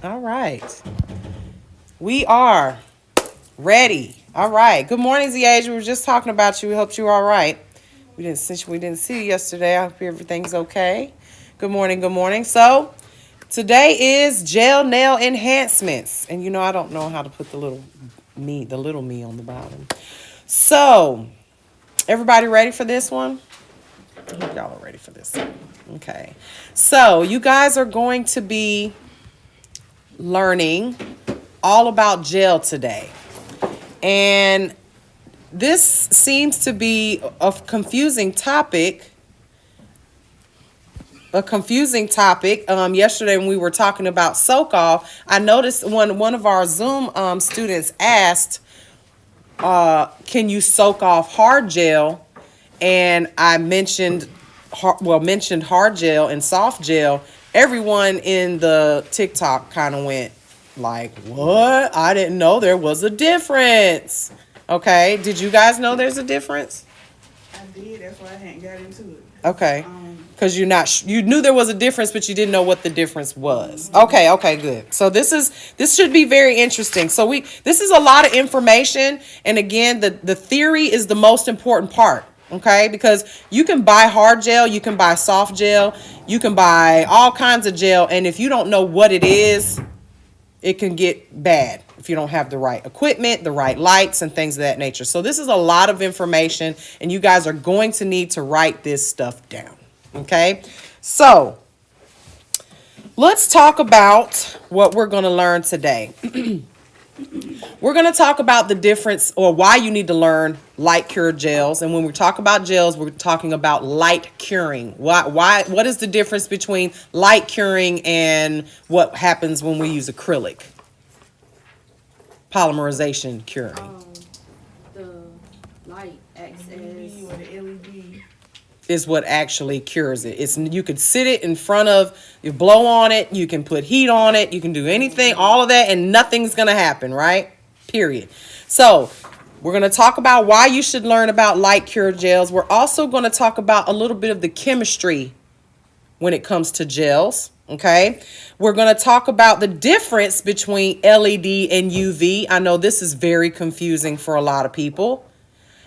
All right. We are ready. All right. Good morning, ZH. We were just talking about you. We hope you're all right. Since we didn't see you yesterday. I hope everything's okay. Good morning. Good morning. So today is gel nail enhancements. And I don't know how to put the little me on the bottom. So everybody ready for this one? I hope y'all are ready for this one. Okay. So you guys are going to be learning all about gel today. And this seems to be a confusing topic. Yesterday when we were talking about soak off, I noticed one of our Zoom students asked, can you soak off hard gel? And I mentioned hard gel and soft gel. Everyone in the TikTok kind of went like, what? I didn't know there was a difference. Okay, did you guys know there's a difference? I did. That's why I hadn't got into it. Okay, because you knew there was a difference, but you didn't know what the difference was. Okay, good. So this should be very interesting. So this is a lot of information, and again, the theory is the most important part. Okay, because you can buy hard gel, you can buy soft gel, you can buy all kinds of gel, and if you don't know what it is, it can get bad if you don't have the right equipment, the right lights, and things of that nature. So this is a lot of information, and you guys are going to need to write this stuff down. Okay, so let's talk about what we're going to learn today. We're going to talk about the difference, or why you need to learn light cure gels. And when we talk about gels, we're talking about light curing. What is the difference between light curing and what happens when we use acrylic? Polymerization curing. The light acts as UV or the LED is what actually cures it. You could sit it in front of, you blow on it, you can put heat on it, you can do anything, all of that, and nothing's gonna happen, right? Period. So we're gonna talk about why you should learn about light cure gels. We're also gonna talk about a little bit of the chemistry when it comes to gels. Okay, we're going to talk about the difference between LED and UV. I know this is very confusing for a lot of people.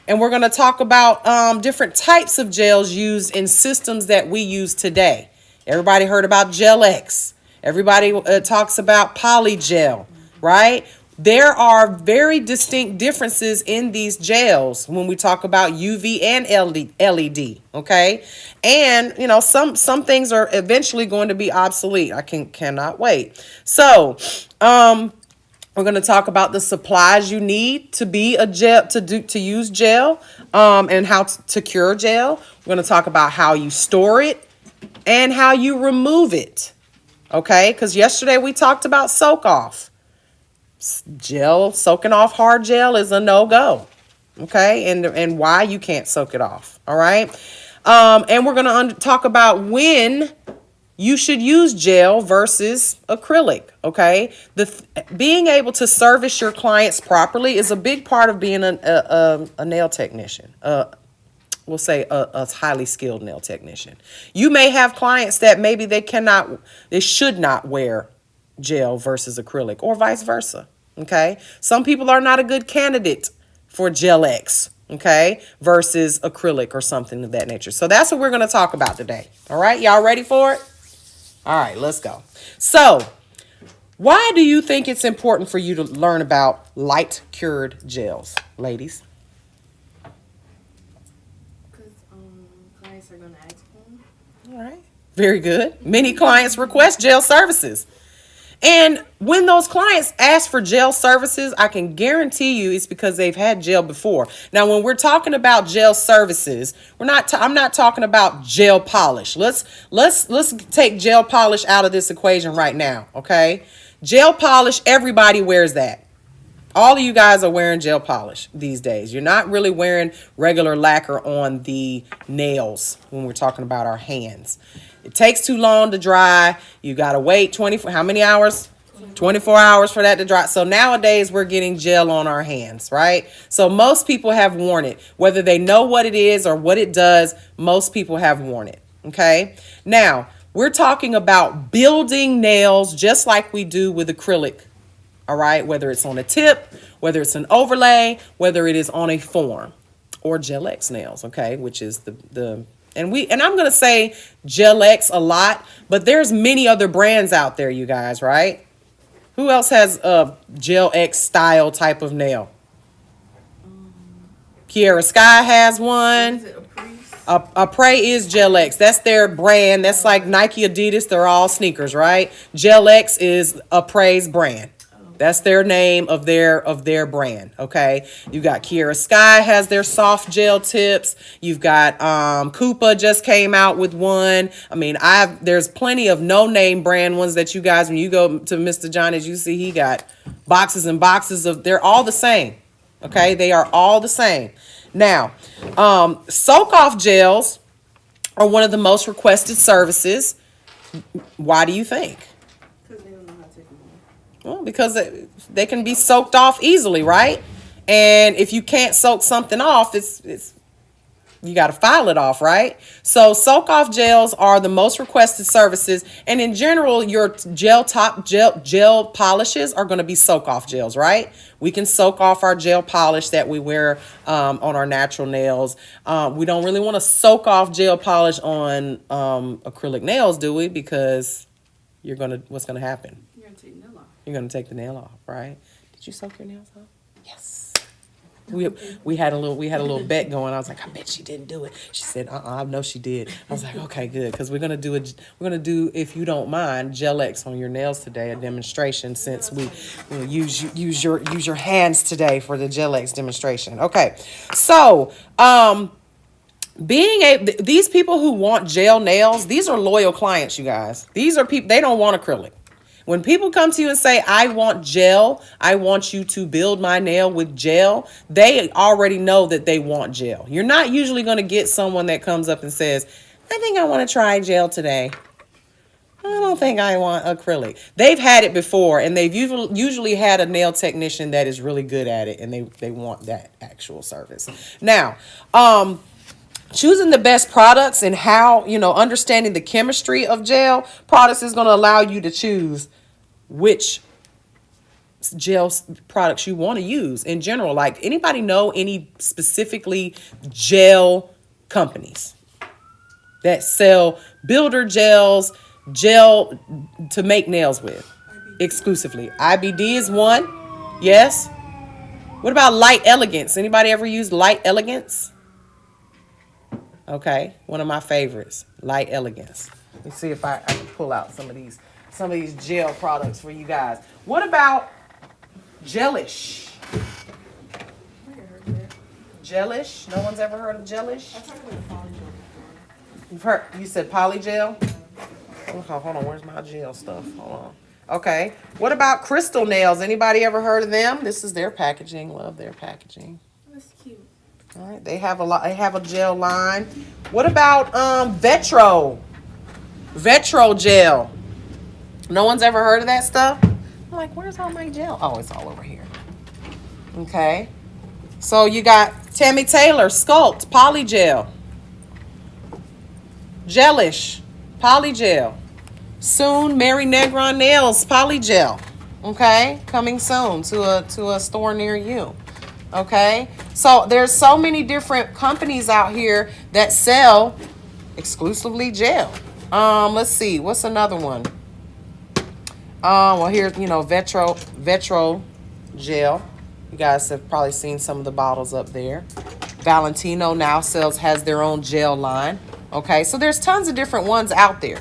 And we're going to talk about different types of gels used in systems that we use today. Everybody heard about Gel-X. Everybody talks about Polygel, right? There are very distinct differences in these gels when we talk about UV and LED, okay? And, some things are eventually going to be obsolete. I cannot wait. So, we're going to talk about the supplies you need to be a gel, to use gel, and how to cure gel. We're going to talk about how you store it and how you remove it, okay? Because yesterday we talked about soak off. Soaking off hard gel is a no-go, okay? And why you can't soak it off, all right? And we're going to talk about when you should use gel versus acrylic, okay? Being able to service your clients properly is a big part of being a nail technician. We'll say a highly skilled nail technician. You may have clients that maybe they should not wear gel versus acrylic, or vice versa, okay? Some people are not a good candidate for Gel-X, okay, versus acrylic or something of that nature. So that's what we're going to talk about today, all right? Y'all ready for it? All right, let's go. So why do you think it's important for you to learn about light cured gels, ladies? because clients are gonna ask for them. All right, very good. Many clients request gel services. And when those clients ask for gel services, I can guarantee you it's because they've had gel before. Now, when we're talking about gel services, I'm not talking about gel polish. Let's take gel polish out of this equation right now, okay? Gel polish, everybody wears that. All of you guys are wearing gel polish these days. You're not really wearing regular lacquer on the nails when we're talking about our hands. It takes too long to dry. You got to wait how many hours? 24 hours for that to dry. So nowadays we're getting gel on our hands, right? So most people have worn it. Whether they know what it is or what it does, most people have worn it, okay? Now, We're talking about building nails just like we do with acrylic. All right, whether it's on a tip, whether it's an overlay, whether it is on a form, or Gel X nails, okay, which is the and I'm gonna say Gel X a lot, but there's many other brands out there, you guys, right? Who else has a Gel X style type of nail? Kiara Sky has one. Is it a priest? Apres is Gel X. That's their brand. That's like Nike, Adidas. They're all sneakers, right? Gel X is Apres brand. That's their name of their brand. Okay. You got Kiara Sky has their soft gel tips. You've got Koopa just came out with one. I mean, there's plenty of no name brand ones that you guys, when you go to Mr. Johnny's, you see he got boxes and boxes of. They're all the same. Okay, they are all the same. Now, soak off gels are one of the most requested services. Why do you think? Because they don't know how to take them off. Well, because they can be soaked off easily, right? And if you can't soak something off, it's you got to file it off, right? So soak off gels are the most requested services, and in general, your gel polishes are going to be soak off gels, right? We can soak off our gel polish that we wear on our natural nails. We don't really want to soak off gel polish on acrylic nails, do we? Because what's gonna happen? You're going to take nail off. You're gonna take the nail off, right? Did you soak your nails off? Yes. We had a little bet going. I was like, I bet she didn't do it. She said, I know she did. I was like, okay, good, because we're gonna do, if you don't mind, Gel X on your nails today, a demonstration, since we will use your hands today for the Gel X demonstration. Okay, so these people who want gel nails, these are loyal clients, you guys. These are people, they don't want acrylic. When people come to you and say, I want gel, I want you to build my nail with gel, they already know that they want gel. You're not usually going to get someone that comes up and says, I think I want to try gel today. I don't think I want acrylic. They've had it before, and they've usually had a nail technician that is really good at it, and they want that actual service. Now, choosing the best products and how, understanding the chemistry of gel products is going to allow you to choose which gel products you want to use in general. Like, anybody know any specifically gel companies that sell builder gel to make nails with exclusively? IBD is one. Yes. What about Light Elegance? Anybody ever use Light Elegance? Okay, one of my favorites, Light Elegance. Let me see if I can pull out some of these gel products for you guys. What about Gelish? Gelish? No one's ever heard of Gelish? I've heard of the polygel before. You've heard? You said polygel? Oh, hold on, where's my gel stuff? Hold on. Okay. What about Crystal Nails? Anybody ever heard of them? This is their packaging. Love their packaging. That's cute. All right, they have a gel line. What about Vetro gel? No one's ever heard of that stuff? I'm like, where's all my gel? Oh, it's all over here. Okay. So you got Tammy Taylor Sculpt Polygel. Gelish Polygel. Soon Mary Negron Nails Polygel. Okay, coming soon to a store near you. Okay, so there's so many different companies out here that sell exclusively gel. Let's see, what's another one? Well, here's, Vetro gel. You guys have probably seen some of the bottles up there. Valentino now has their own gel line. Okay, so there's tons of different ones out there.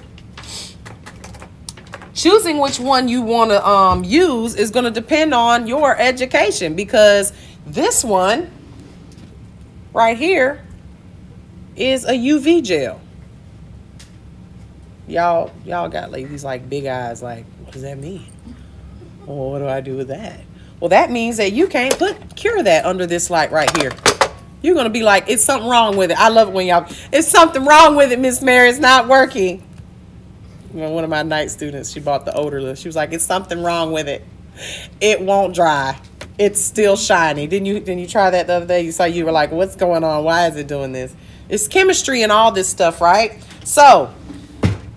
Choosing which one you want to use is going to depend on your education, because this one right here is a UV gel. Y'all got like these like big eyes, like, what does that mean? Well, what do I do with that? Well, that means that you can't cure that under this light right here. You're going to be like, it's something wrong with it. I love it when it's something wrong with it, Miss Mary. It's not working. One of my night students, she bought the odorless. She was like, it's something wrong with it. It won't dry. It's still shiny. Didn't you try that the other day? You were like, what's going on? Why is it doing this? It's chemistry and all this stuff, right? So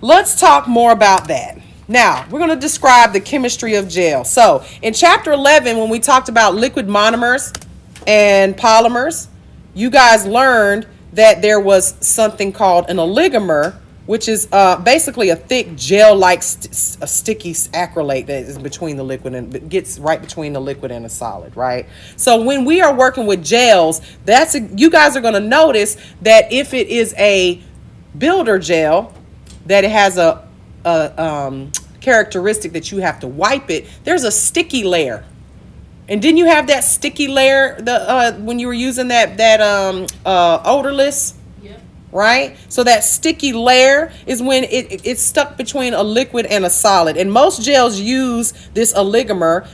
let's talk more about that. Now, we're going to describe the chemistry of gel. So, in chapter 11, when we talked about liquid monomers and polymers, you guys learned that there was something called an oligomer, which is basically a thick gel-like a sticky acrylate that is between the liquid and gets right between the liquid and the solid, right? So when we are working with gels, you guys are going to notice that if it is a builder gel, that it has a characteristic that you have to wipe it. There's a sticky layer. And didn't you have that sticky layer when you were using that odorless? Yep. Right? So that sticky layer is when it's stuck between a liquid and a solid. And most gels use this oligomer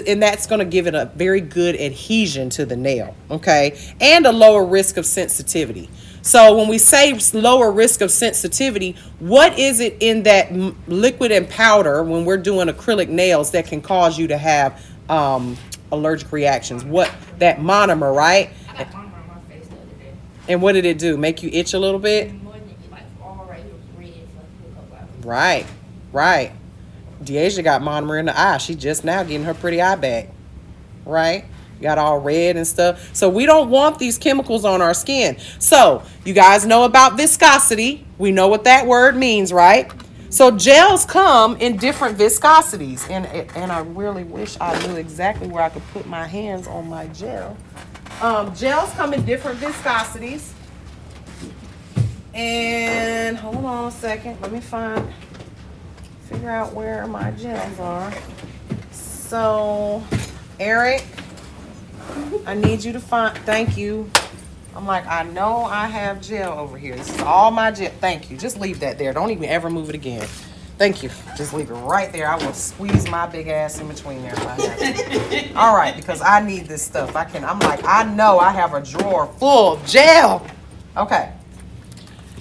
and that's going to give it a very good adhesion to the nail, okay? And a lower risk of sensitivity. So when we say lower risk of sensitivity, what is it in that liquid and powder when we're doing acrylic nails that can cause you to have allergic reactions? What, that monomer, right? I got monomer on my face the other day. And what did it do? Make you itch a little bit? More than like all right here was red for like a couple hours. Right, right. Deasia got monomer in the eye. She just now getting her pretty eye back. Right? Got all red and stuff. So we don't want these chemicals on our skin. So you guys know about viscosity. We know what that word means, right? So gels come in different viscosities. And I really wish I knew exactly where I could put my hands on my gel. Gels come in different viscosities. And hold on a second. Let me figure out where my gels are. So, Eric, I need you to thank you. I'm like, I know I have gel over here. This is all my gel. Thank you. Just leave that there. Don't even ever move it again. Thank you. Just leave it right there. I will squeeze my big ass in between there if I have to. All right, because I need this stuff. I'm like, I know I have a drawer full of gel. Okay.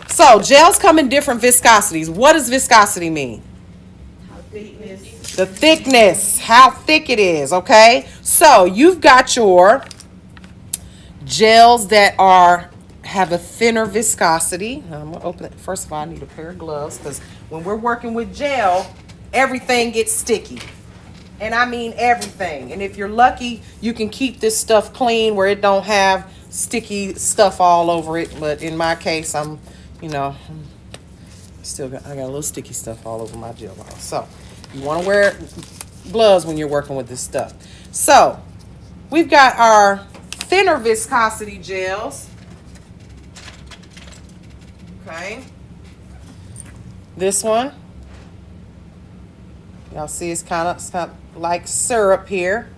So, gels come in different viscosities. What does viscosity mean? Thickness. The thickness, how thick it is, okay? So you've got your gels that have a thinner viscosity. I'm gonna open it. First of all, I need a pair of gloves because when we're working with gel, everything gets sticky. And I mean everything. And if you're lucky, you can keep this stuff clean where it don't have sticky stuff all over it. But in my case, I got a little sticky stuff all over my gel bottle. So you want to wear gloves when you're working with this stuff. So we've got our thinner viscosity gels. Okay. This one. Y'all see it's kind of like syrup here.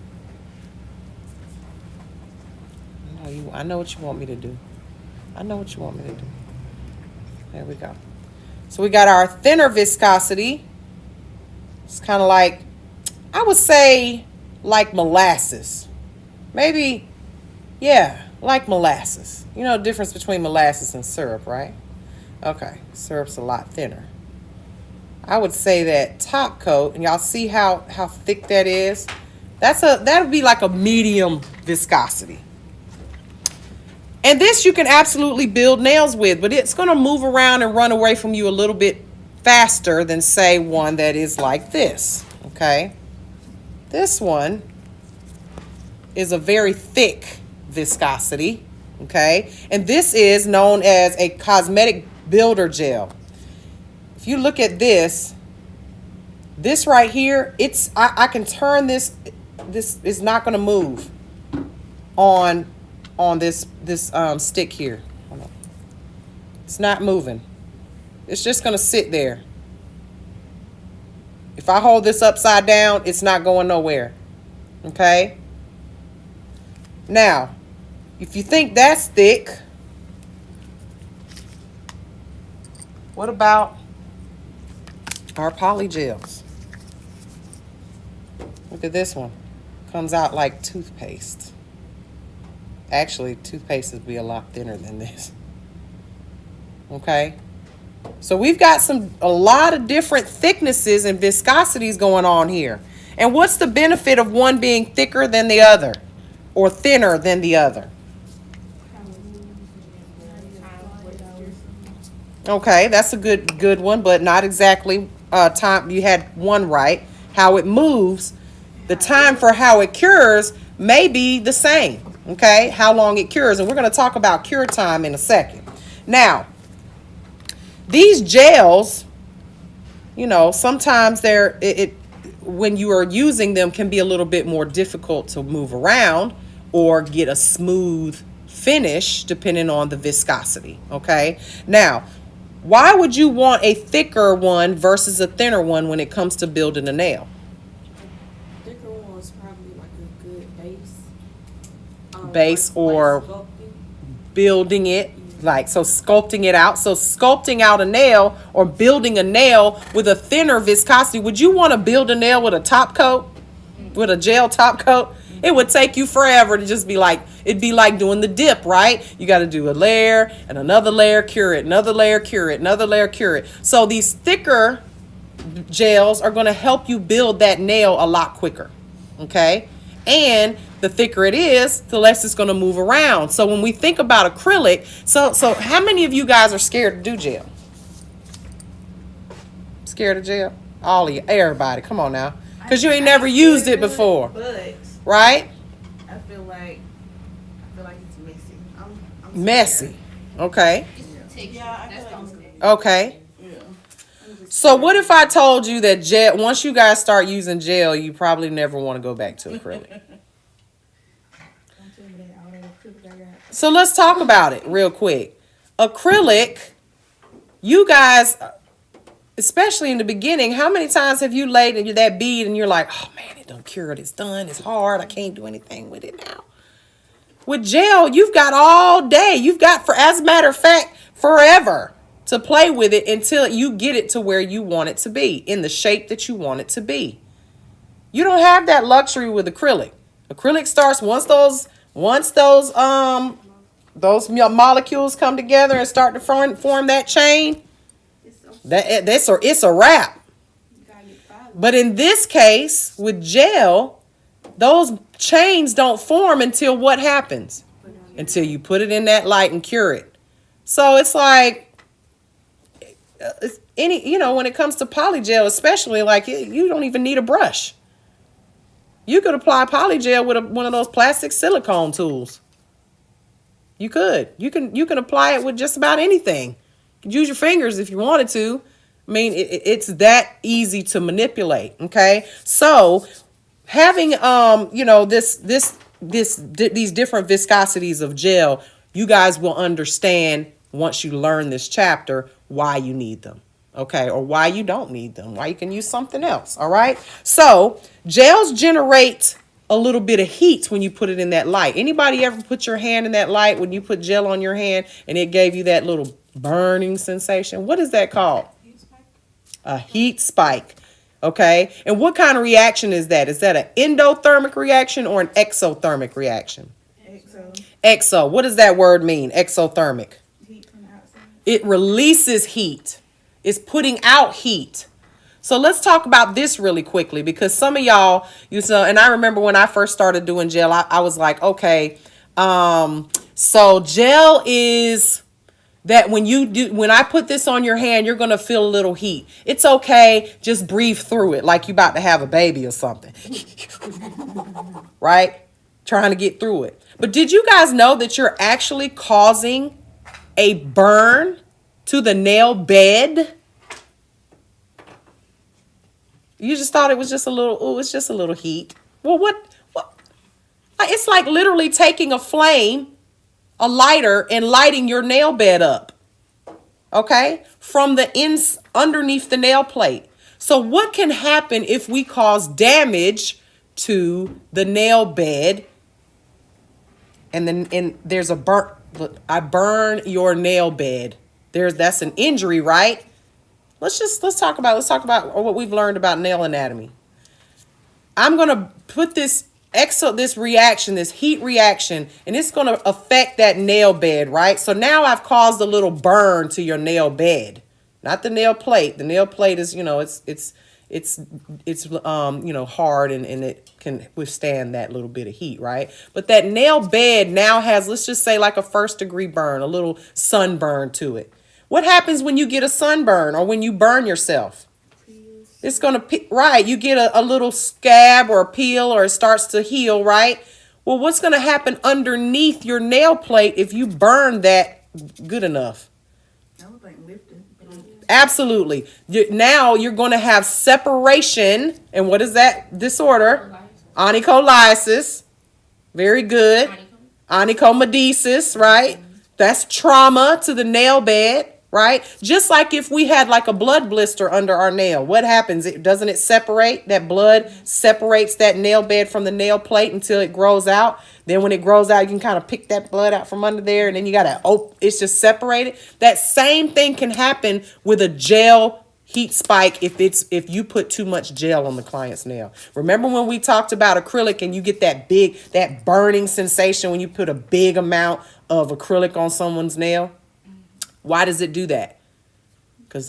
I know what you want me to do. There we go. So we got our thinner viscosity. It's kind of like, I would say, like molasses. Maybe, yeah, like molasses. You know the difference between molasses and syrup, right? Okay, syrup's a lot thinner. I would say that top coat, and y'all see how thick that is? That would be like a medium viscosity. And this you can absolutely build nails with, but it's going to move around and run away from you a little bit faster than, say, one that is like this, okay? This one is a very thick viscosity, okay? And this is known as a cosmetic builder gel. If you look at this right here, I can turn this is not going to move on this stick here. Hold on. It's not moving. It's just going to sit there. If I hold this upside down, it's not going nowhere. Okay? Now, if you think that's thick, what about our poly gels? Look at this one. Comes out like toothpaste. Actually, toothpaste would be a lot thinner than this. Okay? So we've got a lot of different thicknesses and viscosities going on here. And what's the benefit of one being thicker than the other or thinner than the other? Okay, that's a good one, but not exactly time. You had one right. How it moves, the time for how it cures may be the same. Okay, how long it cures, and we're going to talk about cure time in a second. Now, these gels, sometimes when you are using them can be a little bit more difficult to move around or get a smooth finish depending on the viscosity. Okay, now, why would you want a thicker one versus a thinner one when it comes to building a nail? Thicker one was probably like a good base. Base or sculpting. building it, like, so sculpting it out. So sculpting out a nail or building a nail with a thinner viscosity. Would you want to build a nail with a top coat, with a gel top coat? It would take you forever to just be like, it'd be like doing the dip, right? You got to do a layer and another layer, cure it, another layer, cure it, another layer, cure it. So these thicker gels are going to help you build that nail a lot quicker. Okay. And the thicker it is, the less it's going to move around. So when we think about acrylic, so how many of you guys are scared to do gel? Scared of gel? All of you, everybody. Come on now. Because you ain't never used it before. But Right? I feel like it's messy. I'm Messy. Okay. It's texture. Yeah, I That's feel the like only thing. Okay. Yeah. So what if I told you that gel, once you guys start using gel, you probably never want to go back to acrylic? Don't tell me that all that acrylic I got. So let's talk about it real quick. Acrylic, you guys, especially in the beginning, how many times have you laid in that bead and you're like, oh man, it done cured, it's done, it's hard, I can't do anything with it now. With gel, you've got all day. You've got, as a matter of fact, forever to play with it until you get it to where you want it to be, in the shape that you want it to be. You don't have that luxury with acrylic. Acrylic starts once those molecules come together and start to form that chain. It's a wrap. But in this case, with gel, those chains don't form until what happens? Until you put it in that light and cure it. So it's like, when it comes to polygel, especially, like, you don't even need a brush. You could apply polygel with one of those plastic silicone tools. You could. You can apply it with just about anything. You could use your fingers if you wanted to. I mean, it's that easy to manipulate. Okay, so having these different viscosities of gel, you guys will understand once you learn this chapter why you need them. Okay, or why you don't need them, why you can use something else. All right, so gels generate a little bit of heat when you put it in that light. Anybody ever put your hand in that light when you put gel on your hand and it gave you that little burning sensation? What is that called? A heat spike. Okay, and what kind of reaction is that? Is that an endothermic reaction or an exothermic reaction? Exo. What does that word mean? Exothermic. Heat from the outside. It releases heat. It's putting out heat. So let's talk about this really quickly, because some of y'all, and I remember when I first started doing gel, I was like, okay, so gel is that when I put this on your hand, you're going to feel a little heat. It's okay. Just breathe through it like you're about to have a baby or something. Right? Trying to get through it. But did you guys know that you're actually causing a burn to the nail bed? You just thought it was just a little, it's just a little heat. Well, what? It's like literally taking a flame, a lighter, and lighting your nail bed up. Okay? From the underneath the nail plate. So what can happen if we cause damage to the nail bed? And there's a burn. I burn your nail bed. That's an injury, right? Let's talk about what we've learned about nail anatomy. I'm going to put this reaction, this heat reaction, and it's going to affect that nail bed, right? So now I've caused a little burn to your nail bed, not the nail plate. The nail plate is, it's hard and it can withstand that little bit of heat, right? But that nail bed now has, let's just say, like a 1st-degree burn, a little sunburn to it. What happens when you get a sunburn or when you burn yourself? It's going to, right, you get a little scab or a peel or it starts to heal, right? Well, what's going to happen underneath your nail plate if you burn that good enough? Everything lifted. Absolutely. Now you're going to have separation. And what is that disorder? Onycholiasis. Very good. Onychomadesis, right? That's trauma to the nail bed, right? Just like if we had like a blood blister under our nail, what happens? Doesn't it separate? That blood separates that nail bed from the nail plate until it grows out. Then when it grows out, you can kind of pick that blood out from under there, and then you got to, it's just separated. That same thing can happen with a gel heat spike if you put too much gel on the client's nail. Remember when we talked about acrylic and you get that burning sensation when you put a big amount of acrylic on someone's nail? Why does it do that? Because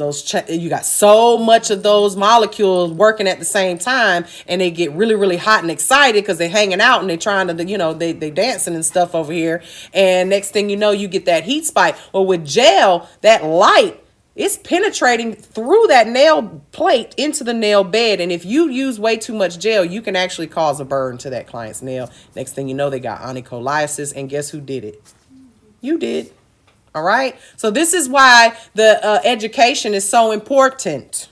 you got so much of those molecules working at the same time, and they get really, really hot and excited because they're hanging out and they're trying to, they dancing and stuff over here. And next thing you know, you get that heat spike. Well, with gel, that light, it's penetrating through that nail plate into the nail bed. And if you use way too much gel, you can actually cause a burn to that client's nail. Next thing you know, they got onycholiasis. And guess who did it? You did. All right. So this is why the education is so important.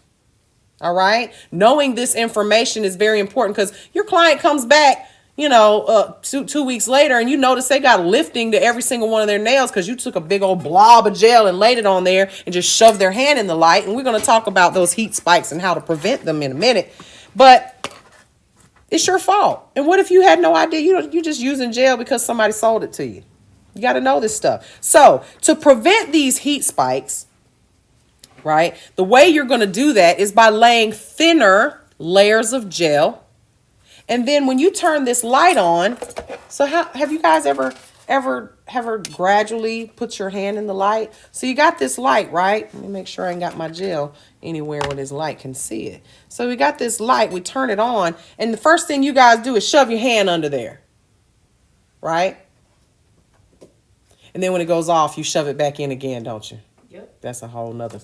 All right. Knowing this information is very important because your client comes back, 2 weeks later, and you notice they got lifting to every single one of their nails because you took a big old blob of gel and laid it on there and just shoved their hand in the light. And we're going to talk about those heat spikes and how to prevent them in a minute. But it's your fault. And what if you had no idea? You're just using gel because somebody sold it to you. You got to know this stuff. So to prevent these heat spikes, right, the way you're going to do that is by laying thinner layers of gel. And then when you turn this light on, so have you guys ever gradually put your hand in the light? So you got this light, right? Let me make sure I ain't got my gel anywhere where this light can see it. So we got this light, we turn it on, and the first thing you guys do is shove your hand under there, right? And then when it goes off, you shove it back in again, don't you? Yep. That's a whole nother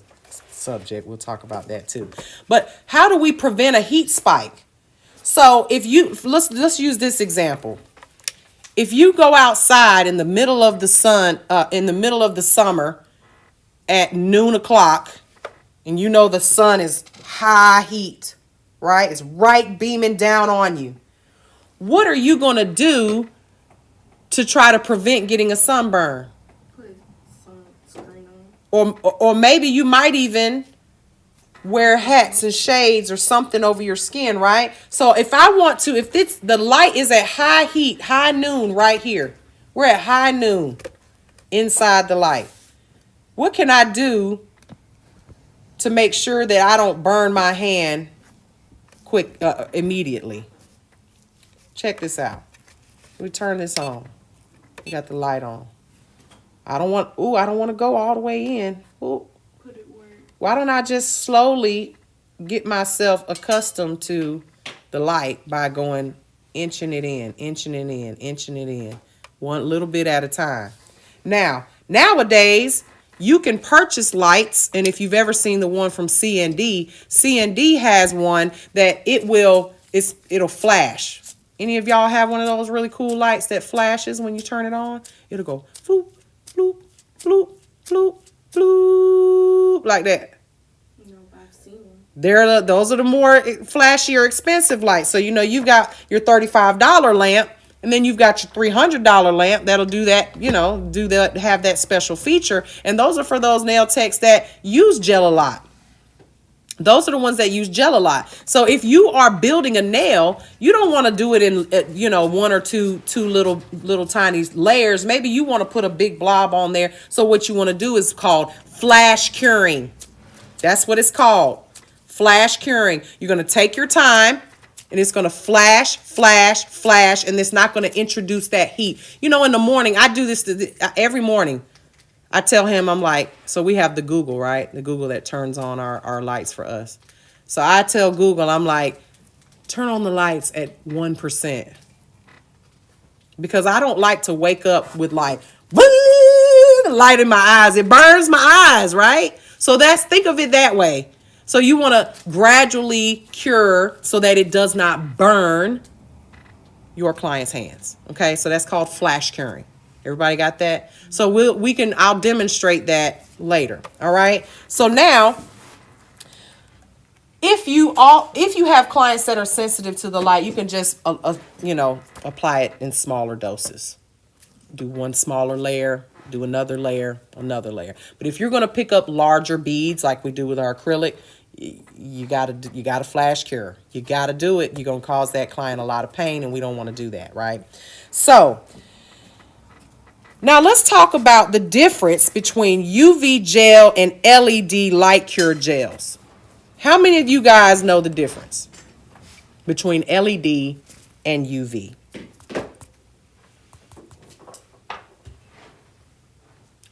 subject. We'll talk about that too. But how do we prevent a heat spike? So let's use this example. If you go outside in the middle of the sun, in the middle of the summer at noon o'clock, and the sun is high heat, right? It's right beaming down on you. What are you going to do to try to prevent getting a sunburn? Put sunscreen on. Or maybe you might even wear hats and shades or something over your skin, right? So if the light is at high heat, high noon right here. We're at high noon inside the light. What can I do to make sure that I don't burn my hand immediately? Check this out. We turn this on. We got the light on. I don't want to go all the way in. Ooh. Put it where. Why don't I just slowly get myself accustomed to the light by going inching it in, one little bit at a time. Now, nowadays, you can purchase lights, and if you've ever seen the one from CND has one that it'll flash. Any of y'all have one of those really cool lights that flashes when you turn it on? It'll go floop, floop, floop, floop, floop, like that. No, but I've seen them. Those are the more flashier, expensive lights. So, you've got your $35 lamp, and then you've got your $300 lamp that'll do that, have that special feature. And those are for those nail techs that use gel a lot. Those are the ones that use gel a lot. So if you are building a nail, you don't want to do it in, one or two little tiny layers. Maybe you want to put a big blob on there. So what you want to do is called flash curing. That's what it's called. Flash curing. You're going to take your time, and it's going to flash, flash, flash, and it's not going to introduce that heat. In the morning, I do this every morning. I tell him, I'm like, so we have the Google, right? The Google that turns on our lights for us. So I tell Google, I'm like, turn on the lights at 1%. Because I don't like to wake up with like, light in my eyes. It burns my eyes, right? So think of it that way. So you want to gradually cure so that it does not burn your client's hands. Okay, so that's called flash curing. Everybody got that? So I'll demonstrate that later. All right. So now, if you have clients that are sensitive to the light, you can just apply it in smaller doses. Do one smaller layer, do another layer, another layer. But if you're going to pick up larger beads like we do with our acrylic, you gotta flash cure. You gotta do it. You're gonna cause that client a lot of pain, and we don't want to do that, right? So now let's talk about the difference between UV gel and LED light cure gels. How many of you guys know the difference between LED and UV?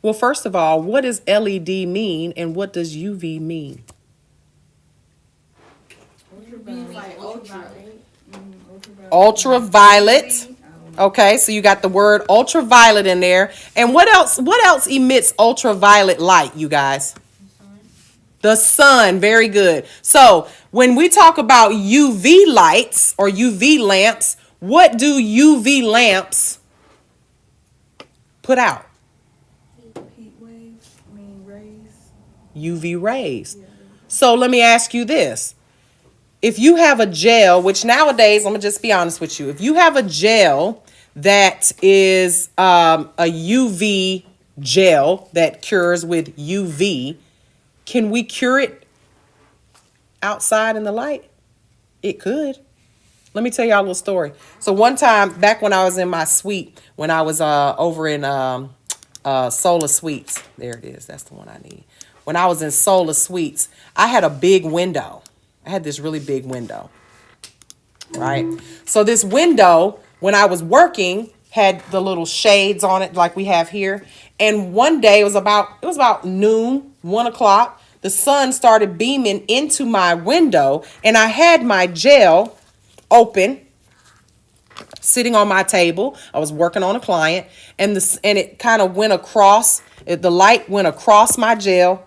Well, first of all, what does LED mean and what does UV mean? Ultraviolet. Okay, so you got the word ultraviolet in there. And what else emits ultraviolet light, you guys? The sun. Very good. So when we talk about UV lights or UV lamps, what do UV lamps put out? Heat waves, rays. UV rays. So let me ask you this. If you have a gel, which nowadays, I'm going to just be honest with you. If you have a gel that is a UV gel that cures with UV, can we cure it outside in the light? It could. Let me tell y'all a little story. So one time, back when I was in my suite, when I was over in Solar Suites. There it is. That's the one I need. When I was in Solar Suites, I had a big window. I had this really big window, right? So this window, when I was working, had the little shades on it like we have here. And one day, it was about noon, 1 o'clock. The sun started beaming into my window, and I had my gel open, sitting on my table. I was working on a client, and it kind of went across. The light went across my gel.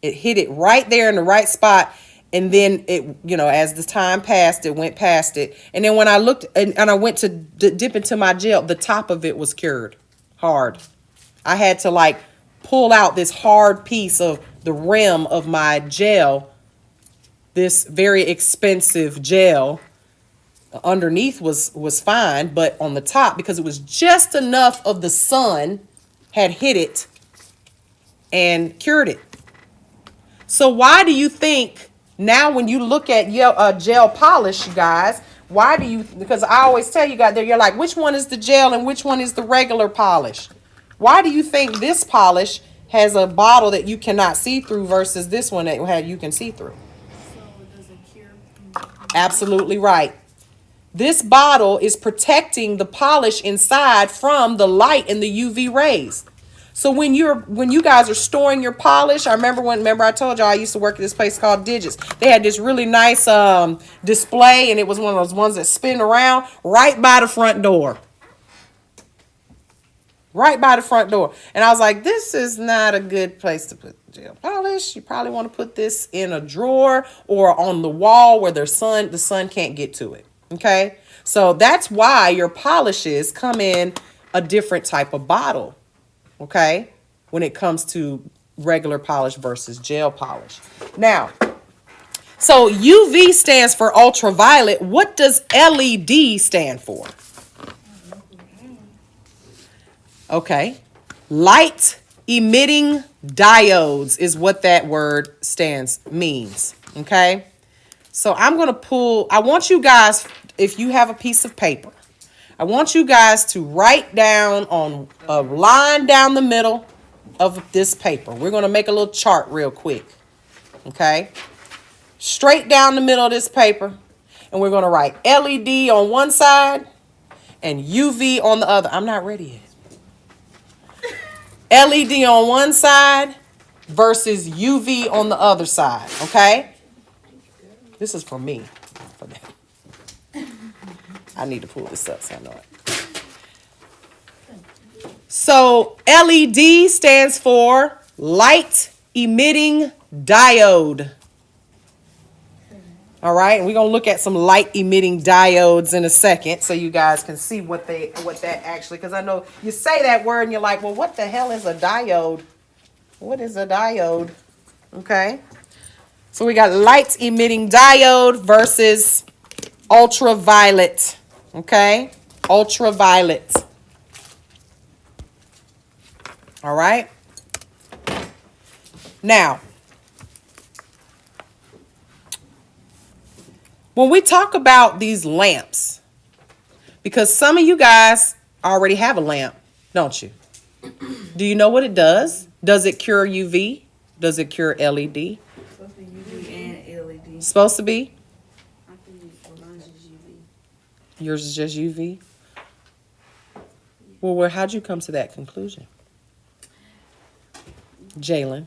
It hit it right there in the right spot. And then it, as the time passed, it went past it. And then when I looked and I went to dip into my gel, the top of it was cured hard. I had to pull out this hard piece of the rim of my gel, this very expensive gel. Underneath was fine, but on the top, because it was just enough of the sun had hit it and cured it. So why do you think now when you look at gel polish, you guys, because I always tell you guys that you're like, which one is the gel and which one is the regular polish? Why do you think this polish has a bottle that you cannot see through versus this one that you can see through? So it doesn't cure. Absolutely right. This bottle is protecting the polish inside from the light and the UV rays. So when you guys are storing your polish, I remember I told y'all I used to work at this place called Digits. They had this really nice display, and it was one of those ones that spin around right by the front door. Right by the front door. And I was like, this is not a good place to put gel polish. You probably want to put this in a drawer or on the wall where the sun can't get to it. Okay? So that's why your polishes come in a different type of bottle. Okay, when it comes to regular polish versus gel polish. Now, so UV stands for ultraviolet. What does LED stand for? Okay, light emitting diodes is what that word means. Okay, so I want you guys, if you have a piece of paper, I want you guys to write down on a line down the middle of this paper. We're going to make a little chart real quick. Okay? Straight down the middle of this paper. And we're going to write LED on one side and UV on the other. I'm not ready yet. LED on one side versus UV on the other side. Okay? This is for me. For them. I need to pull this up so I know it. So LED stands for light emitting diode. All right, and we're gonna look at some light emitting diodes in a second, so you guys can see what that actually. Because I know you say that word and you're like, well, what the hell is a diode? What is a diode? Okay, so we got light emitting diode versus ultraviolet. Okay, ultraviolet. All right. Now, when we talk about these lamps, because some of you guys already have a lamp, don't you? Do you know what it does? Does it cure UV? Does it cure LED? Supposed to be UV and LED. Supposed to be? I think mine's just UV. Yours is just UV? Well, how'd you come to that conclusion? Jalen,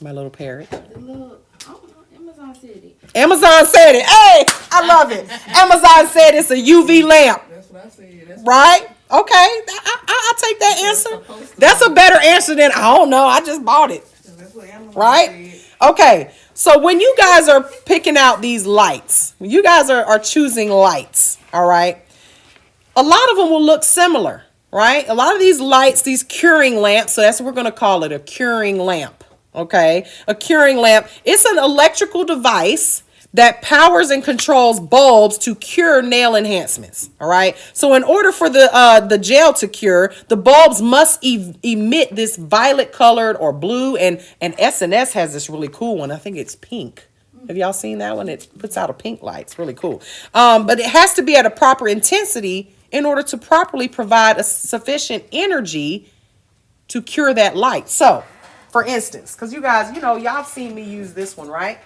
my little parrot. The little, I don't know, Amazon said it. Amazon said it. Hey, I love it. Amazon said it's a UV lamp. That's what I said. That's Right? Okay. I'll take that answer. supposed to That's a better answer than, I don't know, I just bought it. That's what Amazon Right? said. Okay. So when you guys are picking out these lights, when you guys are choosing lights, all right, a lot of them will look similar, right? A lot of these lights, these curing lamps, so that's what we're going to call it, a curing lamp, okay? A curing lamp, it's an electrical device that powers and controls bulbs to cure nail enhancements, all right? So in order for the gel to cure, the bulbs must emit this violet colored or blue, and S&S has this really cool one. I think it's pink. Have y'all seen that one? It puts out a pink light. It's really cool. But it has to be at a proper intensity in order to properly provide a sufficient energy to cure that light. So, for instance, because you guys, you know, y'all have seen me use this one, right?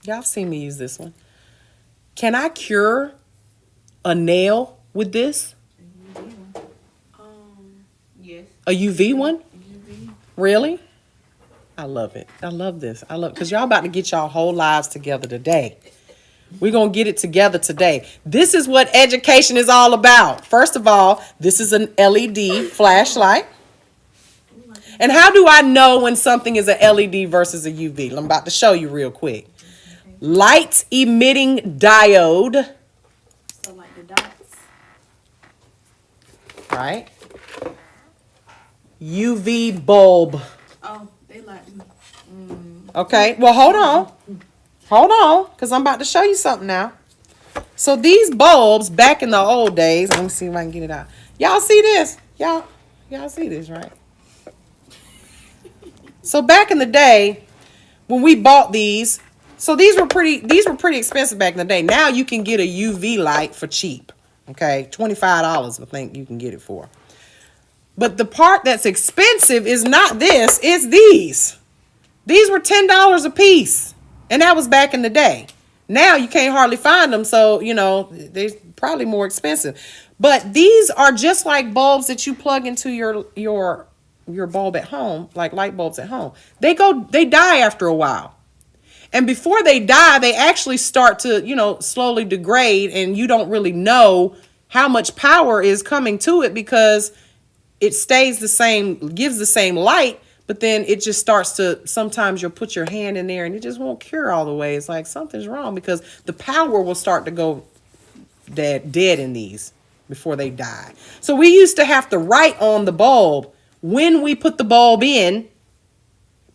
Y'all have seen me use this one. Can I cure a nail with this? Yes. A UV one? UV. Really? I love it. I love this. I love, because y'all about to get y'all whole lives together today. We're going to get it together today. This is what education is all about. First of all, this is an LED flashlight. And how do I know when something is a LED versus a UV? I'm about to show you real quick. Light emitting diode, So like the dots. right? UV bulb. Oh, they like. Okay, well, hold on. Hold on, because I'm about to show you something now. So these bulbs, back in the old days, let me see if I can get it out. Y'all see this? Y'all see this, right? So back in the day, when we bought these, so these were pretty expensive back in the day. Now you can get a UV light for cheap. Okay, $25, I think you can get it for. But the part that's expensive is not this, it's these. These were $10 a piece. And that was back in the day. Now you can't hardly find them, so, you know, they're probably more expensive. But these are just like bulbs that you plug into your bulb at home, like light bulbs at home. They die after a while. And before they die, they actually start to, you know, slowly degrade, and you don't really know how much power is coming to it because it stays the same, gives the same light, but then it just starts to, sometimes you'll put your hand in there and it just won't cure all the way. It's like something's wrong because the power will start to go dead in these before they die. So we used to have to write on the bulb when we put the bulb in,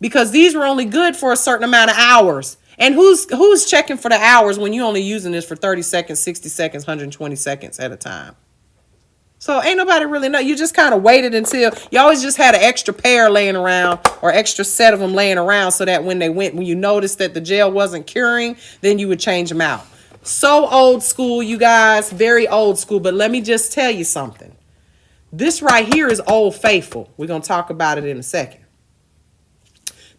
because these were only good for a certain amount of hours. And who's checking for the hours when you're only using this for 30 seconds, 60 seconds, 120 seconds at a time? So ain't nobody really know. You just kind of waited until you always just had an extra pair laying around or extra set of them laying around so that when you noticed that the gel wasn't curing, then you would change them out. So old school, you guys, very old school. But let me just tell you something. This right here is Old Faithful. We're going to talk about it in a second.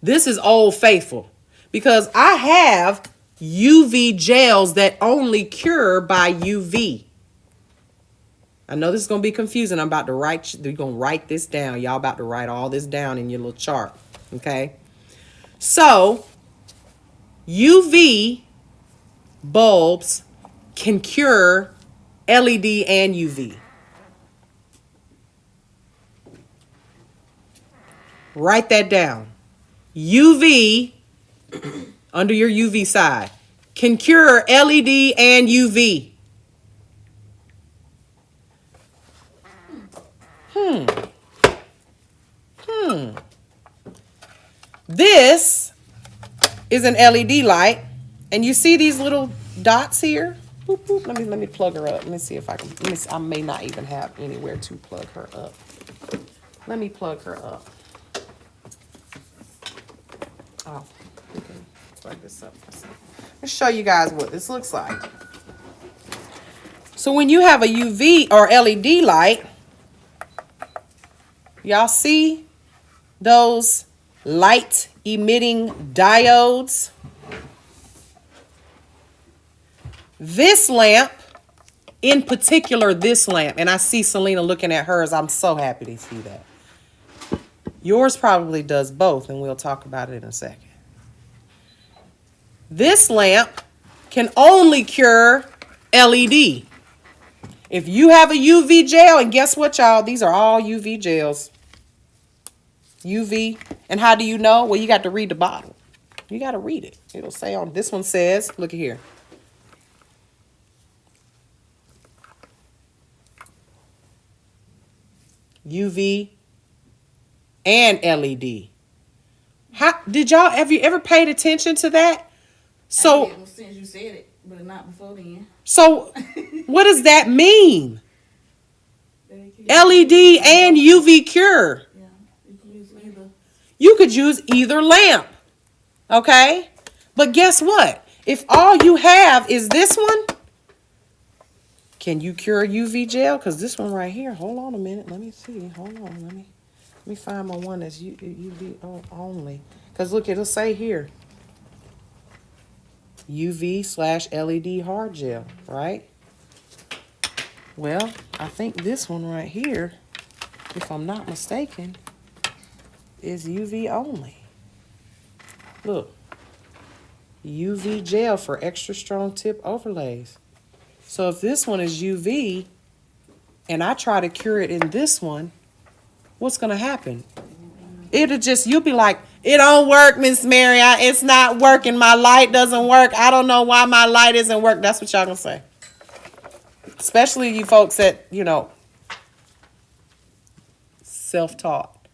This is Old Faithful because I have UV gels that only cure by UV. I know this is going to be confusing. We're going to write this down. Y'all about to write all this down in your little chart. Okay. So UV bulbs can cure LED and UV? Write that down. UV, under your UV side, can cure LED and UV. This is an LED light, and you see these little dots here? Boop, boop. Let me plug her up. Let me see if I can. I may not even have anywhere to plug her up. Let me plug her up. Oh, we can plug this up. Let's show you guys what this looks like. So when you have a UV or LED light, y'all see those light emitting diodes? This lamp, in particular this lamp, and I see Selena looking at hers, I'm so happy to see that. Yours probably does both, and we'll talk about it in a second. This lamp can only cure LED. If you have a UV gel, and guess what, y'all? These are all UV gels. UV. And how do you know? Well, you got to read the bottle. You got to read it. It'll say on this one says, look at here. UV and LED. How did y'all have you ever paid attention to that? So I did since you said it, but not before then. So what does that mean? LED LED and UV cure. Yeah, you can use either. You could use either lamp. Okay? But guess what? If all you have is this one, can you cure UV gel? Because this one right here, hold on a minute. Let me see. Hold on. Let me find my one that's UV only. Because look, it'll say here. UV/LED hard gel, right? Well, I think this one right here, if I'm not mistaken, is UV only. Look. UV gel for extra strong tip overlays. So if this one is UV and I try to cure it in this one, what's going to happen? It'll just, you'll be like, it don't work, Miss Mary. It's not working. My light doesn't work. I don't know why my light isn't working. That's what y'all going to say. Especially you folks that, self-taught,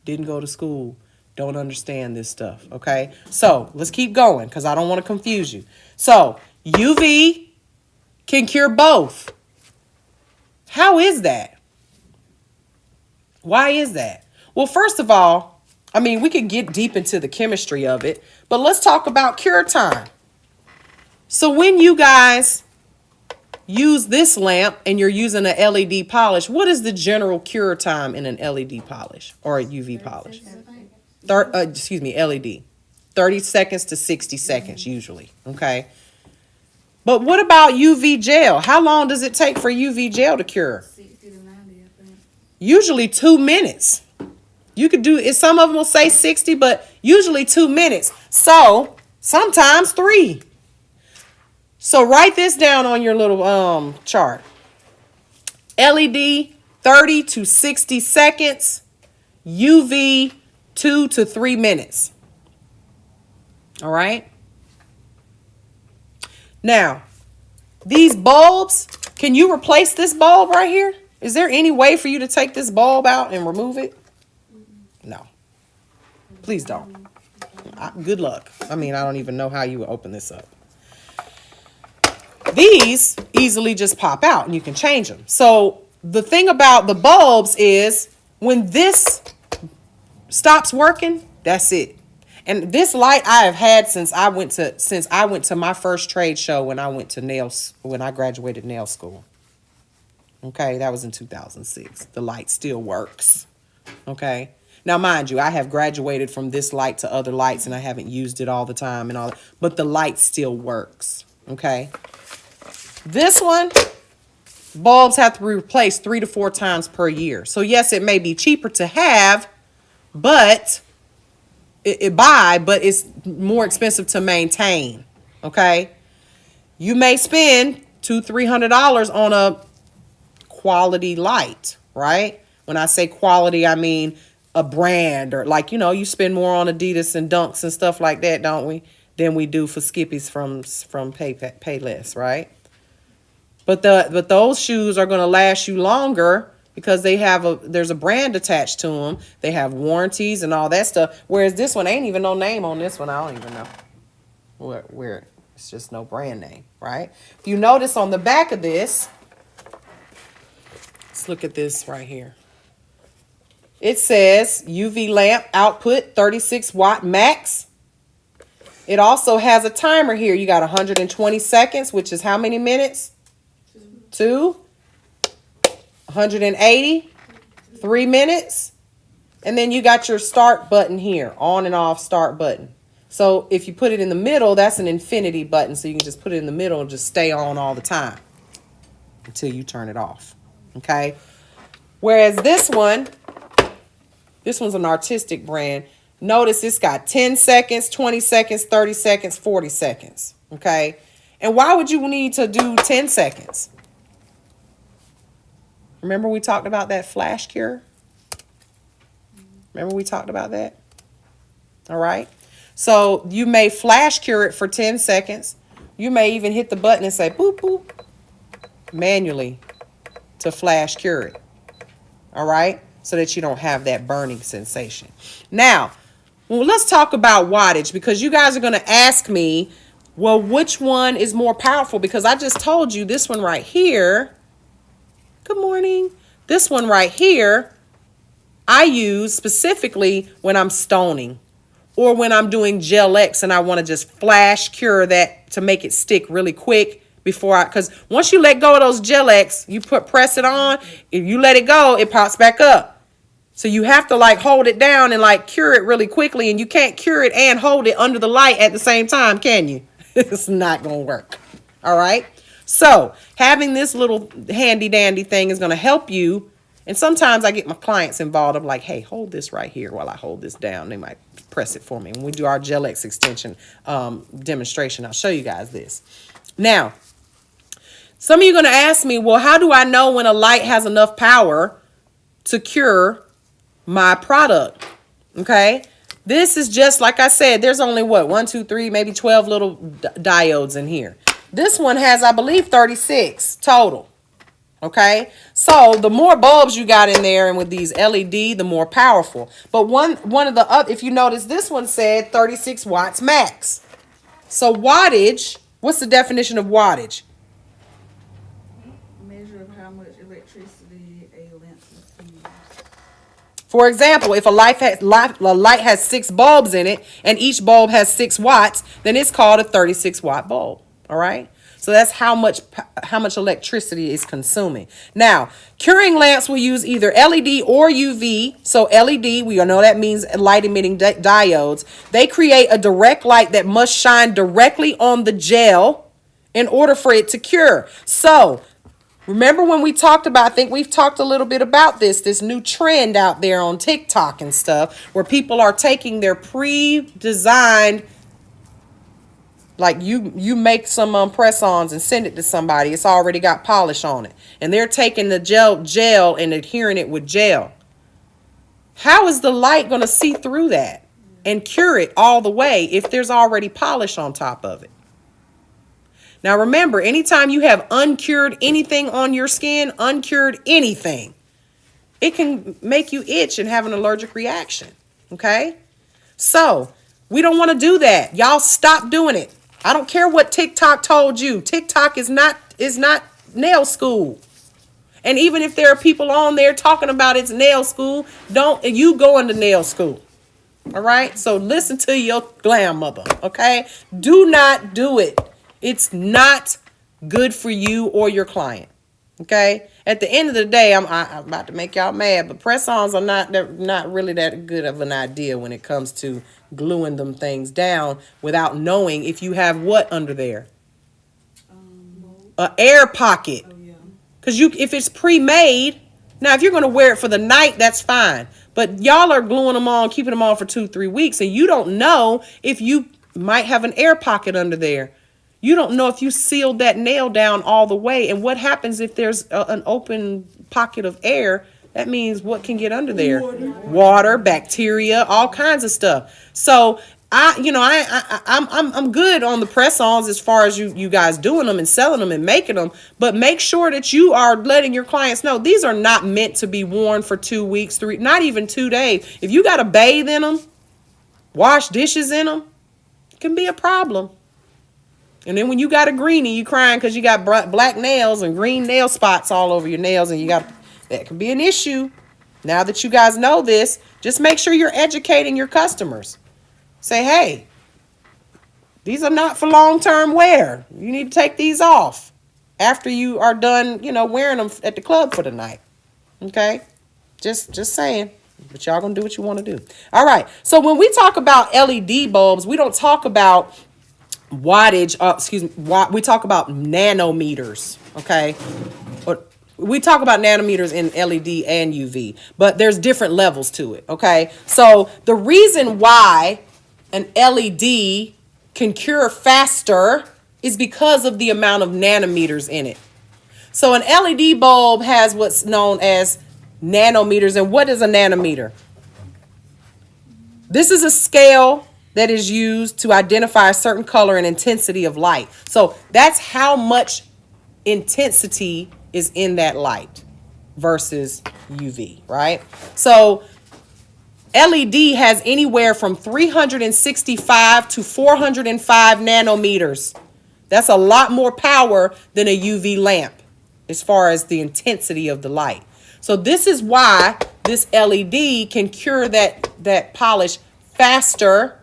didn't go to school, don't understand this stuff, okay? So let's keep going because I don't want to confuse you. So UV can cure both. How is that? Why is that? Well, first of all, we could get deep into the chemistry of it, but let's talk about cure time. So when you guys use this lamp and you're using an LED polish, what is the general cure time in an LED polish or a UV polish? LED. 30 seconds to 60 seconds usually, okay? But what about UV gel? How long does it take for UV gel to cure? 60 to 90, I think. Usually 2 minutes. You could do it. Some of them will say 60, but usually 2 minutes. So sometimes 3. So write this down on your little chart. LED 30 to 60 seconds. UV 2 to 3 minutes. All right. Now, these bulbs, can you replace this bulb right here? Is there any way for you to take this bulb out and remove it? No. Please don't. Good luck. I don't even know how you would open this up. These easily just pop out and you can change them. So the thing about the bulbs is when this stops working, that's it. And this light I have had since I went to my first trade show when I graduated nail school. Okay, that was in 2006. The light still works. Okay. Now, mind you, I have graduated from this light to other lights and I haven't used it all the time and all that, but the light still works. Okay. This one, bulbs have to be replaced 3 to 4 times per year. So yes, it may be cheaper to have, but it's more expensive to maintain. Okay. You may spend $200-300 on a quality light, right? When I say quality, I mean a brand, or like, you spend more on Adidas and Dunks and stuff like that, don't we? Than we do for Skippies from Payless, right? But those shoes are going to last you longer because there's a brand attached to them. They have warranties and all that stuff. Whereas this one ain't even no name on this one. I don't even know where it's just no brand name, right? If you notice on the back of this, let's look at this right here. It says UV lamp output 36 watt max. It also has a timer here. You got 120 seconds, which is how many minutes? 2. 180, 3 minutes. And then you got your start button here, on and off start button. So if you put it in the middle, that's an infinity button. So you can just put it in the middle and just stay on all the time until you turn it off. Okay. Whereas this one's an artistic brand. Notice it's got 10 seconds, 20 seconds, 30 seconds, 40 seconds. Okay. And why would you need to do 10 seconds? Remember we talked about that flash cure? Remember we talked about that? All right. So you may flash cure it for 10 seconds. You may even hit the button and say boop, boop, manually to flash cure it. All right. So that you don't have that burning sensation. Now, well, let's talk about wattage, because you guys are going to ask me, well, which one is more powerful? Because I just told you this one right here. Good morning. This one right here, I use specifically when I'm stoning or when I'm doing Gel X and I want to just flash cure that to make it stick really quick because once you let go of those Gel X, you press it on, if you let it go, it pops back up. So you have to like hold it down and like cure it really quickly, and you can't cure it and hold it under the light at the same time, can you? It's not going to work. All right. So having this little handy dandy thing is going to help you. And sometimes I get my clients involved. I'm like, hey, hold this right here while I hold this down. They might press it for me. When we do our Gel X extension demonstration, I'll show you guys this. Now, some of you are going to ask me, well, how do I know when a light has enough power to cure my product? Okay. This is just, like I said, there's only 1, 2, 3, maybe 12 little diodes in here. This one has, I believe, 36 total. Okay. So the more bulbs you got in there and with these LED, the more powerful. But one of the if you notice, this one said 36 watts max. So wattage, what's the definition of wattage? Measure of how much electricity a lamp receives. For example, if a light has 6 bulbs in it and each bulb has 6 watts, then it's called a 36 watt bulb. All right. So that's how much electricity is consuming. Now, curing lamps will use either LED or UV. So LED, we all know that means light emitting diodes. They create a direct light that must shine directly on the gel in order for it to cure. So remember when we talked about, I think we've talked a little bit about this new trend out there on TikTok and stuff, where people are taking their pre-designed, like you make some press-ons and send it to somebody. It's already got polish on it. And they're taking the gel and adhering it with gel. How is the light going to see through that and cure it all the way if there's already polish on top of it? Now remember, anytime you have uncured anything on your skin, uncured anything, it can make you itch and have an allergic reaction. Okay? So we don't want to do that. Y'all stop doing it. I don't care what TikTok told you. TikTok is not nail school. And even if there are people on there talking about it's nail school, don't you go into nail school. All right? So listen to your grandmother, okay? Do not do it. It's not good for you or your client. Okay? At the end of the day, I'm about to make y'all mad, but press-ons are not really that good of an idea when it comes to gluing them things down without knowing if you have what under there. An air pocket. Oh, yeah. Because if it's pre-made, now if you're going to wear it for the night, that's fine. But y'all are gluing them on, keeping them on for 2-3 weeks, and you don't know if you might have an air pocket under there. You don't know if you sealed that nail down all the way. And what happens if there's an open pocket of air? That means what can get under there? Water, bacteria, all kinds of stuff. So I'm good on the press-ons as far as you guys doing them and selling them and making them, but make sure that you are letting your clients know these are not meant to be worn for 2 weeks, not even 2 days. If you got to bathe in them, wash dishes in them, it can be a problem. And then when you got a greenie, you crying because you got black nails and green nail spots all over your nails, and that can be an issue. Now that you guys know this, just make sure you're educating your customers. Say, hey, these are not for long-term wear. You need to take these off after you are done, wearing them at the club for the night. Okay? Just saying. But y'all gonna do what you want to do. All right. So when we talk about LED bulbs, we don't talk about wattage. We talk about nanometers. Okay? We talk about nanometers in LED and UV, but there's different levels to it. Okay? So the reason why an LED can cure faster is because of the amount of nanometers in it. So an LED bulb has what's known as nanometers. And what is a nanometer? This is a scale that is used to identify a certain color and intensity of light. So that's how much intensity is in that light versus UV, right? So LED has anywhere from 365 to 405 nanometers. That's a lot more power than a UV lamp as far as the intensity of the light. So this is why this LED can cure that polish faster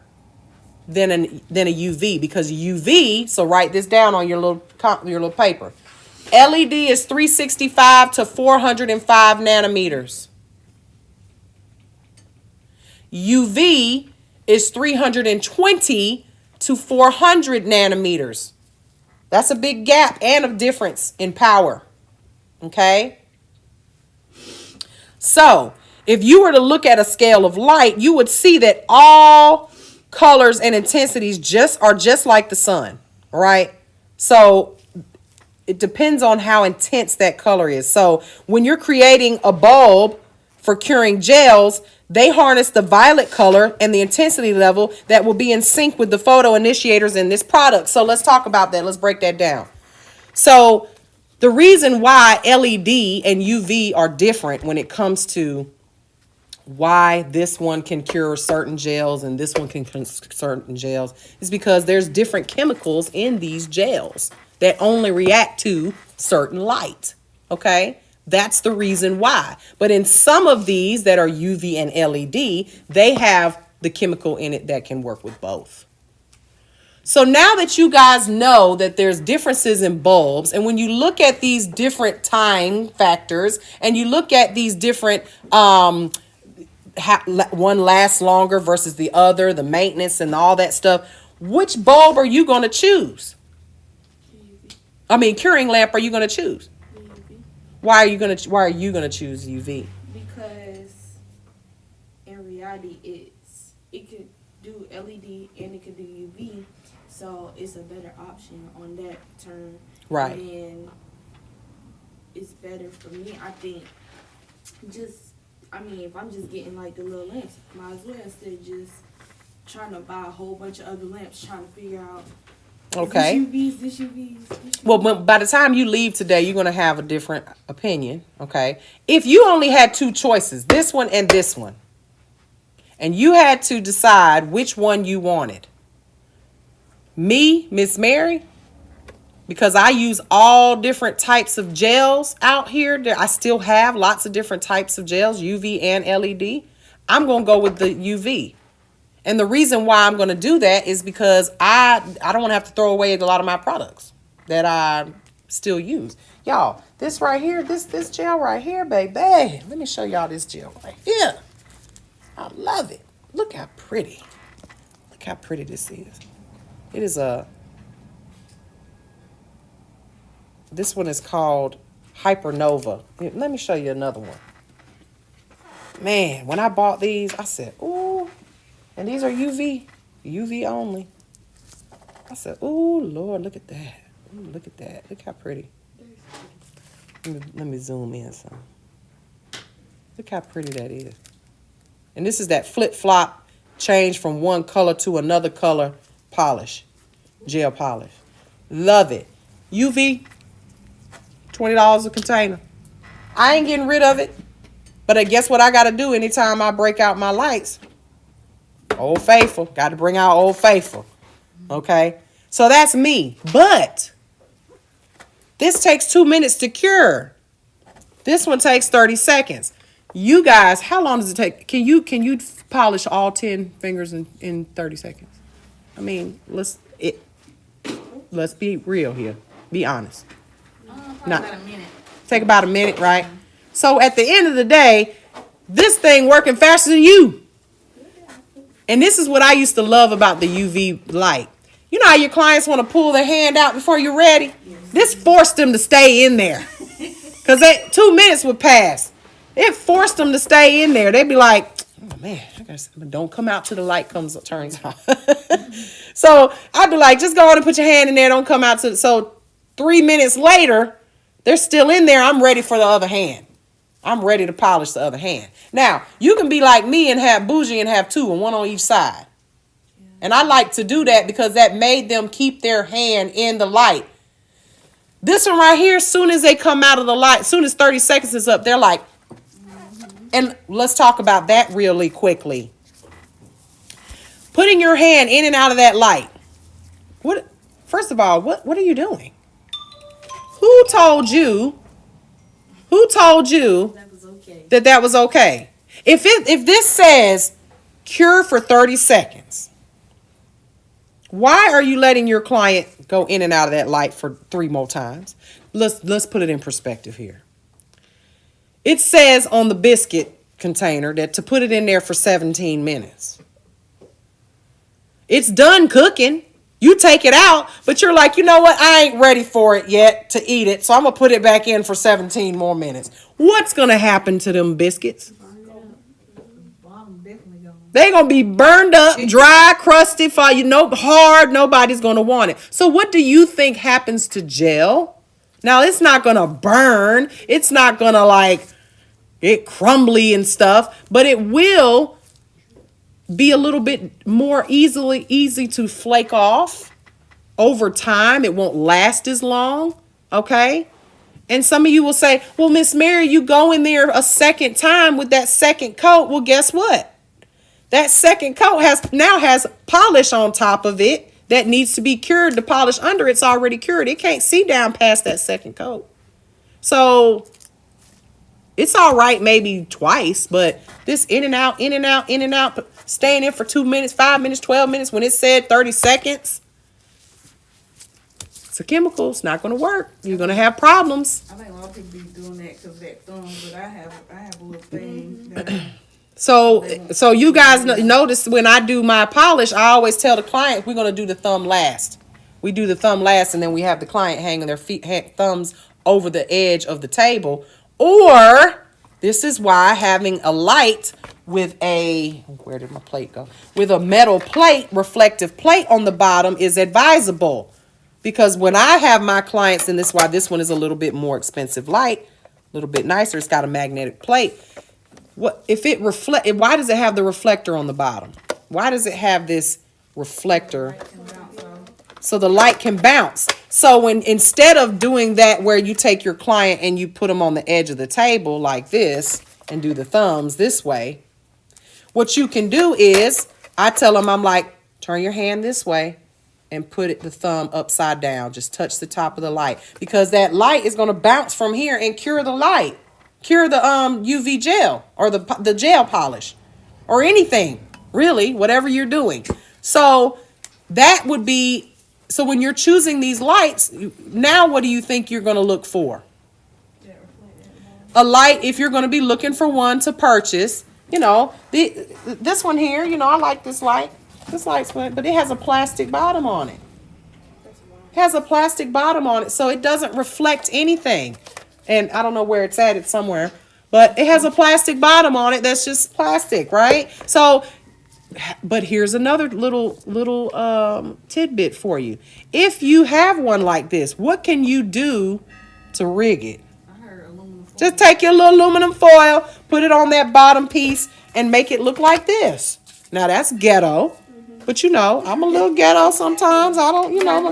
than a UV, because UV, so write this down on your little paper. LED is 365 to 405 nanometers. UV is 320 to 400 nanometers. That's a big gap and a difference in power. Okay? So, if you were to look at a scale of light, you would see that all colors and intensities are just like the sun, right? So, it depends on how intense that color is. So, when you're creating a bulb for curing gels, they harness the violet color and the intensity level that will be in sync with the photo initiators in this product. So let's talk about that. Let's break that down. So the reason why LED and UV are different when it comes to why this one can cure certain gels and this one can cure certain gels is because there's different chemicals in these gels that only react to certain light. Okay? That's the reason why. But in some of these that are UV and LED, they have the chemical in it that can work with both. So now that you guys know that there's differences in bulbs, and when you look at these different time factors and you look at these different, one lasts longer versus the other, the maintenance and all that stuff, which bulb are you going to choose? Curing lamp are you going to choose? Why are you gonna choose UV? Because in reality, it could do LED and it could do UV, so it's a better option on that term. Right. And it's better for me, I think. If I'm just getting like the little lamps, might as well instead of just trying to buy a whole bunch of other lamps, trying to figure out. Okay. This UVs. Well, by the time you leave today, you're going to have a different opinion, okay? If you only had two choices, this one and this one, and you had to decide which one you wanted, me, Miss Mary, because I use all different types of gels out here, I still have lots of different types of gels, UV and LED, I'm going to go with the UV. And the reason why I'm going to do that is because I don't want to have to throw away a lot of my products that I still use. Y'all, this right here, this gel right here, baby. Let me show y'all this gel right here. I love it. Look how pretty. Look how pretty this is. It is this one is called Hypernova. Let me show you another one. Man, when I bought these, I said, ooh. And these are UV only. I said, "Oh Lord, look at that! Ooh, look at that! Look how pretty." Let me zoom in some. Look how pretty that is. And this is that flip-flop change from one color to another color polish, gel polish. Love it. UV, $20 a container. I ain't getting rid of it. But guess what I got to do anytime I break out my lights? Old Faithful. Got to bring out Old Faithful. Okay? So that's me. But this takes 2 minutes to cure. This one takes 30 seconds. You guys, how long does it take? Can you polish all 10 fingers in 30 seconds? I mean, let's be real here. Be honest. Probably about a minute. Take about a minute, right? So at the end of the day, this thing working faster than you. And this is what I used to love about the UV light. You know how your clients want to pull their hand out before you're ready? This forced them to stay in there. Because 2 minutes would pass. It forced them to stay in there. They'd be like, oh man, don't come out till the light turns off. So I'd be like, just go on and put your hand in there. Don't come out till. So 3 minutes later, they're still in there. I'm ready for the other hand. I'm ready to polish the other hand. Now, you can be like me and have bougie and have two and one on each side. And I like to do that because that made them keep their hand in the light. This one right here, as soon as they come out of the light, as soon as 30 seconds is up, they're like, and let's talk about that really quickly. Putting your hand in and out of that light. First of all, what are you doing? Who told you That was okay. that was okay? If this says cure for 30 seconds, why are you letting your client go in and out of that light for 3 more times? Let's put it in perspective here. It says on the biscuit container that to put it in there for 17 minutes. It's done cooking. You take it out, but you're like, you know what? I ain't ready for it yet to eat it, so I'm going to put it back in for 17 more minutes. What's going to happen to them biscuits? Bottom definitely gone. They're going to be burned up, dry, crusty, hard. Nobody's going to want it. So what do you think happens to gel? Now, it's not going to burn. It's not going to get crumbly and stuff, but it will be a little bit more easy to flake off over time. It won't last as long, okay? And some of you will say, well, Miss Mary, you go in there a second time with that second coat. Well, guess what? That second coat has polish on top of it that needs to be cured. The polish under it's already cured. It can't see down past that second coat. So it's all right maybe twice, but this in and out, staying in for 2 minutes, 5 minutes, 12 minutes, when it said 30 seconds, it's a chemical. It's not going to work. You're going to have problems. I think a lot of people be doing that because of that thumb, but I have a little thing. That So you guys notice when I do my polish, I always tell the client we're going to do the thumb last. We do the thumb last, and then we have the client hanging their thumbs over the edge of the table. Or this is why having a light with where did my plate go? With a metal plate, reflective plate on the bottom is advisable. Because when I have my clients, and this is why this one is a little bit more expensive light, a little bit nicer, it's got a magnetic plate. Why does it have the reflector on the bottom? Why does it have this reflector? So the light can bounce. So instead of doing that where you take your client and you put them on the edge of the table like this and do the thumbs this way, what you can do is, I tell them, I'm like, turn your hand this way and put the thumb upside down. Just touch the top of the light, because that light is going to bounce from here and cure the light. Cure the UV gel or the gel polish or anything, really, whatever you're doing. So that would be, so when you're choosing these lights, now what do you think you're going to look for? A light, if you're going to be looking for one to purchase, this one here, I like this light. This light's fun, but it has a plastic bottom on it. It has a plastic bottom on it, so it doesn't reflect anything. And I don't know where it's at. It's somewhere. But it has a plastic bottom on it that's just plastic, right? So But here's another little tidbit for you. If you have one like this, what can you do to rig it? I heard aluminum foil. Just take your little aluminum foil, put it on that bottom piece, and make it look like this. Now that's ghetto, but you know, I'm a little ghetto sometimes. I don't, you know,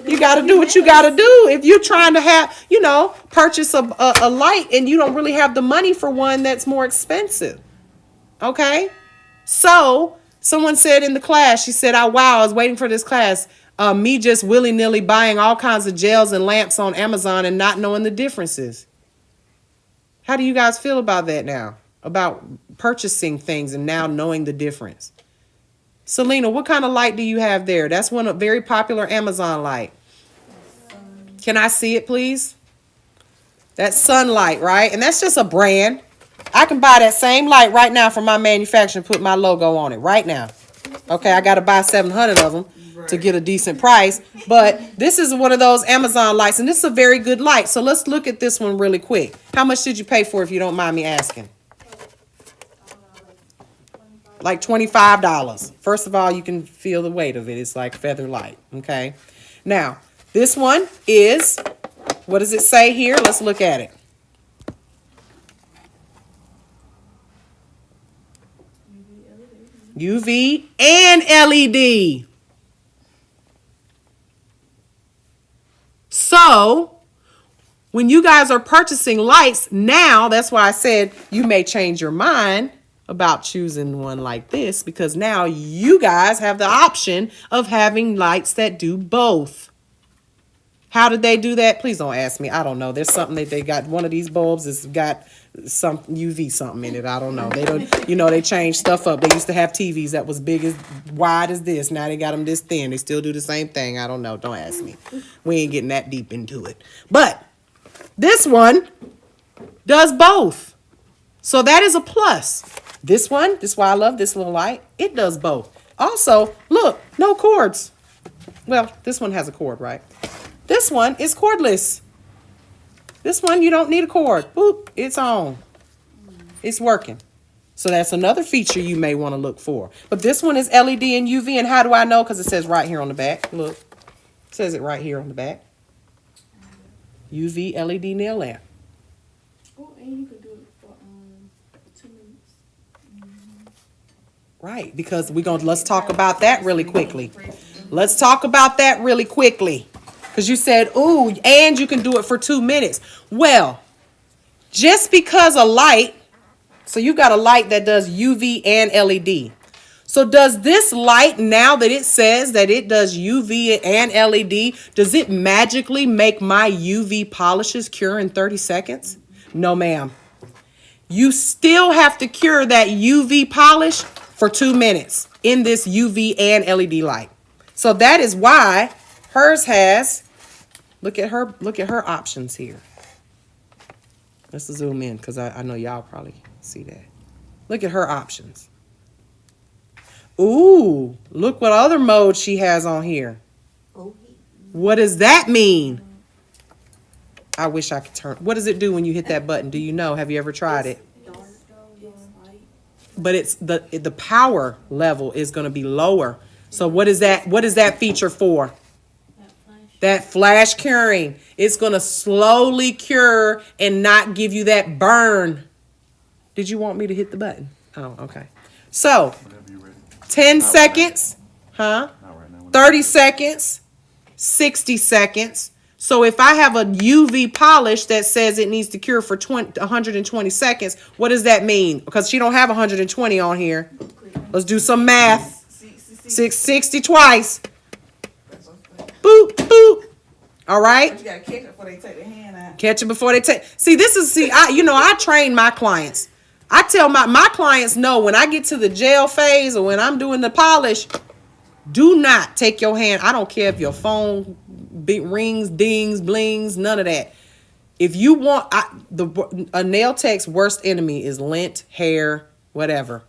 you got to do what you got to do. If you're trying to have, you know, purchase a light and you don't really have the money for one that's more expensive. Okay? So someone said in the class, she said, "Oh, wow, I was waiting for this class. Me just willy-nilly buying all kinds of gels and lamps on Amazon and not knowing the differences." How do you guys feel about that now? About purchasing things and now knowing the difference? Selena, what kind of light do you have there? That's one a very popular Amazon light. Can I see it, please? That's Sunlight, right? And that's just a brand. I can buy that same light right now from my manufacturer and put my logo on it right now. Okay, I got to buy 700 of them to get a decent price. But this is one of those Amazon lights, and this is a very good light. So let's look at this one really quick. How much did you pay for it, if you don't mind me asking? Like $25. First of all, you can feel the weight of it. It's like feather light, okay? Now, this one is, what does it say here? Let's look at it. UV and LED. So, when you guys are purchasing lights now, that's why I said you may change your mind about choosing one like this, because now you guys have the option of having lights that do both. How did they do that? Please don't ask me. I don't know. There's something that they got. One of these bulbs has got some UV something in it. I don't know. They don't, you know, they changed stuff up. They used to have TVs that was big as wide as this. Now they got them this thin. They still do the same thing. I don't know. Don't ask me. We ain't getting that deep into it. But this one does both. So that is a plus. This one, this is why I love this little light. It does both. Also, look, no cords. Well, this one has a cord, right? This one is cordless. This one, you don't need a cord. Boop, it's on. It's working. So that's another feature you may want to look for. But this one is LED and UV. And how do I know? Because it says right here on the back. Look, it says it right here on the back. UV LED nail lamp. Oh, and you could do it for 2 minutes. Right, because let's talk about that really quickly. Let's talk about that really quickly. Because you said, ooh, and you can do it for 2 minutes. Well, just because a light, so you got a light that does UV and LED. So does this light, now that it says that it does UV and LED, does it magically make my UV polishes cure in 30 seconds? No, ma'am. You still have to cure that UV polish for 2 minutes in this UV and LED light. So that is why hers has, look at her options here. Let's zoom in because I know y'all probably see that. Look at her options. Ooh, look what other mode she has on here. What does that mean? I wish I could turn. What does it do when you hit that button? Do you know? Have you ever tried it? Dark, it's light. But it's the power level is going to be lower. So what is that? What is that feature for? That flash curing. It's going to slowly cure and not give you that burn. Did you want me to hit the button? Oh, okay. So 10 seconds, huh? 30 seconds, 60 seconds. So if I have a UV polish that says it needs to cure for 120 seconds, what does that mean? Because she don't have 120 on here. Let's do some math. 660 twice. Boop, boop. All right. But you gotta catch it before they take their hand out. Catch it before they take. I train my clients. I tell my clients, no, when I get to the gel phase or when I'm doing the polish, do not take your hand. I don't care if your phone rings, dings, blings, none of that. If you want, a nail tech's worst enemy is lint, hair, whatever.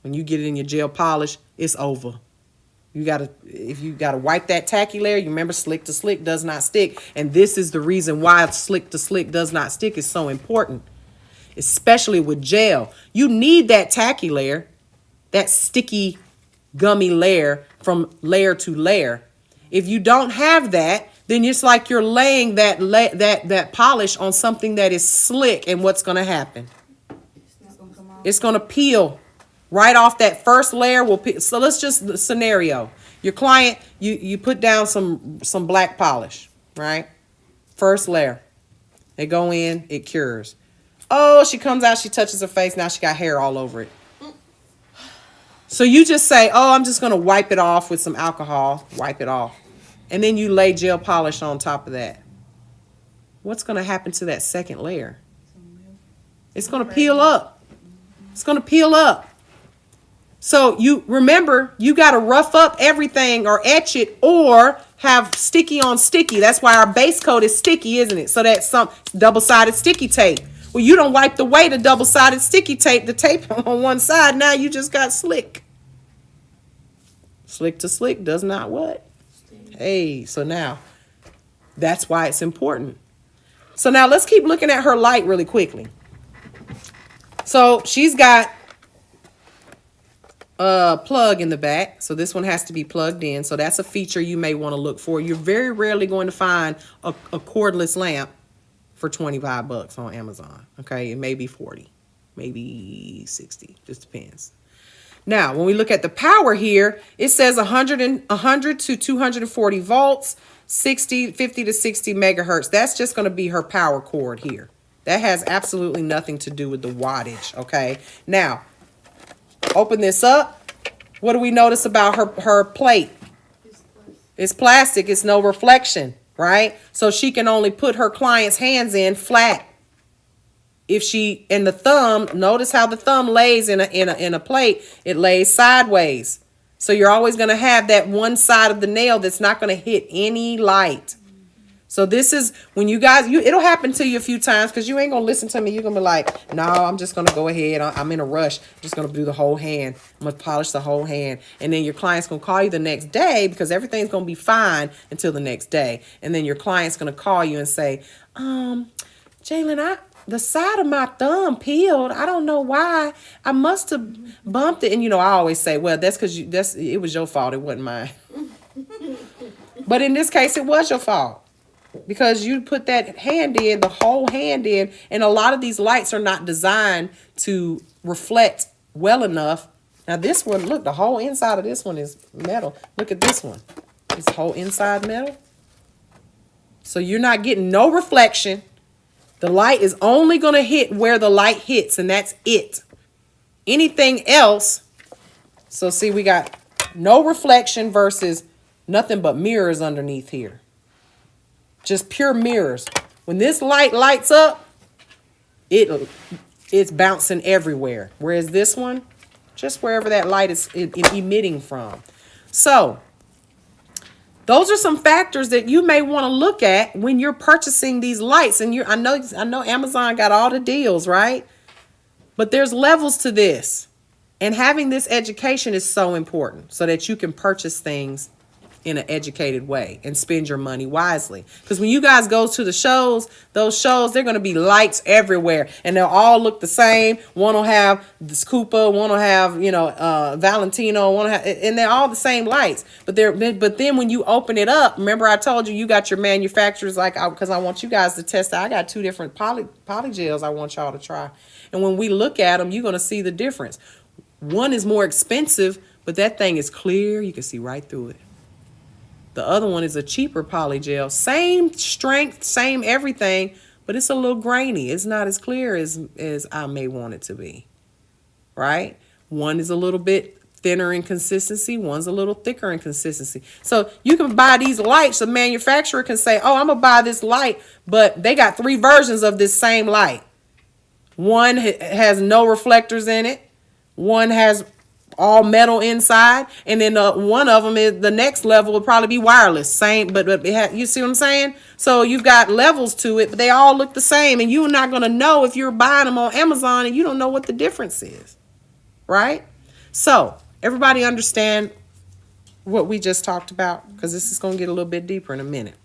When you get it in your gel polish, it's over. If you gotta wipe that tacky layer, you remember slick to slick does not stick. And this is the reason why slick to slick does not stick is so important. Especially with gel. You need that tacky layer. that sticky, gummy layer from layer to layer. If you don't have that, then it's like you're laying that polish on something that is slick, and what's going to happen? It's gonna come off. It's going to peel right off that first layer. So let's just scenario. Your client, you put down some black polish, right? First layer. They go in, it cures. Oh, she comes out, she touches her face, now she got hair all over it. So you just say, oh, I'm just going to wipe it off with some alcohol. Wipe it off. And then you lay gel polish on top of that. What's going to happen to that second layer? It's going to peel up. It's going to peel up. So you remember, you got to rough up everything or etch it or have sticky on sticky. That's why our base coat is sticky, isn't it? So that's some double-sided sticky tape. Well, you don't wipe away the double-sided sticky tape, the tape on one side. Now you just got slick. Slick to slick does not what? Hey, so now that's why it's important. So now let's keep looking at her light really quickly. So she's got a plug in the back. So this one has to be plugged in. So that's a feature you may want to look for. You're very rarely going to find a cordless lamp for $25 on Amazon. Okay, it may be 40, maybe 60, just depends. Now, when we look at the power here, it says 100 to 240 volts, 50 to 60 megahertz. That's just going to be her power cord here. That has absolutely nothing to do with the wattage, okay? Now, open this up. What do we notice about her plate? It's plastic. It's no reflection, right? So she can only put her client's hands in flat. If she, and the thumb, notice how the thumb lays in a plate, it lays sideways. So you're always going to have that one side of the nail that's not going to hit any light. So this is when you guys, it'll happen to you a few times because you ain't going to listen to me. You're going to be like, no, I'm just going to go ahead. I'm in a rush. I'm just going to do the whole hand. I'm going to polish the whole hand. And then your client's going to call you the next day because everything's going to be fine until the next day. And then your client's going to call you and say, Jalen, the side of my thumb peeled. I don't know why. I must have bumped it. And, I always say, well, that's because it was your fault. It wasn't mine. But in this case, it was your fault because you put that hand in, the whole hand in. And a lot of these lights are not designed to reflect well enough. Now, this one, look, the whole inside of this one is metal. Look at this one. This whole inside metal. So you're not getting no reflection. The light is only going to hit where the light hits, and that's it. Anything else, so see, we got no reflection versus nothing but mirrors underneath here. Just pure mirrors. When this light lights up, it's bouncing everywhere. Whereas this one, just wherever that light is emitting from. So those are some factors that you may want to look at when you're purchasing these lights. And I know Amazon got all the deals, right? But there's levels to this. And having this education is so important so that you can purchase things in an educated way and spend your money wisely. Because when you guys go to the shows, those shows, they're going to be lights everywhere and they'll all look the same. One will have this Coupa, one will have, Valentino, one will have, and they're all the same lights. But then when you open it up, remember I told you got your manufacturers because I want you guys to test out. I got 2 different poly gels I want y'all to try. And when we look at them, you're going to see the difference. One is more expensive, but that thing is clear. You can see right through it. The other one is a cheaper poly gel. Same strength, same everything, but it's a little grainy. It's not as clear as I may want it to be, right? One is a little bit thinner in consistency. One's a little thicker in consistency. So you can buy these lights. The manufacturer can say, oh, I'm going to buy this light, but they got 3 versions of this same light. One has no reflectors in it. One has all metal inside, and then one of them is the next level will probably be wireless. Same, but you see what I'm saying? So you've got levels to it, but they all look the same, and you're not going to know if you're buying them on Amazon and you don't know what the difference is, right? So everybody understand what we just talked about, because this is going to get a little bit deeper in a minute.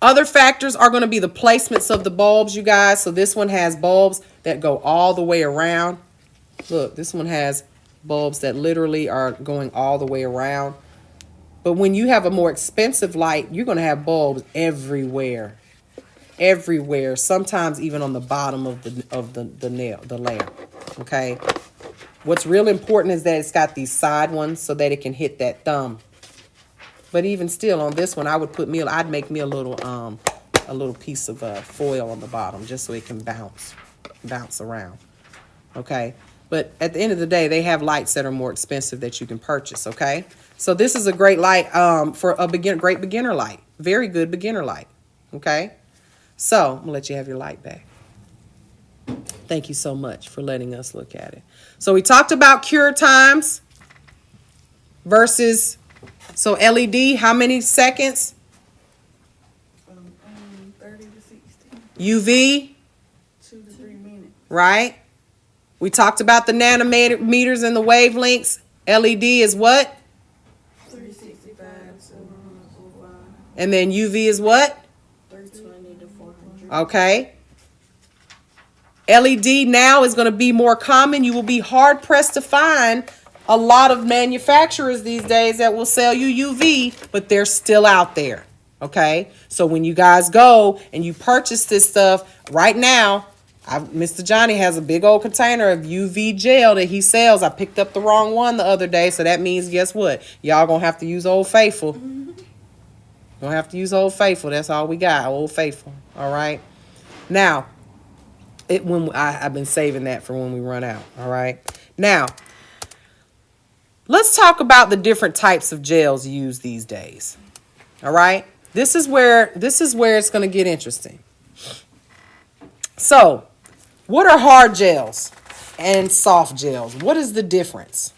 Other factors are going to be the placements of the bulbs, you guys. So this one has bulbs that go all the way around. Look, this one has bulbs that literally are going all the way around. But when you have a more expensive light, you're going to have bulbs everywhere. Everywhere, sometimes even on the bottom of the nail, the layer. Okay? What's real important is that it's got these side ones so that it can hit that thumb. But even still, on this one, I'd make me a little piece of foil on the bottom just so it can bounce around. Okay? But at the end of the day, they have lights that are more expensive that you can purchase. Okay? So this is a great light for a great beginner light. Very good beginner light. Okay? So I'm gonna let you have your light back. Thank you so much for letting us look at it. So we talked about cure times versus, so LED, how many seconds? 30 to 60, UV, 2 to 3 minutes. right? We talked about the nanometers and the wavelengths. LED is what? 365 to 105. And then UV is what? 320 to 400. Okay. LED now is going to be more common. You will be hard pressed to find a lot of manufacturers these days that will sell you UV, but they're still out there. Okay. So when you guys go and you purchase this stuff right now, Mr. Johnny has a big old container of UV gel that he sells. I picked up the wrong one the other day. So that means, guess what? Y'all going to have to use Old Faithful. Gonna have to use Old Faithful. That's all we got. Old Faithful. All right. Now, I've been saving that for when we run out. All right. Now, let's talk about the different types of gels used these days. All right. This is where it's gonna get interesting. So, what are hard gels and soft gels? What is the difference?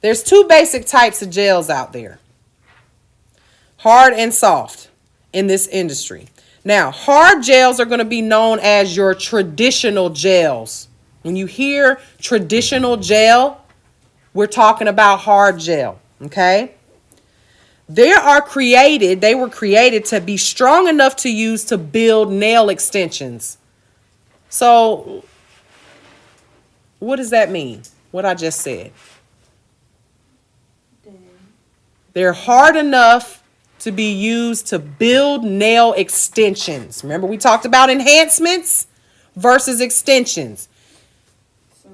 There's two basic types of gels out there. Hard and soft in this industry. Now, hard gels are going to be known as your traditional gels. When you hear traditional gel, we're talking about hard gel, okay? They were created to be strong enough to use to build nail extensions. So, what does that mean? What I just said. They're hard enough to be used to build nail extensions. Remember, we talked about enhancements versus extensions. So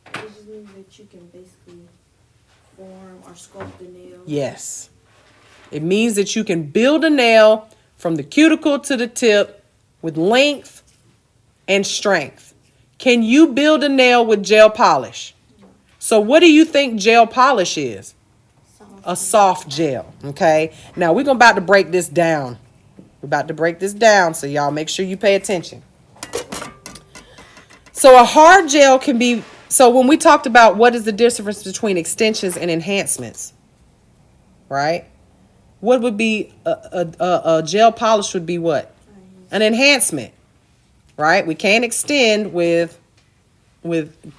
it just means that you can basically form or sculpt the nail. Yes. It means that you can build a nail from the cuticle to the tip with length and strength. Can you build a nail with gel polish? So what do you think gel polish is? A soft gel, okay? Now, we're about to break this down. We're about to break this down, so y'all make sure you pay attention. So a hard gel can be, so when we talked about what is the difference between extensions and enhancements, right? What would be a gel polish would be what? An enhancement, right? We can't extend with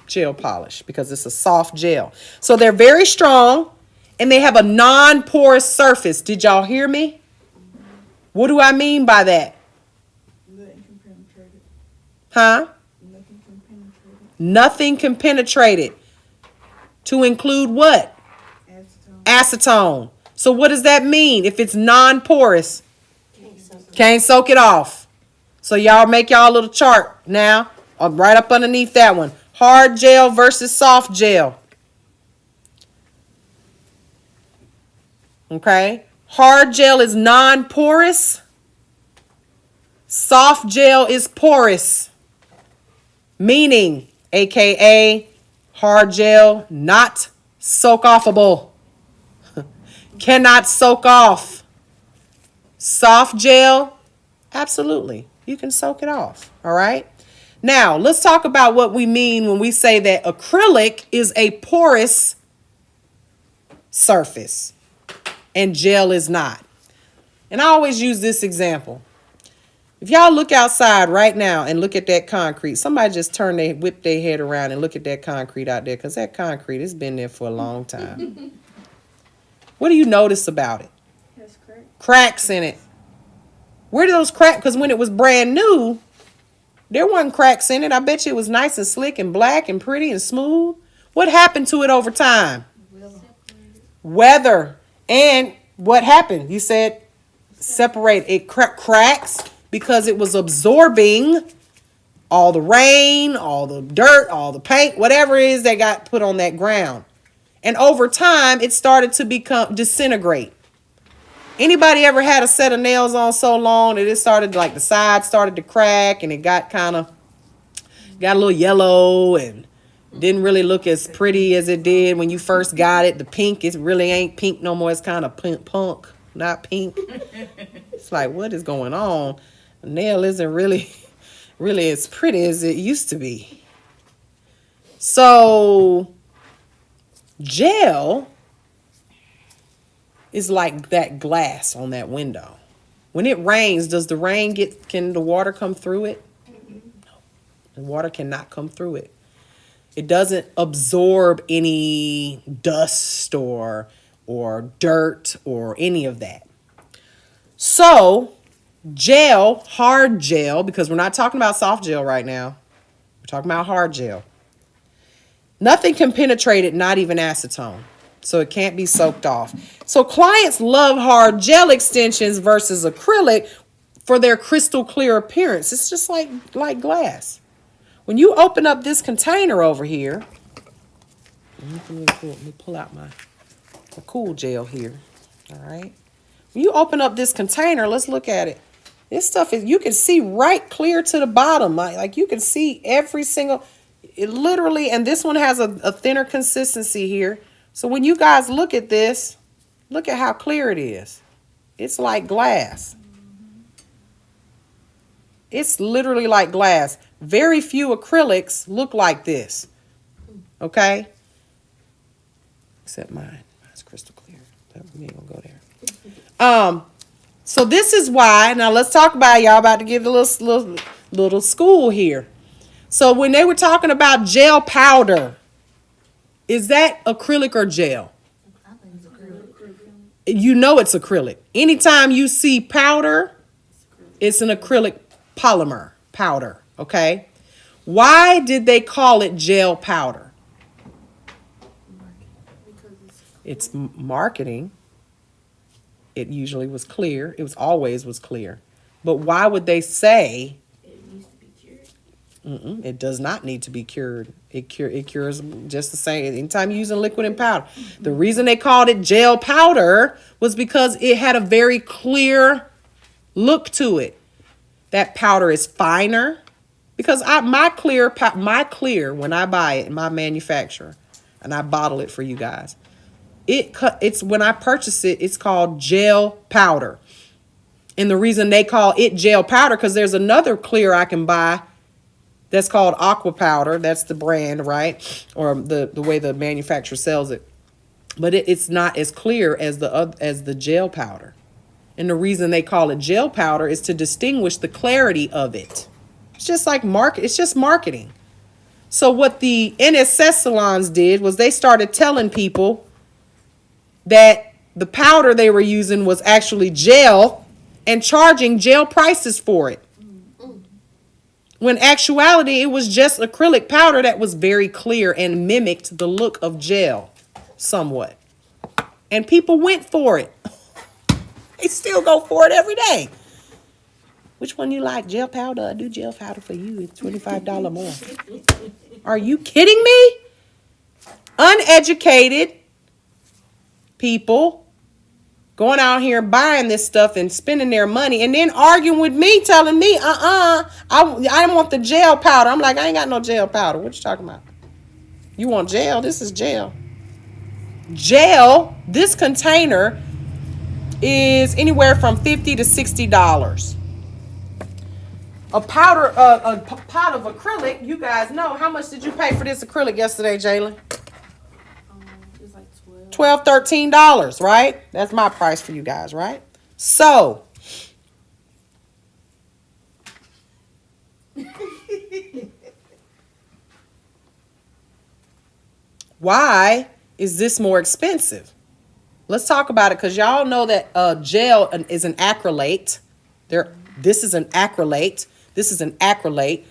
gel polish because it's a soft gel. So they're very strong. And they have a non-porous surface. Did y'all hear me? What do I mean by that? Nothing can penetrate it. Huh? Nothing can penetrate it. Nothing can penetrate it. To include what? Acetone. Acetone. So what does that mean? If it's non-porous, can't soak it off. So y'all make y'all a little chart now. Right up underneath that one. Hard gel versus soft gel. Okay. Hard gel is non-porous. Soft gel is porous. Meaning, aka hard gel, not soak offable. Cannot soak off. Soft gel, absolutely. You can soak it off. All right. Now, let's talk about what we mean when we say that acrylic is a porous surface. And gel is not. And I always use this example. If y'all look outside right now and look at that concrete, somebody just whip their head around and look at that concrete out there, because that concrete has been there for a long time. What do you notice about it? Has cracks. Cracks in it. Where do those cracks? Because when it was brand new, there wasn't cracks in it. I bet you it was nice and slick and black and pretty and smooth. What happened to it over time? Weather. And what happened? You said separate. It cracks because it was absorbing all the rain, all the dirt, all the paint, whatever it is that got put on that ground. And over time, it started to disintegrate. Anybody ever had a set of nails on so long that it started, like the sides started to crack and it got a little yellow and didn't really look as pretty as it did when you first got it. The pink, it really ain't pink no more. It's kind of punk, not pink. It's like, what is going on? The nail isn't really as pretty as it used to be. So gel is like that glass on that window. When it rains, can the water come through it? No. The water cannot come through it. It doesn't absorb any dust or dirt or any of that. So gel, hard gel, because we're not talking about soft gel right now. We're talking about hard gel. Nothing can penetrate it, not even acetone. So it can't be soaked off. So clients love hard gel extensions versus acrylic for their crystal clear appearance. It's just like glass. When you open up this container over here, let me pull out my cool gel here. All right. When you open up this container, let's look at it. This stuff you can see right clear to the bottom. Like you can see every single, it literally, and this one has a thinner consistency here. So when you guys look at this, look at how clear it is. It's like glass. It's literally like glass. Very few acrylics look like this. Okay? Except mine. Mine's crystal clear. We ain't gonna go there. So this is why, now let's talk about it. Y'all about to give a little school here. So when they were talking about gel powder, is that acrylic or gel? I think it's acrylic. You know it's acrylic. Anytime you see powder, it's an acrylic polymer powder, okay? Why did they call it gel powder? Because It's marketing. It usually was clear. It was always clear. But why would they say it needs to be cured. it does not need to be cured? It cures just the same. Anytime you're using liquid and powder. The reason they called it gel powder was because it had a very clear look to it. That powder is finer. Because my clear, when I buy it, my manufacturer, and I bottle it for you guys, it's when I purchase it, it's called gel powder. And the reason they call it gel powder, because there's another clear I can buy that's called aqua powder. That's the brand, right? Or the way the manufacturer sells it. But it's not as clear as the gel powder. And the reason they call it gel powder is to distinguish the clarity of it. It's just like it's just marketing. So what the NSS salons did was they started telling people that the powder they were using was actually gel and charging gel prices for it. When actuality, it was just acrylic powder that was very clear and mimicked the look of gel somewhat. And people went for it. They still go for it every day. Which one you like, gel powder? I do gel powder for you. It's $25 more. Are you kidding me? Uneducated people going out here buying this stuff and spending their money and then arguing with me, telling me, I want the gel powder. I'm like, I ain't got no gel powder. What you talking about? You want gel? This is gel. Gel, this container is anywhere from $50 to $60. A pot of acrylic, you guys know. How much did you pay for this acrylic yesterday, Jalen? It's like $12. $12, $13, right? That's my price for you guys, right? So, why is this more expensive? Let's talk about it, because y'all know that gel is an acrylate. This is an acrylate. This is an acrylate.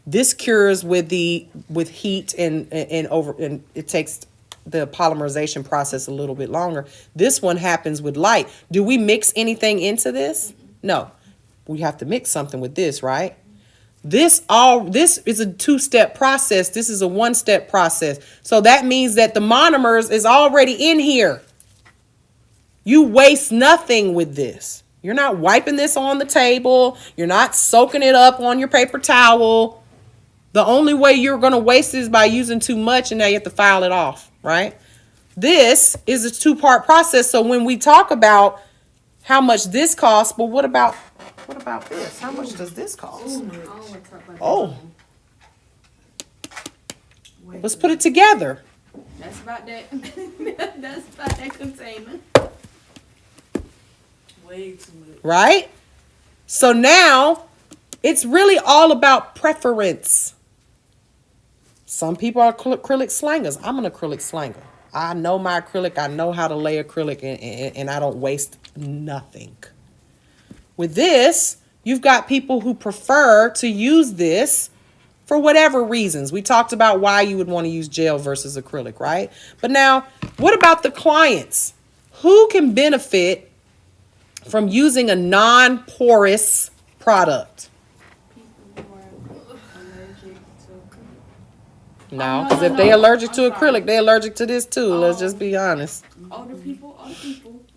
This cures with heat and it takes the polymerization process a little bit longer. This one happens with light. Do we mix anything into this? No. We have to mix something with this, right? This is a 2-step process. This is a 1-step process. So that means that the monomers is already in here. You waste nothing with this. You're not wiping this on the table. You're not soaking it up on your paper towel. The only way you're going to waste it is by using too much, and now you have to file it off, right? This is a 2-part process. So when we talk about how much this costs, but what about this? How much does this cost? Oh, let's put it together. That's about that. That's about that container. Way too much. Right? So now it's really all about preference. Some people are acrylic slangers. I'm an acrylic slanger. I know my acrylic. I know how to lay acrylic, and I don't waste nothing. With this, you've got people who prefer to use this for whatever reasons. We talked about why you would want to use gel versus acrylic, right? But now, what about the clients? Who can benefit from using a non-porous product? People who are allergic to acrylic. No, no, because no, if they're no. allergic I'm to sorry. acrylic, they're allergic to this too. Let's Oh. just be honest. Older people,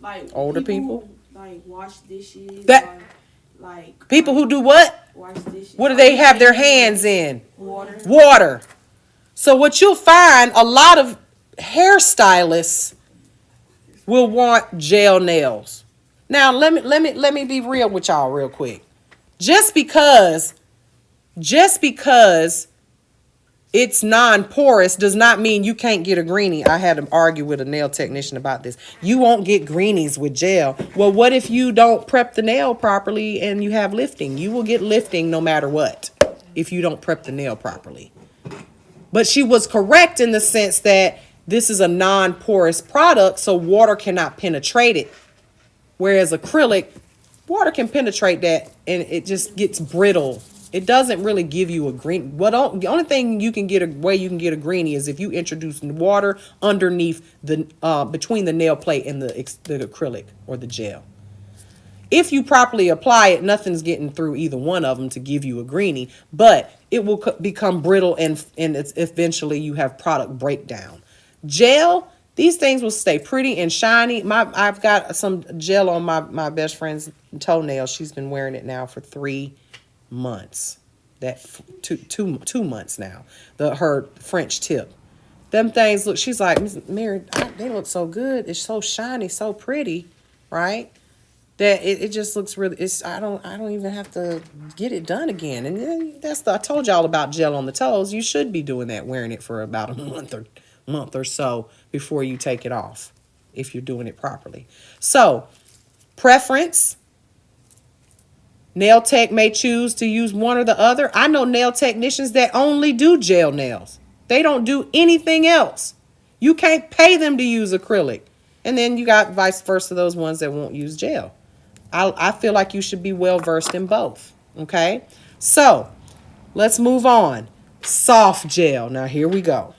like Older people? who, like wash dishes, That- or, like People who do what? wash dishes. What do they have their hands in? Water. Water. So what you'll find, a lot of hairstylists will want gel nails. Now let me be real with y'all real quick. Just because it's non-porous does not mean you can't get a greenie. I had to argue with a nail technician about this. You won't get greenies with gel. Well, what if you don't prep the nail properly and you have lifting? You will get lifting no matter what if you don't prep the nail properly. But she was correct in the sense that this is a non-porous product, so water cannot penetrate it. Whereas acrylic, water can penetrate that and it just gets brittle. It doesn't really give you a green. The only thing you can get a greenie is if you introduce water underneath the between the nail plate and the acrylic or the gel. If you properly apply it, nothing's getting through either one of them to give you a greenie, but it will become brittle and it's eventually you have product breakdown. Gel, these things will stay pretty and shiny. I've got some gel on my best friend's toenail. She's been wearing it now for 3 months. That two months now. Her French tip. Them things look. She's like, Miss Mary, they look so good. It's so shiny, so pretty, right? That it just looks really. I don't even have to get it done again. And then I told y'all about gel on the toes. You should be doing that, wearing it for about a month or so before you take it off, if you're doing it properly. So, preference. Nail tech may choose to use one or the other. I know nail technicians that only do gel nails. They don't do anything else. You can't pay them to use acrylic. And then you got vice versa, those ones that won't use gel. I feel like you should be well versed in both. Okay? So, let's move on. Soft gel. Now, here we go.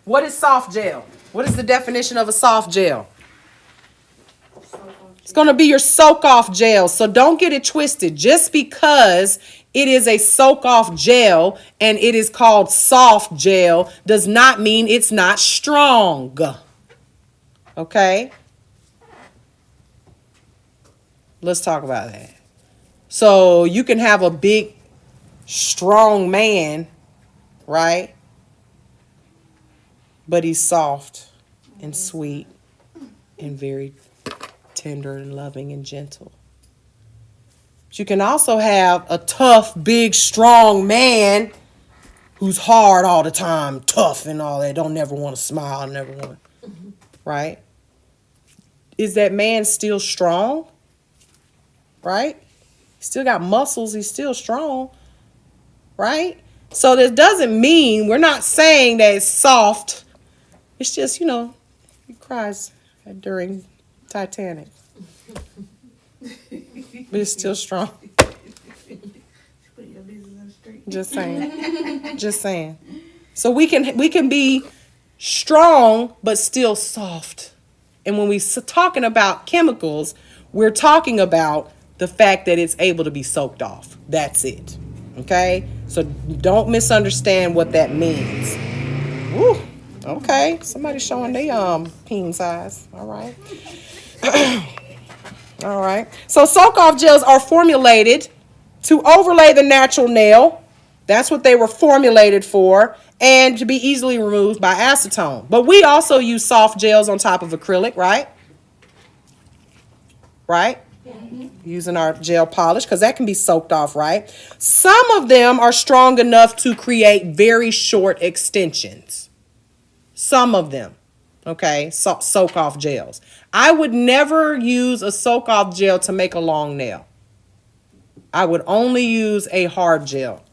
What is soft gel? What is the definition of a soft gel? It's going to be your soak-off gel, so don't get it twisted. Just because it is a soak-off gel and it is called soft gel does not mean it's not strong. Okay? Let's talk about that. So you can have a big, strong man, right? But he's soft and sweet and very tender and loving and gentle. But you can also have a tough, big, strong man who's hard all the time, tough and all that, don't never want to smile, never want to, right? Is that man still strong? Right? He's still got muscles, he's still strong, right? So this doesn't mean, we're not saying that it's soft. It's just, he cries during Titanic. But it's still strong. Put your business on the street. Just saying. Just saying. So we can be strong but still soft. And when we talking about chemicals, we're talking about the fact that it's able to be soaked off. That's it. Okay? So don't misunderstand what that means. Woo. Okay. Somebody's showing their peen size. All right. All right. So soak off gels are formulated to overlay the natural nail. That's what they were formulated for, and to be easily removed by acetone. But we also use soft gels on top of acrylic, right? Right? Using our gel polish, because that can be soaked off, right? Some of them are strong enough to create very short extensions. Some of them. Okay, soak off gels. I would never use a soak off gel to make a long nail. I would only use a hard gel.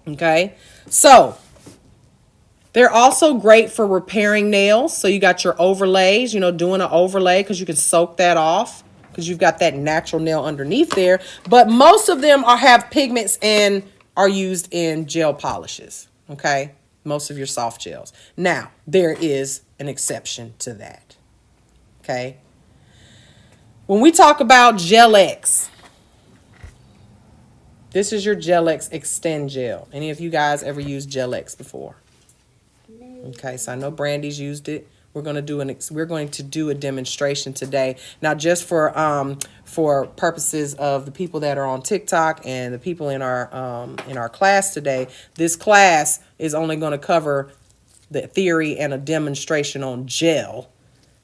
Okay, so they're also great for repairing nails. So you got your overlays, doing an overlay because you can soak that off because you've got that natural nail underneath there. But most of them have pigments and are used in gel polishes. Okay, most of your soft gels. Now, there is an exception to that. Okay, when we talk about Gel-X, this is your Gel-X Extend Gel. Any of you guys ever used Gel-X before? Okay, so I know Brandy's used it. We're going to do a demonstration today. Now, just for purposes of the people that are on TikTok and the people in our class today, this class is only going to cover the theory and a demonstration on gel.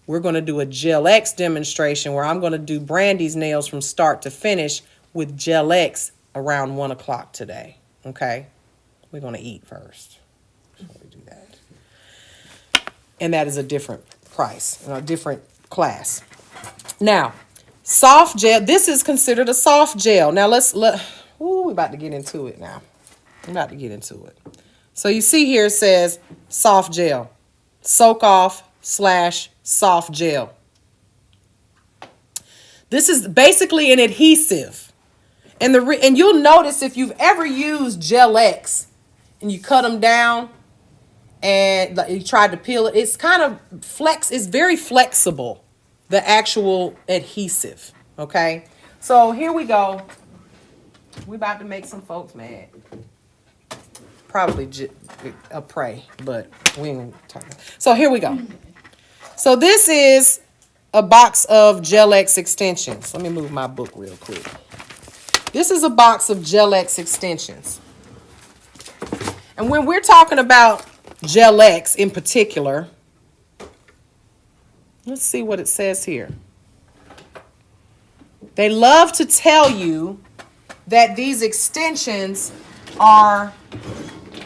We're going to do a Gel-X demonstration where I'm going to do Brandy's nails from start to finish with Gel-X around 1 o'clock today. Okay, we're going to eat first before we do that. And that is a different price, a different class. Now, soft gel. This is considered a soft gel. Now we're about to get into it now. I'm about to get into it. So you see here it says soft gel, soak off / soft gel. This is basically an adhesive. And you'll notice if you've ever used Gel-X and you cut them down and you tried to peel it, it's kind of it's very flexible, the actual adhesive. Okay, so here we go. We're about to make some folks mad. Probably a prey, but we ain't talking. So here we go. So this is a box of Gel-X extensions. Let me move my book real quick. This is a box of Gel-X extensions. And when we're talking about Gel-X in particular, let's see what it says here. They love to tell you that these extensions are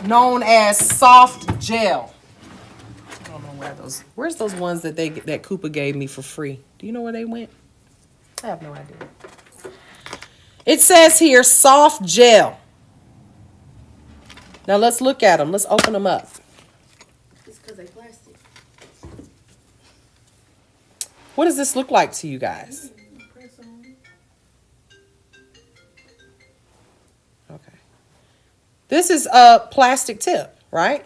known as soft gel. I don't know where's those ones that Cooper gave me for free? Do you know where they went? I have no idea. It says here, soft gel. Now let's look at them. Let's open them up. It's because they plastic. What does this look like to you guys? Okay. This is a plastic tip, right?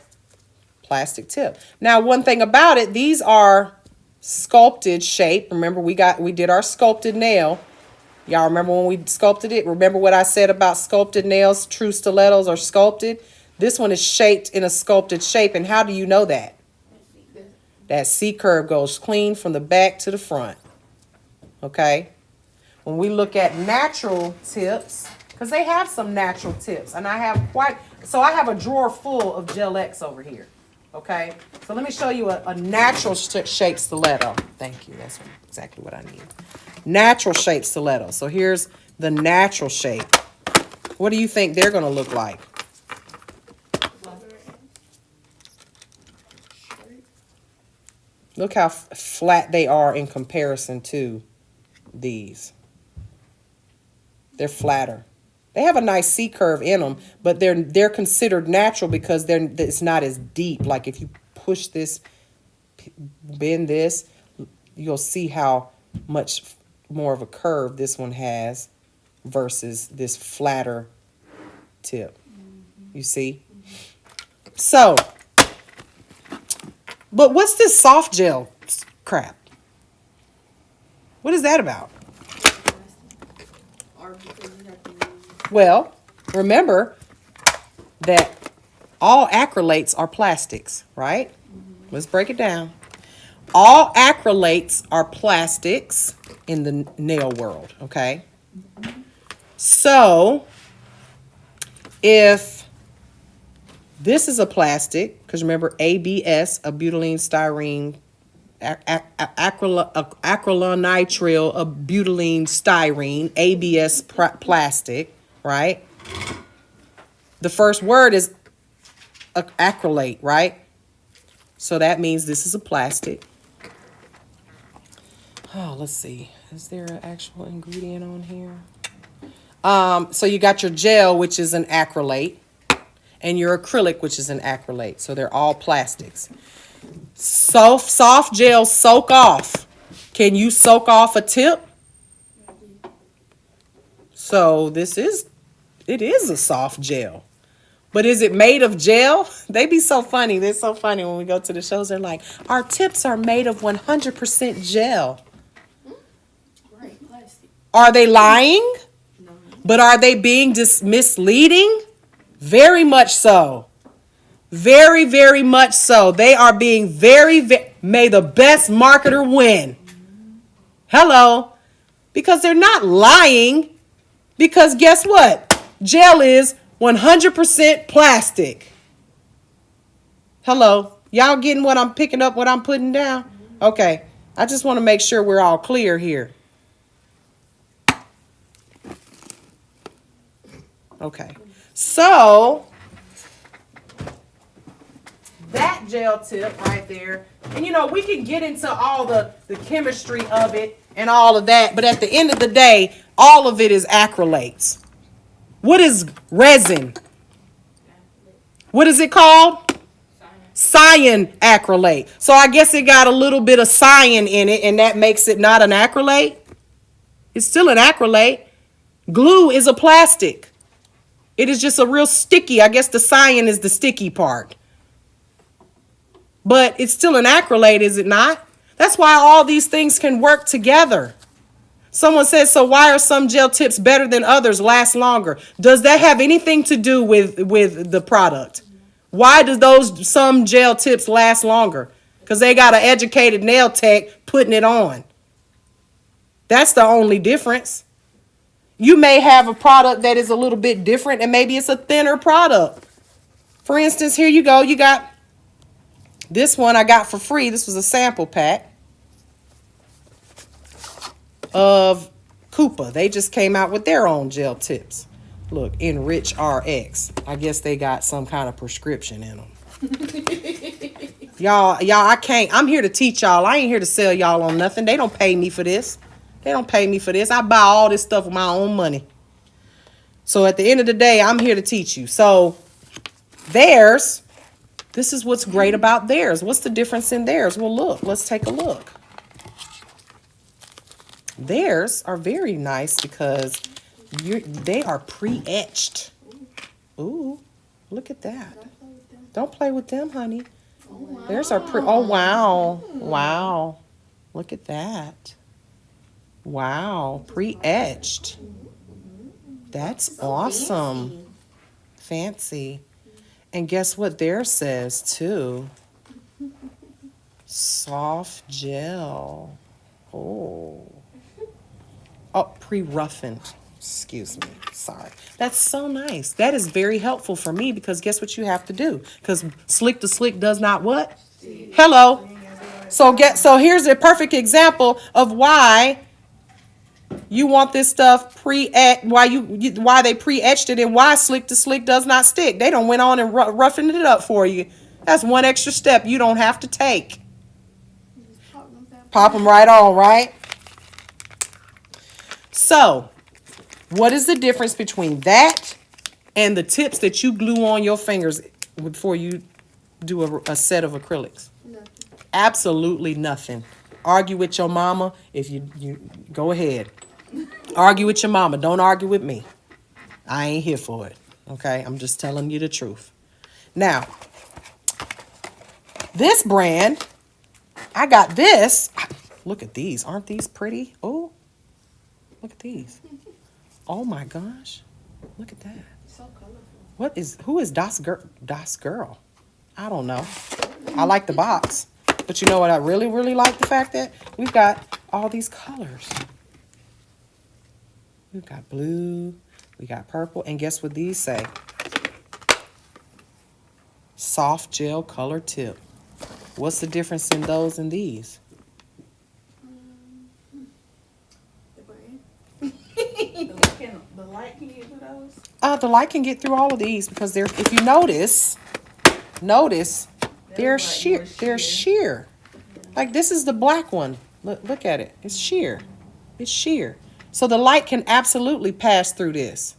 Plastic tip. Now, one thing about it, these are sculpted shape. Remember, we did our sculpted nail. Y'all remember when we sculpted it? Remember what I said about sculpted nails? True stilettos are sculpted. This one is shaped in a sculpted shape. And how do you know that? That C-curve goes clean from the back to the front. Okay? When we look at natural tips, because they have some natural tips. And I have a drawer full of Gel-X over here. Okay? So let me show you a natural shaped stiletto. Thank you. That's exactly what I need. Natural shaped stiletto. So here's the natural shape. What do you think they're going to look like? Look how flat they are in comparison to these. They're flatter. They have a nice C-curve in them, but they're considered natural because it's not as deep. Like if you push this, bend this, you'll see how much more of a curve this one has versus this flatter tip. You see? So, but what's this soft gel crap? What is that about? Or because you have to use. Well, remember that all acrylates are plastics, right? Let's break it down. All acrylates are plastics in the nail world, okay? So, if this is a plastic, because remember ABS, a butylene styrene, acrylonitrile, a butylene styrene, ABS plastic, right? The first word is acrylate, right? So that means this is a plastic. Oh, let's see. Is there an actual ingredient on here? So you got your gel, which is an acrylate, and your acrylic, which is an acrylate. So they're all plastics. Soft gels soak off. Can you soak off a tip? So it is a soft gel. But is it made of gel? They be so funny. They're so funny when we go to the shows. They're like, our tips are made of 100% gel. Right, plastic. Are they lying? No. But are they being misleading? Very much so. Very, very much so. They are being may the best marketer win. Hello. Because they're not lying. Because guess what? Gel is 100% plastic. Hello. Y'all getting what I'm picking up, what I'm putting down? Okay. I just want to make sure we're all clear here. Okay. So, that gel tip right there, and you know, we can get into all the chemistry of it and all of that, but at the end of the day, all of it is acrylates. What is resin? What is it called? Cyan acrylate. So I guess it got a little bit of cyan in it, and that makes it not an acrylate. It's still an acrylate. Glue is a plastic. It is just a real sticky. I guess the cyan is the sticky part. But it's still an acrylate, is it not? That's why all these things can work together. Someone says, so why are some gel tips better than others, last longer? Does that have anything to do with the product? Why do some gel tips last longer? Because they got an educated nail tech putting it on. That's the only difference. You may have a product that is a little bit different, and maybe it's a thinner product. For instance, here you go. You got this one I got for free. This was a sample pack of Koopa. They just came out with their own gel tips. Look, Enrich RX. I guess they got some kind of prescription in them. Y'all, I'm here to teach y'all. I ain't here to sell y'all on nothing. They don't pay me for this. They don't pay me for this. I buy all this stuff with my own money. So at the end of the day, I'm here to teach you. So theirs, this is what's great about theirs. What's the difference in theirs? Well, look, let's take a look. Theirs are very nice because they are pre-etched. Ooh, look at that. Don't play with them, honey. Theirs are oh, wow. Wow. Look at that. Wow, pre-etched. That's awesome. Fancy. And guess what theirs says, too? Soft gel. Oh, pre-roughened. Excuse me. Sorry. That's so nice. That is very helpful for me because guess what you have to do? Because slick to slick does not what? Hello. So here's a perfect example of why you want this stuff why they pre-etched it and why slick to slick does not stick. They don't went on and roughened it up for you. That's one extra step you don't have to take. Pop them right on, right? So, what is the difference between that and the tips that you glue on your fingers before you do a set of acrylics? Nothing. Absolutely nothing. Argue with your mama if you go ahead. Argue with your mama. Don't argue with me. I ain't here for it. Okay, I'm just telling you the truth. Now, this brand, I got this. Look at these. Aren't these pretty? Oh, look at these. Oh my gosh. Look at that. So colorful. Who is Das Girl? I don't know. I like the box. But you know what? I really, really like the fact that we've got all these colors. We've got blue, we got purple, and guess what these say? Soft gel color tip. What's the difference in those and these? The brand. The light can get to those? The light can get through all of these because they're, if you notice, they're like sheer. more They're sheer. Like this is the black one. Look at it. It's sheer. It's sheer. So the light can absolutely pass through this.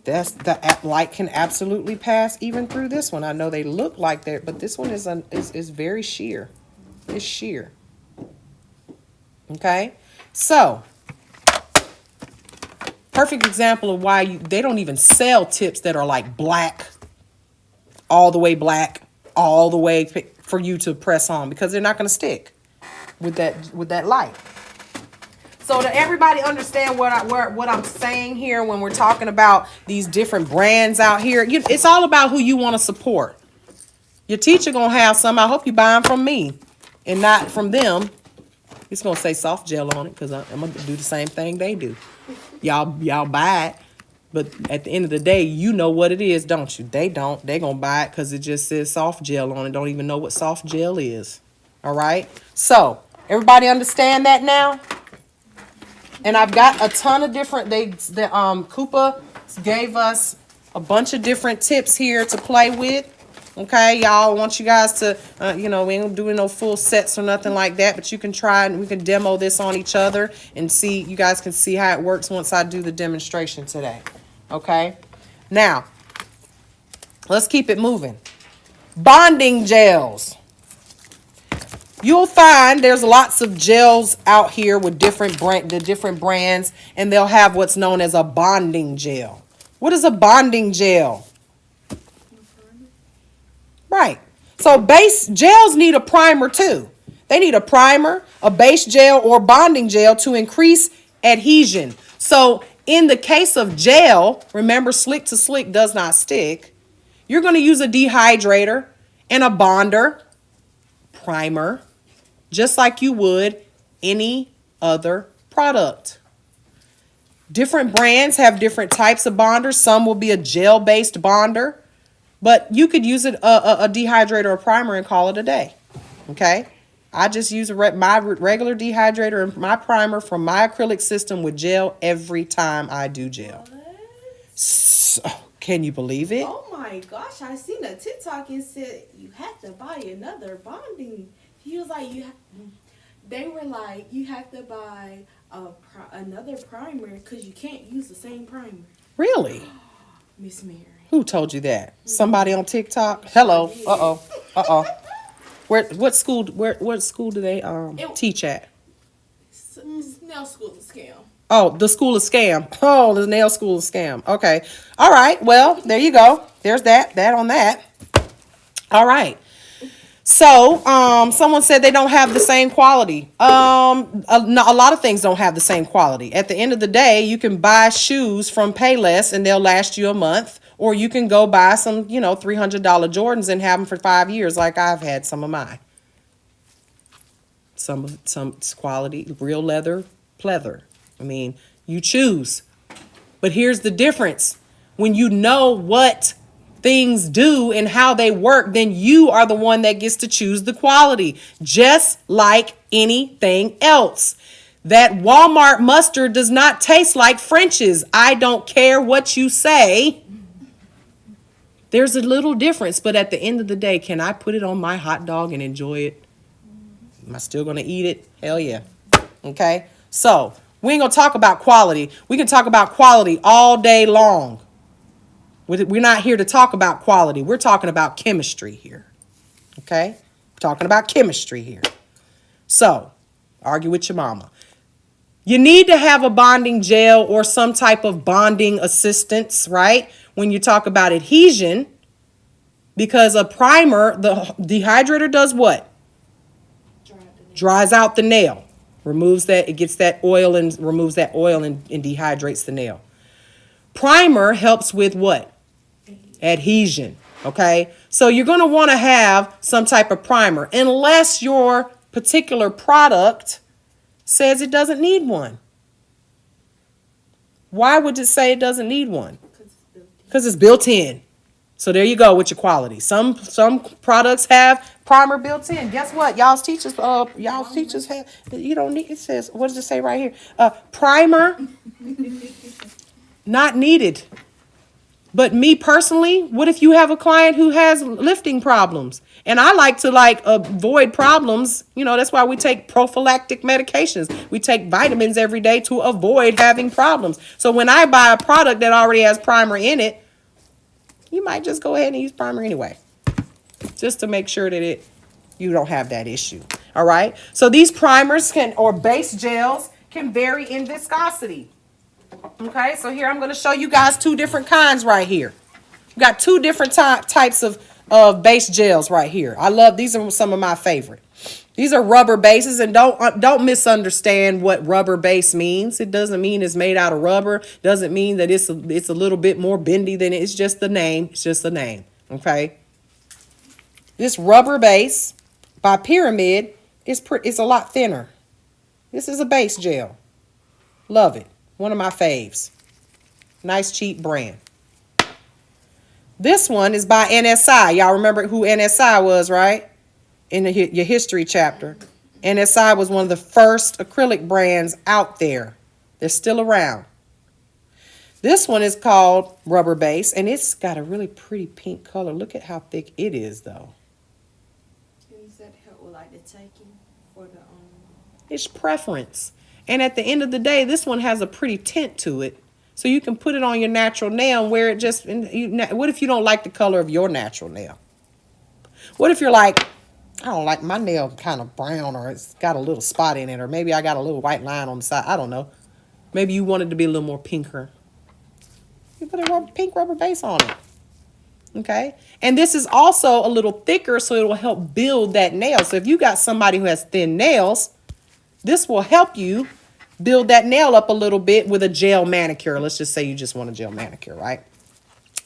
The light can absolutely pass even through this one. I know they look like that, but this one is very sheer. It's sheer. Okay, so perfect example of why they don't even sell tips that are like black, all the way for you to press on because they're not going to stick with that light. So that everybody understand what I'm saying here when we're talking about these different brands out here, it's all about who you want to support. Your teacher gonna have some. I hope you buy them from me and not from them. It's gonna say soft gel on it because I'm gonna do the same thing they do. Y'all buy it, but at the end of the day, you know what it is, don't you? They don't. They gonna buy it because it just says soft gel on it. Don't even know what soft gel is. All right. So everybody understand that now? And I've got a ton of different. Koopa gave us a bunch of different tips here to play with. Okay, y'all, want you guys to, we ain't doing no full sets or nothing like that, but you can try and we can demo this on each other and see. You guys can see how it works once I do the demonstration today. Okay, now let's keep it moving. Bonding gels. You'll find there's lots of gels out here with different brands, and they'll have what's known as a bonding gel. What is a bonding gel? Right. So base gels need a primer too. They need a primer, a base gel, or bonding gel to increase adhesion. So in the case of gel, remember slick to slick does not stick. You're going to use a dehydrator and a bonder, primer, just like you would any other product. Different brands have different types of bonders. Some will be a gel-based bonder, but you could use a dehydrator or primer and call it a day. Okay? I just use my regular dehydrator and my primer from my acrylic system with gel every time I do gel. So, can you believe it? Oh my gosh, I seen a TikTok and said you have to buy another bonding. He was like, they were like, you have to buy another primer because you can't use the same primer. Really? Miss Mary. Who told you that? Somebody on TikTok? Hello. What school do they teach at? Nail School of Scam. Oh, the School of Scam. Oh, the Nail School of Scam. Okay. All right. Well, there you go. There's that on that. All right. So, someone said they don't have the same quality. A lot of things don't have the same quality. At the end of the day, you can buy shoes from Payless and they'll last you a month, or you can go buy some, $300 Jordans and have them for 5 years, like I've had some of mine. Some quality, real leather, pleather. I mean, you choose. But here's the difference. When you know what things do and how they work, then you are the one that gets to choose the quality, just like anything else. That Walmart mustard does not taste like French's. I don't care what you say. There's a little difference, but at the end of the day, can I put it on my hot dog and enjoy it? Am I still going to eat it? Hell yeah. Okay? So, we ain't going to talk about quality. We can talk about quality all day long. We're not here to talk about quality. We're talking about chemistry here. Okay? We're talking about chemistry here. So, argue with your mama. You need to have a bonding gel or some type of bonding assistance, right? When you talk about adhesion, because a primer, the dehydrator does what? Dries out the nail. Removes that, it gets that oil and removes that oil and dehydrates the nail. Primer helps with what? Adhesion. Okay? So you're going to want to have some type of primer unless your particular product says it doesn't need one. Why would it say it doesn't need one? Because it's built in. So there you go with your quality. Some products have primer built in. Guess what? Y'all's teachers have, you don't need, it says, what does it say right here? Primer, not needed. But me personally, what if you have a client who has lifting problems? And I like to avoid problems. You know, that's why we take prophylactic medications. We take vitamins every day to avoid having problems. So when I buy a product that already has primer in it, you might just go ahead and use primer anyway, just to make sure that you don't have that issue. All right. So these primers or base gels can vary in viscosity. Okay. So here I'm going to show you guys two different kinds right here. We got two different types of base gels right here. I love these are some of my favorite. These are rubber bases, and don't misunderstand what rubber base means. It doesn't mean it's made out of rubber. Doesn't mean that it's a little bit more bendy than it's just the name. It's just the name. Okay. This rubber base by Pyramid is a lot thinner. This is a base gel. Love it. One of my faves. Nice cheap brand. This one is by NSI. Y'all remember who NSI was, right? In your history chapter. NSI was one of the first acrylic brands out there. They're still around. This one is called Rubber Base, and it's got a really pretty pink color. Look at how thick it is, though. And does that help with the taking for the It's preference. And at the end of the day, this one has a pretty tint to it. So you can put it on your natural nail and wear it just... what if you don't like the color of your natural nail? What if you're like... I don't like my nail kind of brown, or it's got a little spot in it, or maybe I got a little white line on the side. I don't know. Maybe you want it to be a little more pinker. You put a pink rubber base on it. Okay? And this is also a little thicker, so it will help build that nail. So if you got somebody who has thin nails, this will help you build that nail up a little bit with a gel manicure. Let's just say you just want a gel manicure, right?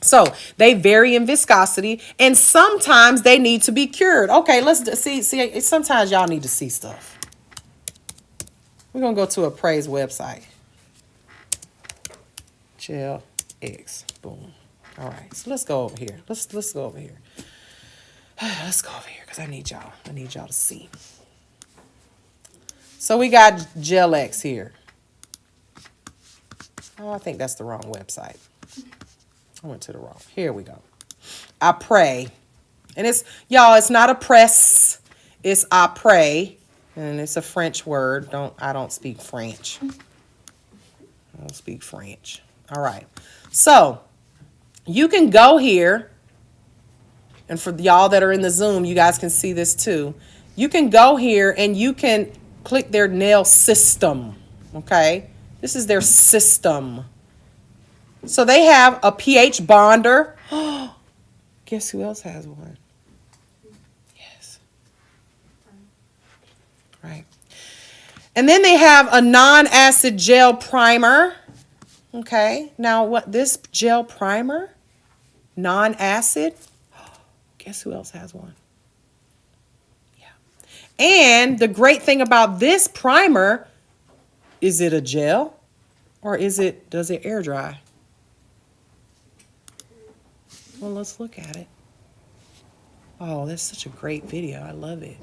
So they vary in viscosity, and sometimes they need to be cured. Okay, let's see. Sometimes y'all need to see stuff. We're gonna go to a praise website. Gel X. Boom. All right. So let's go over here. Let's go over here. Let's go over here because I need y'all to see. So we got Gel X here. Oh, I think that's the wrong website. I went to the wrong. Here we go. I pray. And it's, y'all, it's not a press. It's I pray. And it's a French word. I don't speak French. I don't speak French. All right. So you can go here. And for y'all that are in the Zoom, you guys can see this too. You can go here and you can click their nail system. Okay. This is their system. So they have a pH bonder. Guess who else has one? Yes. Right. And then they have a non-acid gel primer. Okay. Now what this gel primer? Non-acid. Guess who else has one? Yeah. And the great thing about this primer, is it a gel or does it air dry? Well, let's look at it. Oh, that's such a great video. I love it.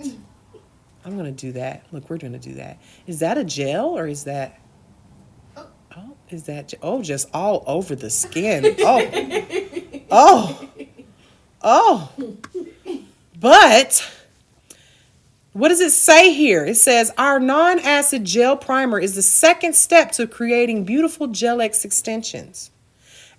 I'm going to do that. Look, we're going to do that. Is that a gel or is that... Oh, is that... Oh, just all over the skin. Oh. But what does it say here? It says, our non-acid gel primer is the second step to creating beautiful Gel X extensions.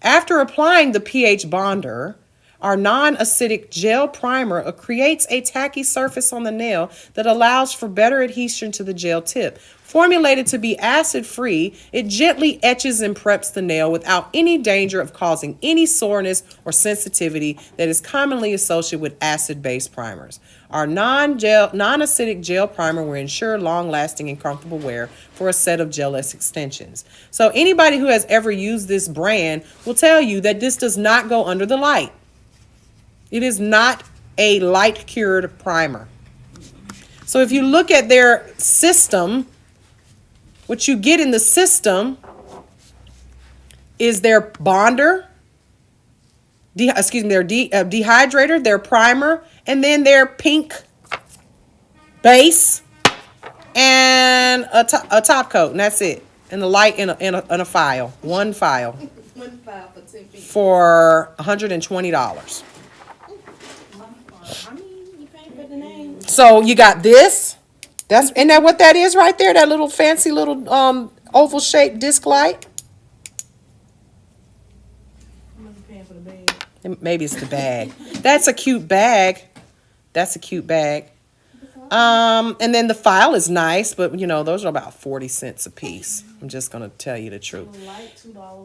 After applying the pH bonder, Our non-acidic gel primer creates a tacky surface on the nail that allows for better adhesion to the gel tip. Formulated to be acid-free, it gently etches and preps the nail without any danger of causing any soreness or sensitivity that is commonly associated with acid-based primers. Our non-acidic gel primer will ensure long-lasting and comfortable wear for a set of gel-less extensions. So anybody who has ever used this brand will tell you that this does not go under the light. It is not a light-cured primer. So if you look at their system, what you get in the system is their bonder, their dehydrator, their primer, and then their pink base and a top coat, and that's it. And the light in a file, one file, One file for 10 feet. for $120. I mean, you paying for the name. So you got this. Isn't that what that is right there? That little fancy little oval shaped disc light. How much you paying for the bag? Maybe it's the bag. That's a cute bag. That's a cute bag. And then the file is nice, but you know, those are about 40 cents a piece. I'm just gonna tell you the truth. The light,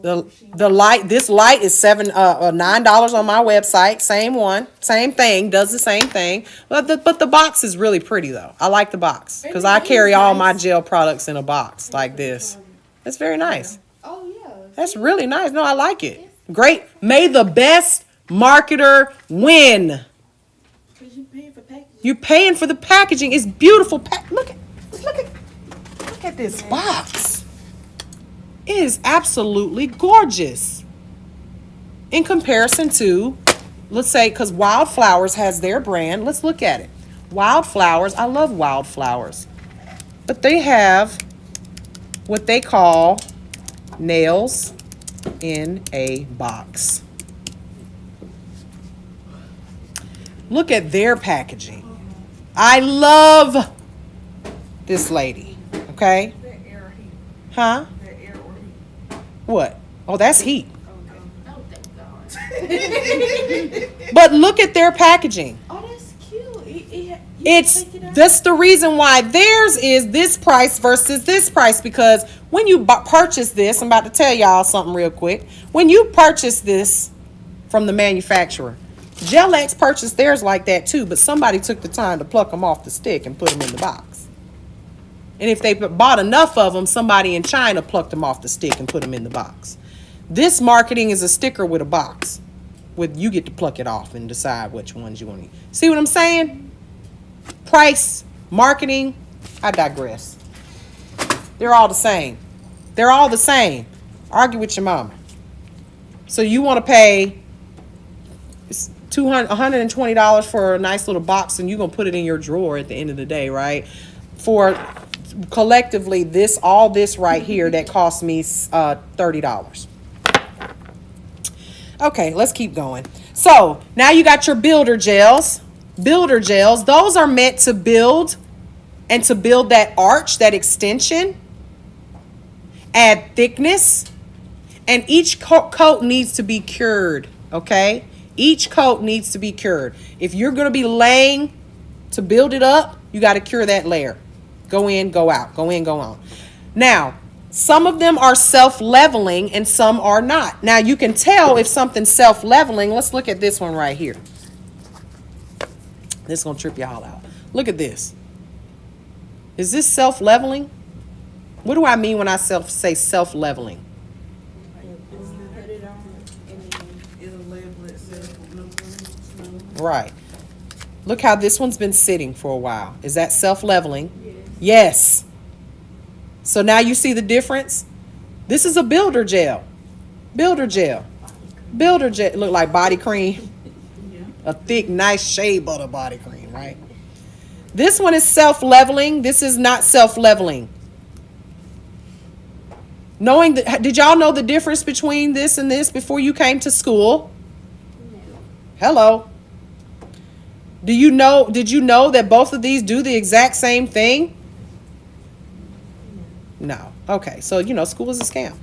$2. The light, this light is $9 on my website. Same one, same thing, does the same thing. But the box is really pretty though. I like the box because I carry all my gel products in a box like this. It's very nice. Oh, yeah. That's really nice. No, I like it. Great. May the best marketer win. Because you paying for packaging. You're paying for the packaging. It's beautiful. Look at this box. It is absolutely gorgeous. In comparison to, let's say, because Wildflowers has their brand. Let's look at it. Wildflowers. I love Wildflowers. But they have what they call nails in a box. Look at their packaging. I love this lady. Okay? That air heat. Huh? That air or heat. What? Oh, that's heat. Oh, thank God. But look at their packaging. Oh, that's cute. That's the reason why theirs is this price versus this price, because when you purchase this, I'm about to tell y'all something real quick. When you purchase this from the manufacturer, Gel-X purchased theirs like that too, but somebody took the time to pluck them off the stick and put them in the box. And if they bought enough of them, somebody in China plucked them off the stick and put them in the box. This marketing is a sticker with a box. You get to pluck it off and decide which ones you want to use. See what I'm saying? Price, marketing, I digress. They're all the same. They're all the same. Argue with your mama. So you want to pay $120 for a nice little box, and you're going to put it in your drawer at the end of the day, right? For collectively all this right here that cost me $30. Okay, let's keep going. So now you got your builder gels. Builder gels, those are meant to build and to build that arch, that extension, add thickness, and each coat needs to be cured, okay? Each coat needs to be cured. If you're going to be laying to build it up, you got to cure that layer. Go in, go out. Go in, go out. Now, some of them are self-leveling and some are not. Now, you can tell if something's self-leveling. Let's look at this one right here. This is going to trip y'all out. Look at this. Is this self-leveling? What do I mean when I say self-leveling? Put it on, and then it'll label itself with no. Right. Look how this one's been sitting for a while. Is that self-leveling? Yes. So now you see the difference? This is a builder gel. Builder gel. Builder gel. Look like body cream. A thick, nice shea butter body cream, right? This one is self-leveling. This is not self-leveling. Did y'all know the difference between this and this before you came to school? Hello. Did you know that both of these do the exact same thing? No. Okay, so school is a scam.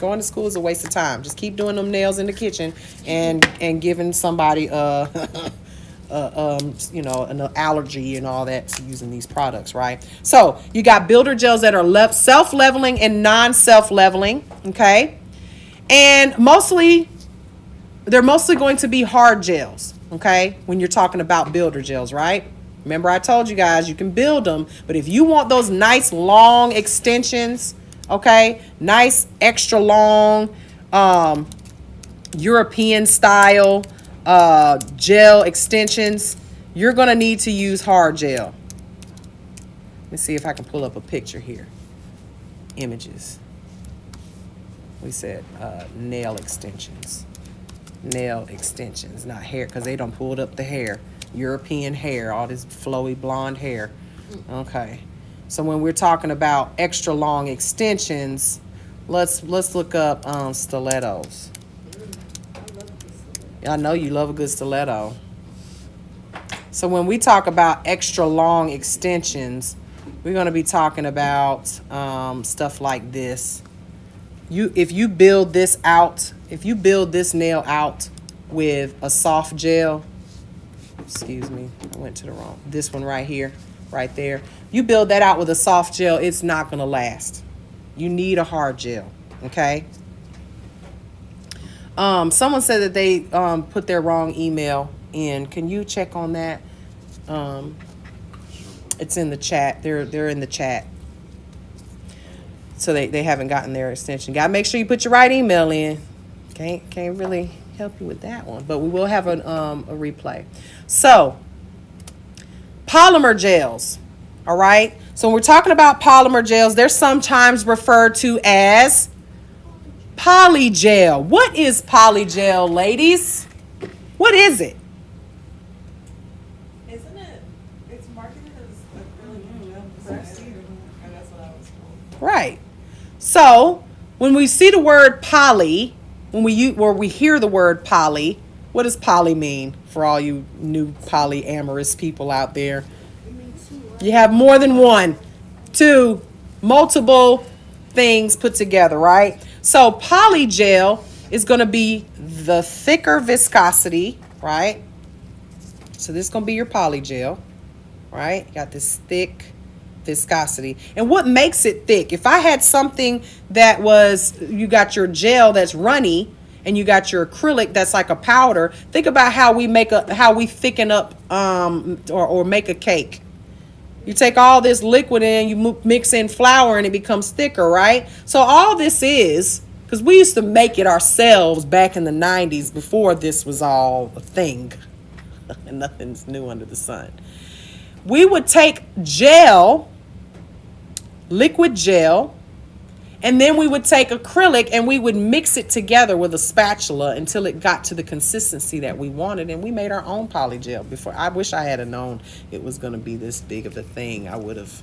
Going to school is a waste of time. Just keep doing them nails in the kitchen and giving somebody an allergy and all that to using these products, right? So you got builder gels that are self-leveling and non-self-leveling, okay? And they're mostly going to be hard gels, okay? When you're talking about builder gels, right? Remember I told you guys you can build them, but if you want those nice long extensions, okay? Nice extra long European style gel extensions, you're gonna need to use hard gel. Let me see if I can pull up a picture here. Images. We said nail extensions, not hair, because they done pulled up the hair. European hair, all this flowy blonde hair. Okay, so when we're talking about extra long extensions, let's look up stilettos. I know you love a good stiletto. So when we talk about extra long extensions, we're going to be talking about stuff like this. If you build this nail out with a soft gel, excuse me, I went to the wrong, this one right here, right there. You build that out with a soft gel, it's not going to last. You need a hard gel, okay? Someone said that they put their wrong email in. Can you check on that? It's in the chat. They're in the chat. So they haven't gotten their extension. Gotta make sure you put your right email in. Can't really help you with that one, but we will have a replay. So polymer gels, all right? So when we're talking about polymer gels, they're sometimes referred to as polygel. What is polygel, ladies? What is it? Isn't it? It's marketed as acrylic gel. That's what I was told. Right. So when we see the word poly, when we hear the word poly, what does poly mean for all you new polyamorous people out there? You have more than one, two, multiple things put together, right? So polygel is going to be the thicker viscosity, right? So this is going to be your polygel, right? You got this thick viscosity. And what makes it thick? If I had something that was, you got your gel that's runny and you got your acrylic that's like a powder, think about how we thicken up or make a cake. You take all this liquid in, you mix in flour, and it becomes thicker, right? So all this is, because we used to make it ourselves back in the 90s before this was all a thing. And nothing's new under the sun. We would take gel, liquid gel, and then we would take acrylic and we would mix it together with a spatula until it got to the consistency that we wanted, and we made our own polygel. Before, I wish I had known it was going to be this big of a thing. I would have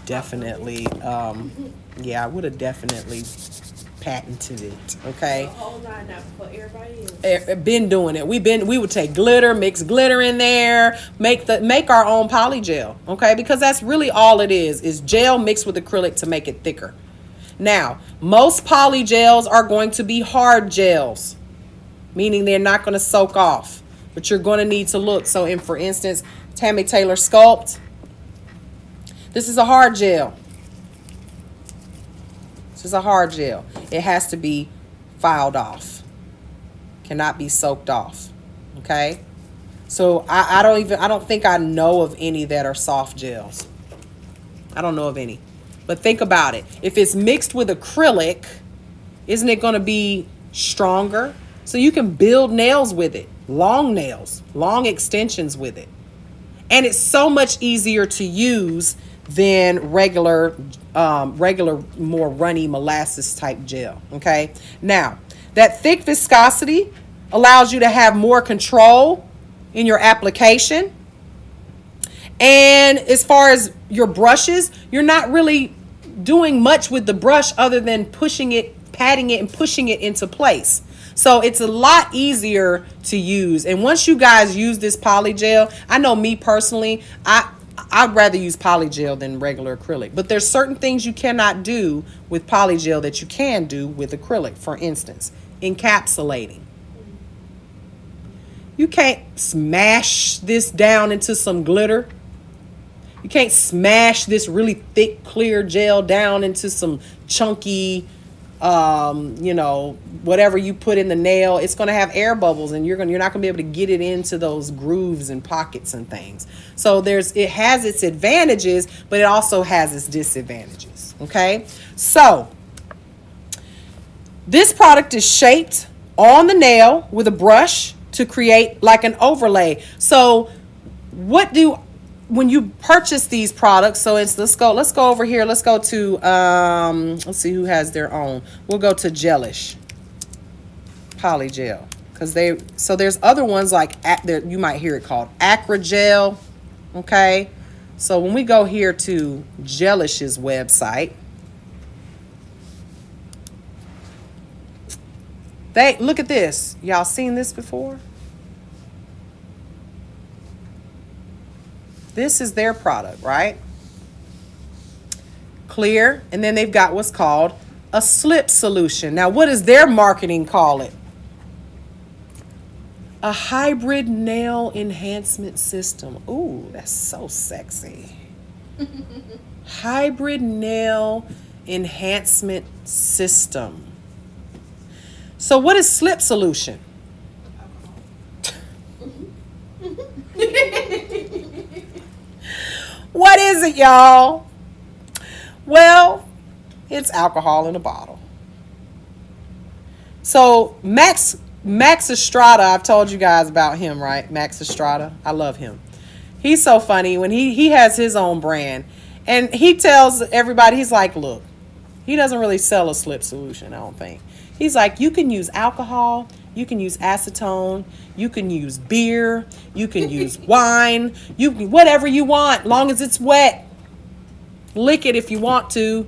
definitely, patented it. Okay. The whole nine out for everybody else. Been doing it. We would take glitter, mix glitter in there, make our own polygel. Okay, because that's really all it is gel mixed with acrylic to make it thicker. Now, most polygels are going to be hard gels, meaning they're not going to soak off, but you're going to need to look. So, for instance, Tammy Taylor Sculpt, this is a hard gel. This is a hard gel. It has to be filed off. Cannot be soaked off. Okay? So I don't think I know of any that are soft gels. I don't know of any. But think about it. If it's mixed with acrylic, isn't it going to be stronger? So you can build nails with it. Long nails, long extensions with it. And it's so much easier to use than regular, more runny molasses type gel. Okay. Now, that thick viscosity allows you to have more control in your application. And as far as your brushes, you're not really doing much with the brush other than pushing it, patting it, and pushing it into place. So it's a lot easier to use. And once you guys use this polygel, I know me personally, I'd rather use polygel than regular acrylic. But there's certain things you cannot do with polygel that you can do with acrylic. For instance, encapsulating. You can't smash this down into some glitter. You can't smash this really thick clear gel down into some chunky whatever you put in the nail. It's going to have air bubbles, and you're not going to be able to get it into those grooves and pockets and things. So it has its advantages, but it also has its disadvantages. Okay, so this product is shaped on the nail with a brush to create like an overlay. So when you purchase these products, so let's go over here. Let's go to let's see who has their own. We'll go to Gelish Polygel, because there's other ones like you might hear it called Acrogel. Okay, so when we go here to Gelish's website, look at this. Y'all seen this before? This is their product, right? Clear. And then they've got what's called a slip solution. Now, what does their marketing call it? A hybrid nail enhancement system. Ooh, that's so sexy. Hybrid nail enhancement system. So what is slip solution? What is it, y'all? Well, it's alcohol in a bottle. So Max Estrada, I've told you guys about him, right? Max Estrada. I love him. He's so funny when he has his own brand. And he tells everybody, he's like, look, he doesn't really sell a slip solution, I don't think. He's like, you can use alcohol, you can use acetone, you can use beer, you can use wine, you can whatever you want, long as it's wet. Lick it if you want to.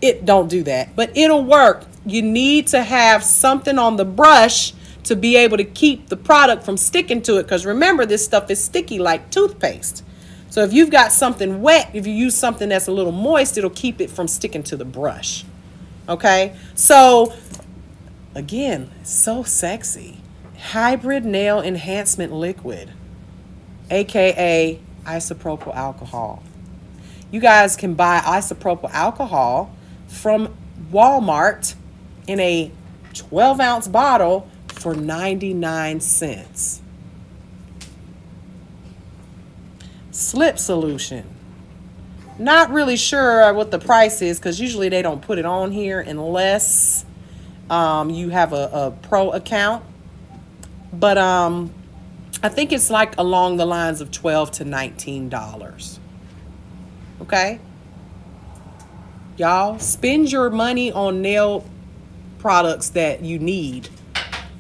It don't do that, but it'll work. You need to have something on the brush to be able to keep the product from sticking to it, because remember, this stuff is sticky like toothpaste. So if you've got something wet, if you use something that's a little moist, it'll keep it from sticking to the brush. Okay, so again, so sexy. Hybrid nail enhancement liquid, aka isopropyl alcohol. You guys can buy isopropyl alcohol from Walmart in a 12-ounce bottle for 99 cents. Slip solution. Not really sure what the price is, because usually they don't put it on here unless you have a pro account. But I think it's like along the lines of $12 to $19. Okay? Y'all, spend your money on nail products that you need,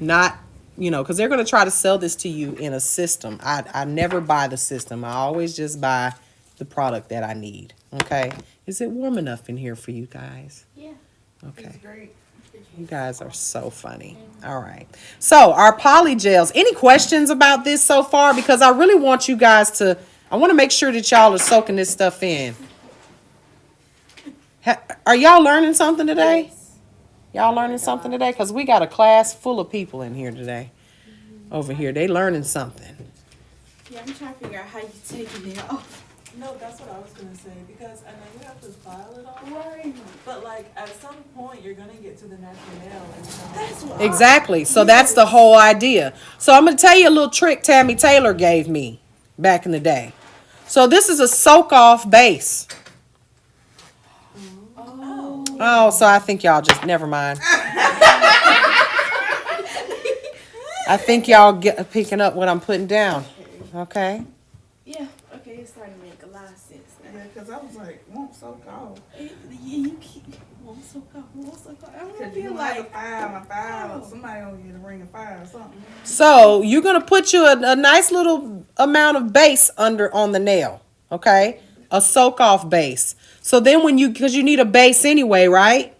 not, because they're going to try to sell this to you in a system. I never buy the system. I always just buy the product that I need. Okay? Is it warm enough in here for you guys? Yeah. Okay. It's great. You guys are so funny. All right. So our polygels, any questions about this so far? Because I really want you guys I want to make sure that y'all are soaking this stuff in. Are y'all learning something today? Y'all learning something today? Because we got a class full of people in here today. Over here. They learning something. Yeah, I'm trying to figure out how you taking it off. No, that's what I was gonna say, because I know you have to file it all, Right. but like at some point you're gonna get to the natural nail. And That's what Exactly. So that's the whole idea. So I'm going to tell you a little trick Tammy Taylor gave me back in the day. So this is a soak-off base. Oh, so I think y'all just, never mind. I think y'all picking up what I'm putting down. Okay. Yeah. Okay, it's starting to make a lot of sense now. yeah, because I was like, won't soak off. You keep won't soak up. I don't Because feel you like have a file, somebody will get a ring of fire or something. So you're going to put you a nice little amount of base on the nail. Okay. A soak-off base. So then because you need a base anyway, right?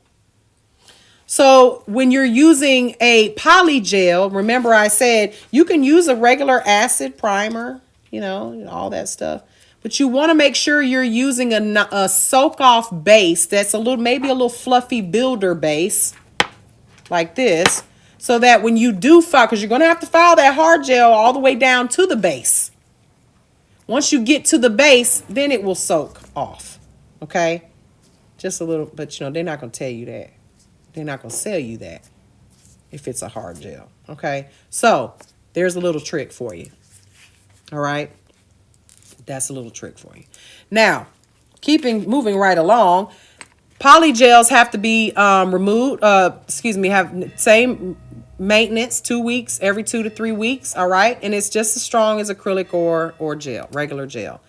So when you're using a polygel, remember I said you can use a regular acid primer, all that stuff. But you want to make sure you're using a soak off base that's maybe a little fluffy builder base like this, so that when you do file, because you're going to have to file that hard gel all the way down to the base. Once you get to the base, then it will soak off. Okay? Just a little, but they're not going to tell you that. They're not going to sell you that if it's a hard gel. Okay? So, there's a little trick for you. All right? That's a little trick for you. Now, moving right along, polygels have to be removed. Have same maintenance, 2 weeks, every 2 to 3 weeks. All right, and it's just as strong as acrylic or gel, regular gel.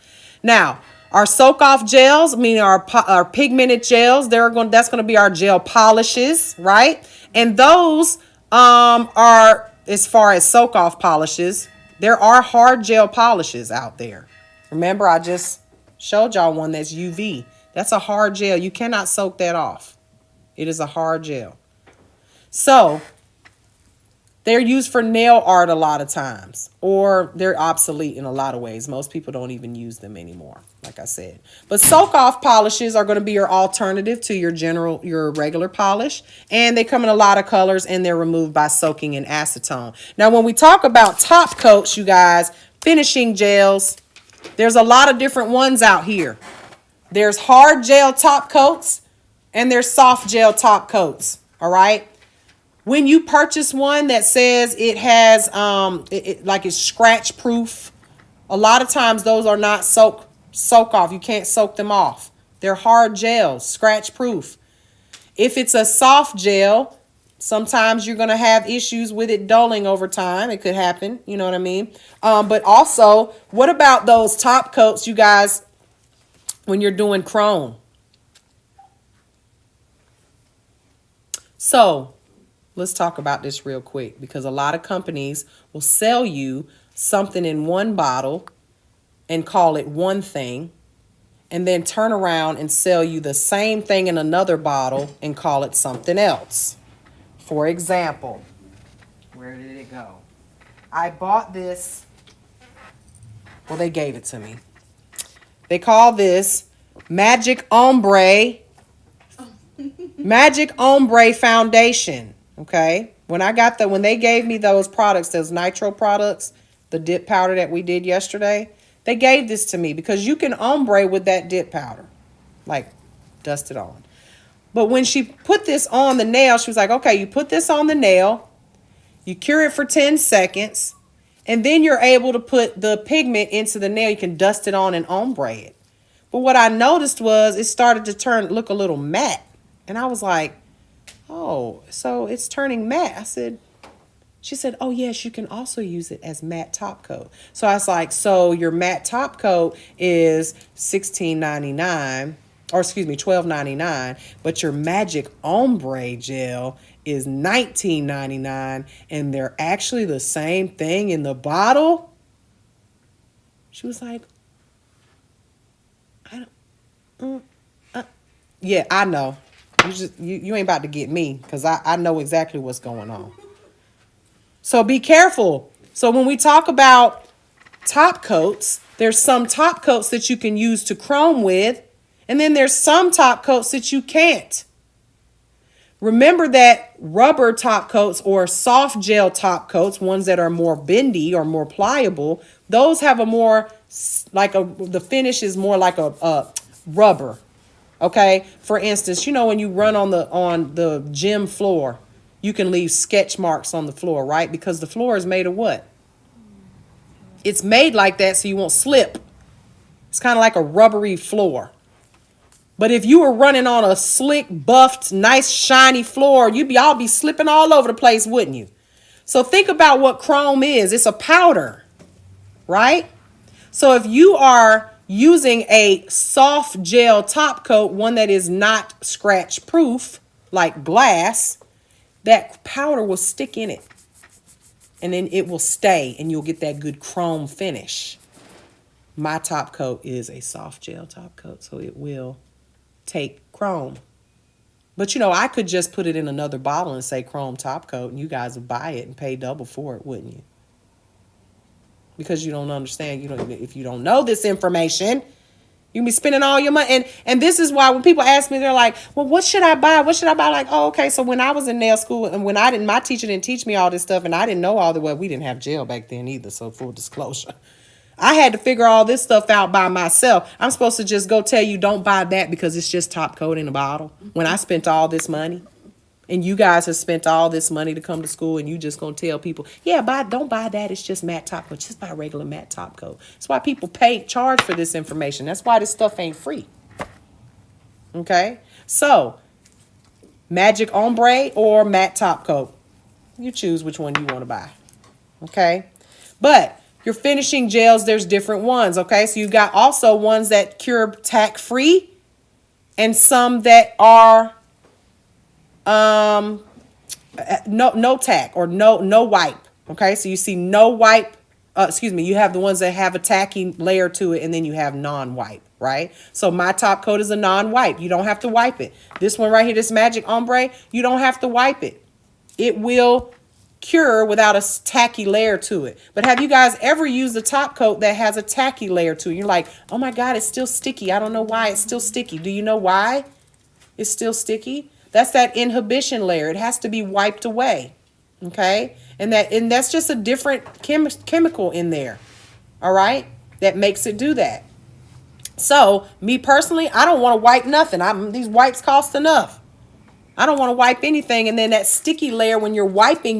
Now, our soak off gels, meaning our pigmented gels, that's going to be our gel polishes, right? And those are, as far as soak off polishes, there are hard gel polishes out there. Remember, I just showed y'all one that's UV. That's a hard gel. You cannot soak that off. It is a hard gel. So, they're used for nail art a lot of times, or they're obsolete in a lot of ways. Most people don't even use them anymore, like I said. But soak off polishes are going to be your alternative to your regular polish, and they come in a lot of colors, and they're removed by soaking in acetone. Now, when we talk about top coats, you guys, finishing gels, there's a lot of different ones out here. There's hard gel top coats and there's soft gel top coats. All right. When you purchase one that says it has, like it's scratch proof, a lot of times those are not soak off. You can't soak them off. They're hard gels, scratch proof. If it's a soft gel, sometimes you're going to have issues with it dulling over time. It could happen. You know what I mean? But also, what about those top coats, you guys, when you're doing chrome? So, let's talk about this real quick, because a lot of companies will sell you something in one bottle and call it one thing, and then turn around and sell you the same thing in another bottle and call it something else. For example, where did it go? I bought this. Well, they gave it to me. They call this Magic Ombre Foundation. Okay. When they gave me those products, those nitro products, the dip powder that we did yesterday, they gave this to me because you can ombre with that dip powder, like dust it on. But when she put this on the nail, she was like, okay, you put this on the nail, you cure it for 10 seconds, and then you're able to put the pigment into the nail. You can dust it on and ombre it. But what I noticed was it started to look a little matte. And I was like, oh, so it's turning matte. She said, oh, yes, you can also use it as matte top coat. So I was like, so your matte top coat is $16.99. Or excuse me, $12.99, but your Magic Ombre Gel is $19.99, and they're actually the same thing in the bottle. She was like, yeah, I know. You ain't about to get me, because I know exactly what's going on. So be careful. So when we talk about top coats, there's some top coats that you can use to chrome with, and then there's some top coats that you can't. Remember that rubber top coats or soft gel top coats, ones that are more bendy or more pliable, those have the finish is more like a rubber. Okay. For instance, when you run on the gym floor, you can leave sketch marks on the floor, right? Because the floor is made of what? It's made like that so you won't slip. It's kind of like a rubbery floor. But if you were running on a slick, buffed, nice, shiny floor, y'all be slipping all over the place, wouldn't you? So think about what chrome is. It's a powder, right? So if you are using a soft gel top coat, one that is not scratch proof, like glass, that powder will stick in it. And then it will stay, and you'll get that good chrome finish. My top coat is a soft gel top coat, so it will take chrome. But I could just put it in another bottle and say chrome top coat, and you guys would buy it and pay double for it, wouldn't you? because you don't understand. If you don't know this information, you can be spending all your money. And this is why when people ask me, they're like, well, what should I buy? What should I buy? Like, oh, okay. So when I was in nail school and when my teacher didn't teach me all this stuff and I didn't know all the way, we didn't have gel back then either. So full disclosure, I had to figure all this stuff out by myself. I'm supposed to just go tell you, don't buy that because it's just top coat in a bottle. When I spent all this money and you guys have spent all this money to come to school and you just gonna tell people, yeah, don't buy that. It's just matte top coat. Just buy regular matte top coat. That's why people charge for this information. That's why this stuff ain't free. Okay? So, magic ombre or matte top coat. You choose which one you want to buy. Okay? But your finishing gels, there's different ones. Okay? So you got also ones that cure tack free and some that are no tack or no wipe. Okay, so you see no wipe. You have the ones that have a tacky layer to it, and then you have non-wipe, right? So my top coat is a non-wipe. You don't have to wipe it. This one right here, this magic ombre, you don't have to wipe it. It will cure without a tacky layer to it. But have you guys ever used a top coat that has a tacky layer to it? You're like, oh my God, it's still sticky. I don't know why it's still sticky. Do you know why it's still sticky? That's that inhibition layer. It has to be wiped away. Okay? And that's just a different chemical in there. All right? That makes it do that. So, me personally, I don't want to wipe nothing. These wipes cost enough. I don't want to wipe anything. And then that sticky layer, when you're wiping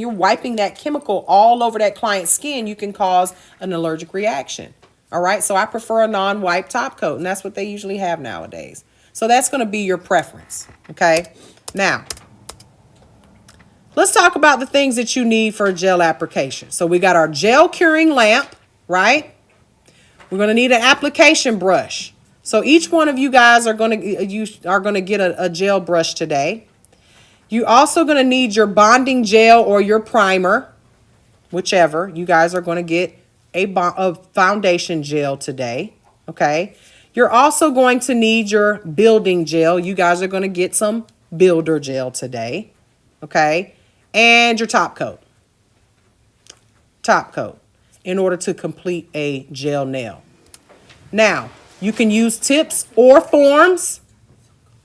that chemical all over that client's skin, you can cause an allergic reaction. All right? So, I prefer a non-wipe top coat. And that's what they usually have nowadays. So, that's going to be your preference. Okay? Now, let's talk about the things that you need for a gel application. So we got our gel curing lamp, right? We're going to need an application brush. So each one of you guys are going to get a gel brush today. You're also going to need your bonding gel or your primer, whichever. You guys are going to get a foundation gel today, okay? You're also going to need your building gel. You guys are going to get some builder gel today, okay? And your top coat in order to complete a gel nail. Now, you can use tips or forms,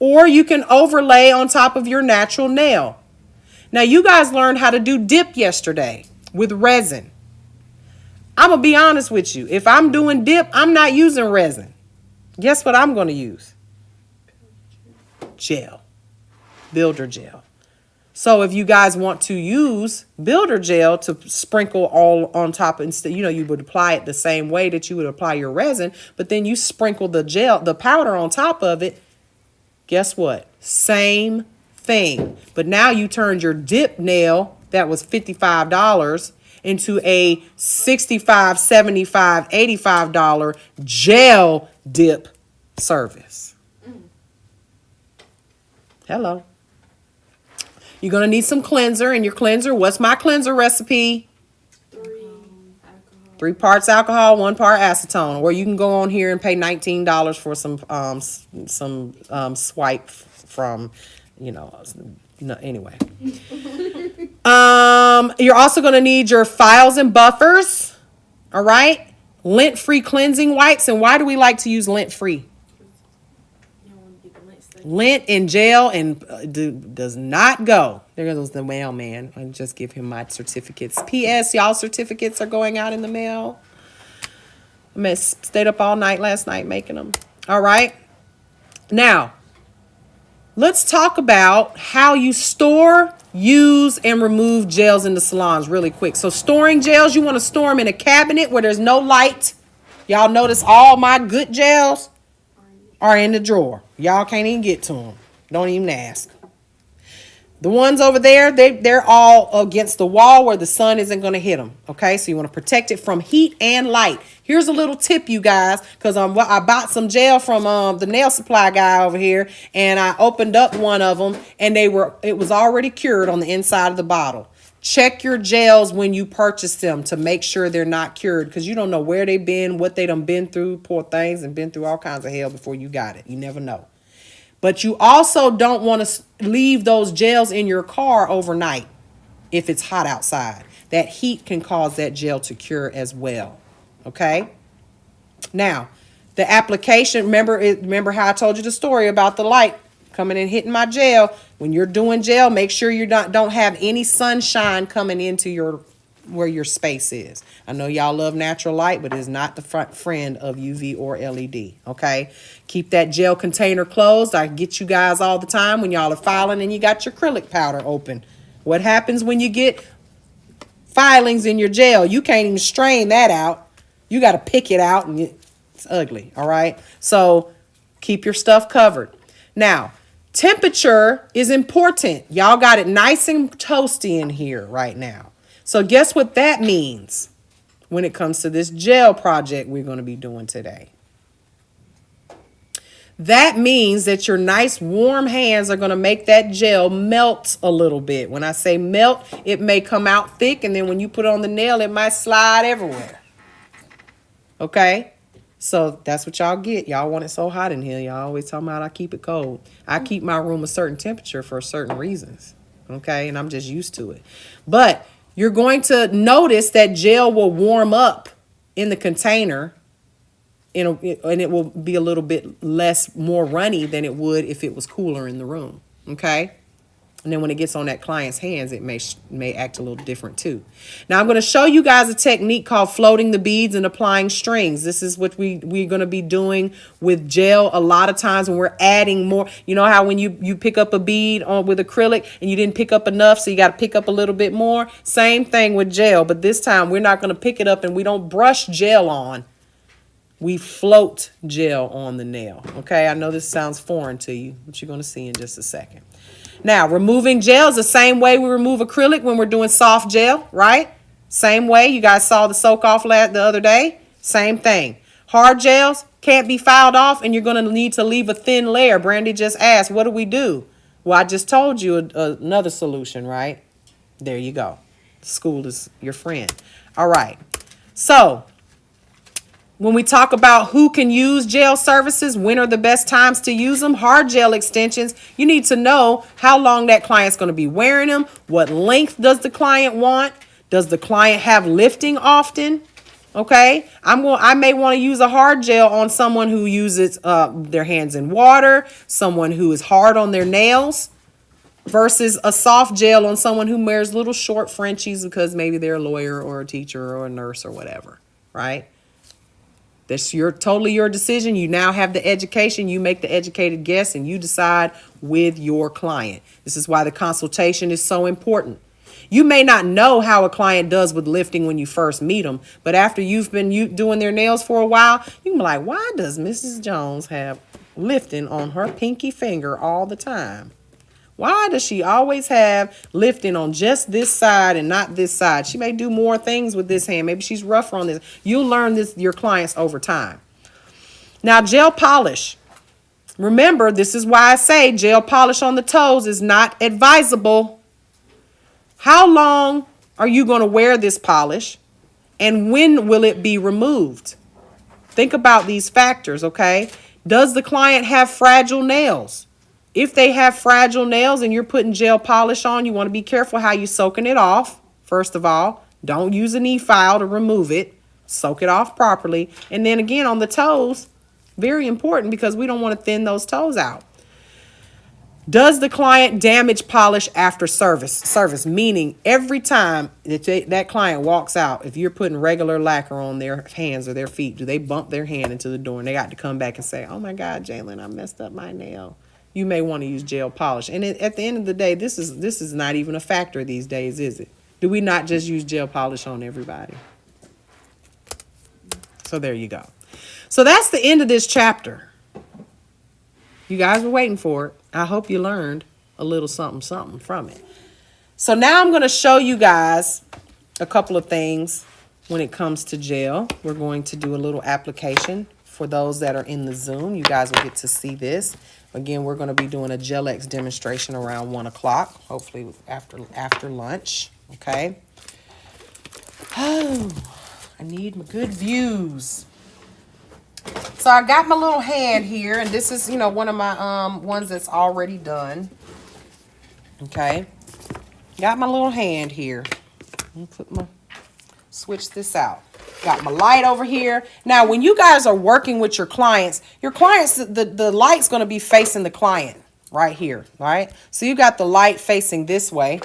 or you can overlay on top of your natural nail. Now, you guys learned how to do dip yesterday with resin. I'm going to be honest with you. If I'm doing dip, I'm not using resin. Guess what I'm going to use? Gel. Builder gel. So if you guys want to use builder gel to sprinkle all on top, instead, you would apply it the same way that you would apply your resin, but then you sprinkle the powder on top of it. Guess what? Same thing. But now you turned your dip nail that was $55 into a $65, $75, $85 gel dip service. Hello. You're going to need some cleanser. And your cleanser, what's my cleanser recipe? 3 parts alcohol, 1 part acetone. Or you can go on here and pay $19 for some swipe from, anyway. You're also going to need your files and buffers. All right. Lint-free cleansing wipes. And why do we like to use lint-free? Lint and gel does not go. There goes the mailman. I just give him my certificates. P.S. Y'all certificates are going out in the mail. I stayed up all night last night making them. All right. Now, let's talk about how you store, use, and remove gels in the salons really quick. So storing gels, you want to store them in a cabinet where there's no light. Y'all notice all my good gels are in the drawer. Y'all can't even get to them. Don't even ask. The ones over there, they're all against the wall where the sun isn't going to hit them. Okay, so you want to protect it from heat and light. Here's a little tip, you guys, because I bought some gel from the nail supply guy over here, and I opened up one of them, and it was already cured on the inside of the bottle. Check your gels when you purchase them to make sure they're not cured, because you don't know where they've been, what they done been through, poor things, and been through all kinds of hell before you got it. You never know. But you also don't want to leave those gels in your car overnight if it's hot outside. That heat can cause that gel to cure as well. okay? Now, the application, remember how I told you the story about the light coming and hitting my gel? When you're doing gel, make sure you don't have any sunshine coming into where your space is. I know y'all love natural light, but it's not the friend of UV or LED, okay? Keep that gel container closed. I get you guys all the time when y'all are filing and you got your acrylic powder open. What happens when you get filings in your gel? You can't even strain that out. You got to pick it out, and it's ugly, all right? So keep your stuff covered. Now, temperature is important. Y'all got it nice and toasty in here right now. So guess what that means when it comes to this gel project we're going to be doing today? That means that your nice warm hands are going to make that gel melt a little bit. When I say melt, it may come out thick, and then when you put it on the nail, it might slide everywhere. Okay? So that's what y'all get. Y'all want it so hot in here. Y'all always talking about I keep it cold. I keep my room a certain temperature for certain reasons. Okay? And I'm just used to it. But you're going to notice that gel will warm up in the container, and it will be a little bit more runny than it would if it was cooler in the room. Okay? And then when it gets on that client's hands, it may act a little different too. Now I'm going to show you guys a technique called floating the beads and applying strings. This is what we're going to be doing with gel a lot of times when we're adding more. You know how when you pick up a bead with acrylic and you didn't pick up enough, so you got to pick up a little bit more? Same thing with gel, but this time we're not going to pick it up and we don't brush gel on. We float gel on the nail. Okay, I know this sounds foreign to you, but you're going to see in just a second. Now, removing gel is the same way we remove acrylic when we're doing soft gel, right? Same way. You guys saw the soak off the other day. Same thing. Hard gels can't be filed off, and you're going to need to leave a thin layer. Brandy just asked, what do we do? Well, I just told you another solution, right? There you go. School is your friend. All right. So when we talk about who can use gel services, when are the best times to use them? Hard gel extensions, you need to know how long that client's going to be wearing them. What length does the client want? Does the client have lifting often? Okay, I may want to use a hard gel on someone who uses their hands in water, someone who is hard on their nails, versus a soft gel on someone who wears little short Frenchies because maybe they're a lawyer or a teacher or a nurse or whatever, right? That's totally your decision. You now have the education. You make the educated guess and you decide with your client. This is why the consultation is so important. You may not know how a client does with lifting when you first meet them, but after you've been doing their nails for a while, you can be like, why does Mrs. Jones have lifting on her pinky finger all the time? Why does she always have lifting on just this side and not this side? She may do more things with this hand. Maybe she's rougher on this. You'll learn your clients over time. Now, gel polish. Remember, this is why I say gel polish on the toes is not advisable. How long are you going to wear this polish? And when will it be removed? Think about these factors, okay? Does the client have fragile nails? If they have fragile nails and you're putting gel polish on, you want to be careful how you're soaking it off. First of all, don't use an e-file to remove it. Soak it off properly. And then again, on the toes, very important because we don't want to thin those toes out. Does the client damage polish after service? Meaning every time that client walks out, if you're putting regular lacquer on their hands or their feet, do they bump their hand into the door and they got to come back and say, oh my God, Jalen, I messed up my nail. You may want to use gel polish. And at the end of the day, this is not even a factor these days, is it? Do we not just use gel polish on everybody? So there you go. So that's the end of this chapter. You guys were waiting for it. I hope you learned a little something from it. So now I'm going to show you guys a couple of things when it comes to gel. We're going to do a little application for those that are in the Zoom. You guys will get to see this. Again, we're going to be doing a Gel-X demonstration around 1 o'clock, hopefully after lunch, okay? Oh, I need my good views. So I got my little hand here, and this is, one of my ones that's already done, okay? Got my little hand here. Let me switch this out. Got my light over here. Now, when you guys are working with your clients, the light's going to be facing the client right here, right? So you got the light facing this way.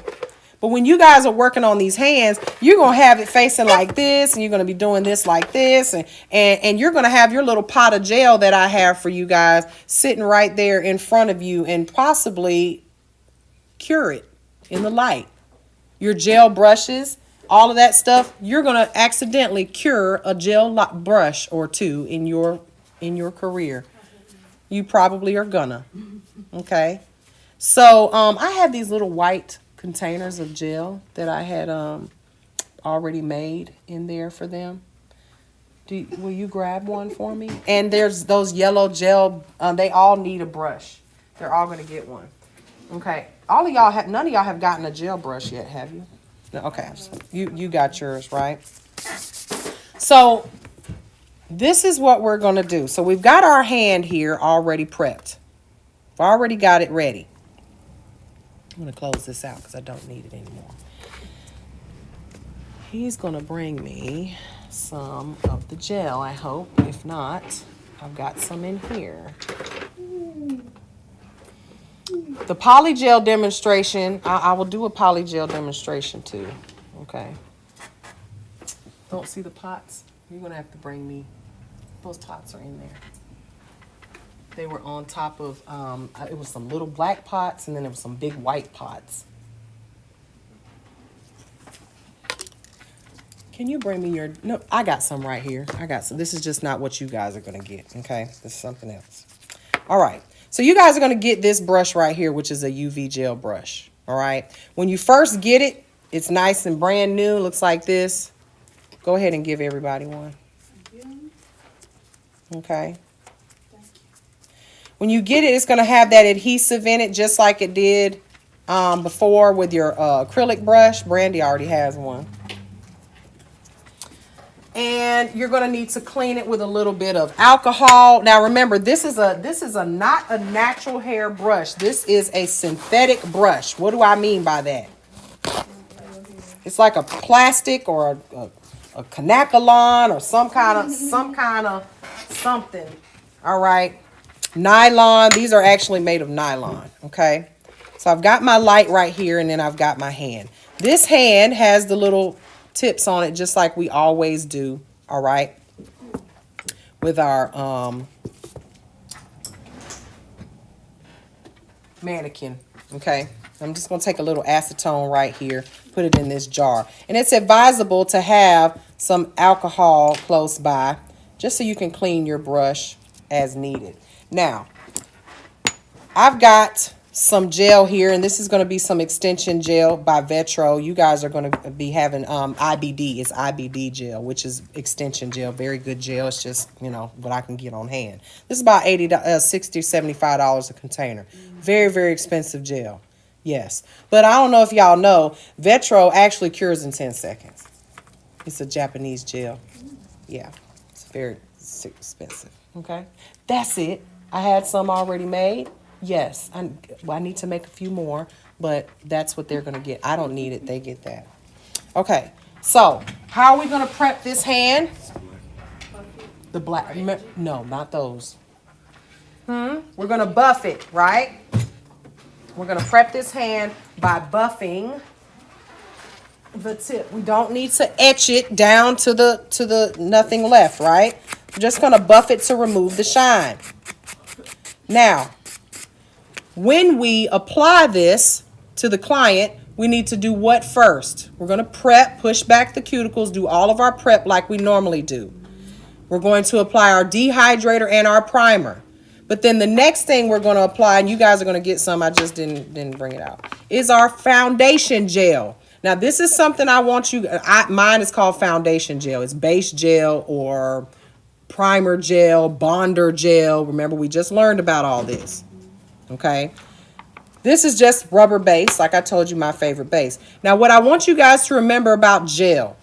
But when you guys are working on these hands, you're going to have it facing like this, and you're going to be doing this like this, and you're going to have your little pot of gel that I have for you guys sitting right there in front of you and possibly cure it in the light. Your gel brushes, all of that stuff, you're going to accidentally cure a gel brush or two in your career. You probably are gonna. Okay. So I have these little white containers of gel that I had already made in there for them. Will you grab one for me? And there's those yellow gel. They all need a brush. They're all gonna get one. Okay. None of y'all have gotten a gel brush yet, have you? No, okay. You got yours, right? So this is what we're gonna do. So we've got our hand here already prepped. I've already got it ready. I'm going to close this out because I don't need it anymore. He's going to bring me some of the gel, I hope. If not, I've got some in here. The polygel demonstration, I will do a polygel demonstration too. Okay. Don't see the pots? You're going to have to bring me. Those pots are in there. They were on top of, it was some little black pots, and then there was some big white pots. Can you bring me your, no, I got some right here. I got some. This is just not what you guys are going to get, okay? This is something else. All right. So you guys are going to get this brush right here, which is a UV gel brush, all right? When you first get it, it's nice and brand new. Looks like this. Go ahead and give everybody one. Okay. When you get it, it's going to have that adhesive in it, just like it did before with your acrylic brush. Brandy already has one. And you're going to need to clean it with a little bit of alcohol. Now, remember, this is not a natural hair brush. This is a synthetic brush. What do I mean by that? It's like a plastic or a Canacolon or some kind of something. All right. Nylon. These are actually made of nylon. Okay. So I've got my light right here, and then I've got my hand. This hand has the little tips on it, just like we always do. All right. With our mannequin. Okay. I'm just going to take a little acetone right here, put it in this jar. And it's advisable to have some alcohol close by, just so you can clean your brush as needed. Now, I've got some gel here, and this is going to be some extension gel by Vetro. You guys are going to be having IBD. It's IBD gel, which is extension gel. Very good gel. It's just, you know, what I can get on hand. This is about $60, $75 a container. Very, very expensive gel. Yes. But I don't know if y'all know, Vetro actually cures in 10 seconds. It's a Japanese gel. Yeah. It's very expensive. Okay. That's it. I had some already made. Yes. I need to make a few more, but that's what they're going to get. I don't need it. They get that. Okay. So, how are we going to prep this hand? The black. No, not those. We're going to buff it, right? We're going to prep this hand by buffing the tip. We don't need to etch it down to the nothing left, right? We're just going to buff it to remove the shine. Now, when we apply this to the client, we need to do what first? We're going to prep, push back the cuticles, do all of our prep like we normally do. We're going to apply our dehydrator and our primer. But then the next thing we're going to apply, and you guys are going to get some, I just didn't bring it out, is our foundation gel. Now, this is something I want you, mine is called foundation gel. It's base gel or primer gel, bonder gel. Remember, we just learned about all this. Okay? This is just rubber base, like I told you, my favorite base. Now, what I want you guys to remember about gel.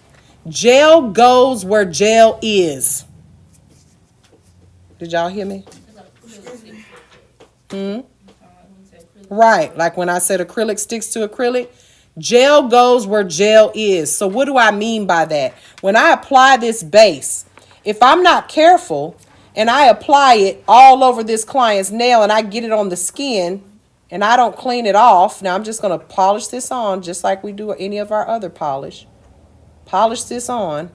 Gel goes where gel is. Did y'all hear me? Right, like when I said acrylic sticks to acrylic, Gel goes where gel is. So what do I mean by that? When I apply this base, if I'm not careful and I apply it all over this client's nail and I get it on the skin and I don't clean it off, now I'm just going to polish this on just like we do any of our other polish. Polish this on.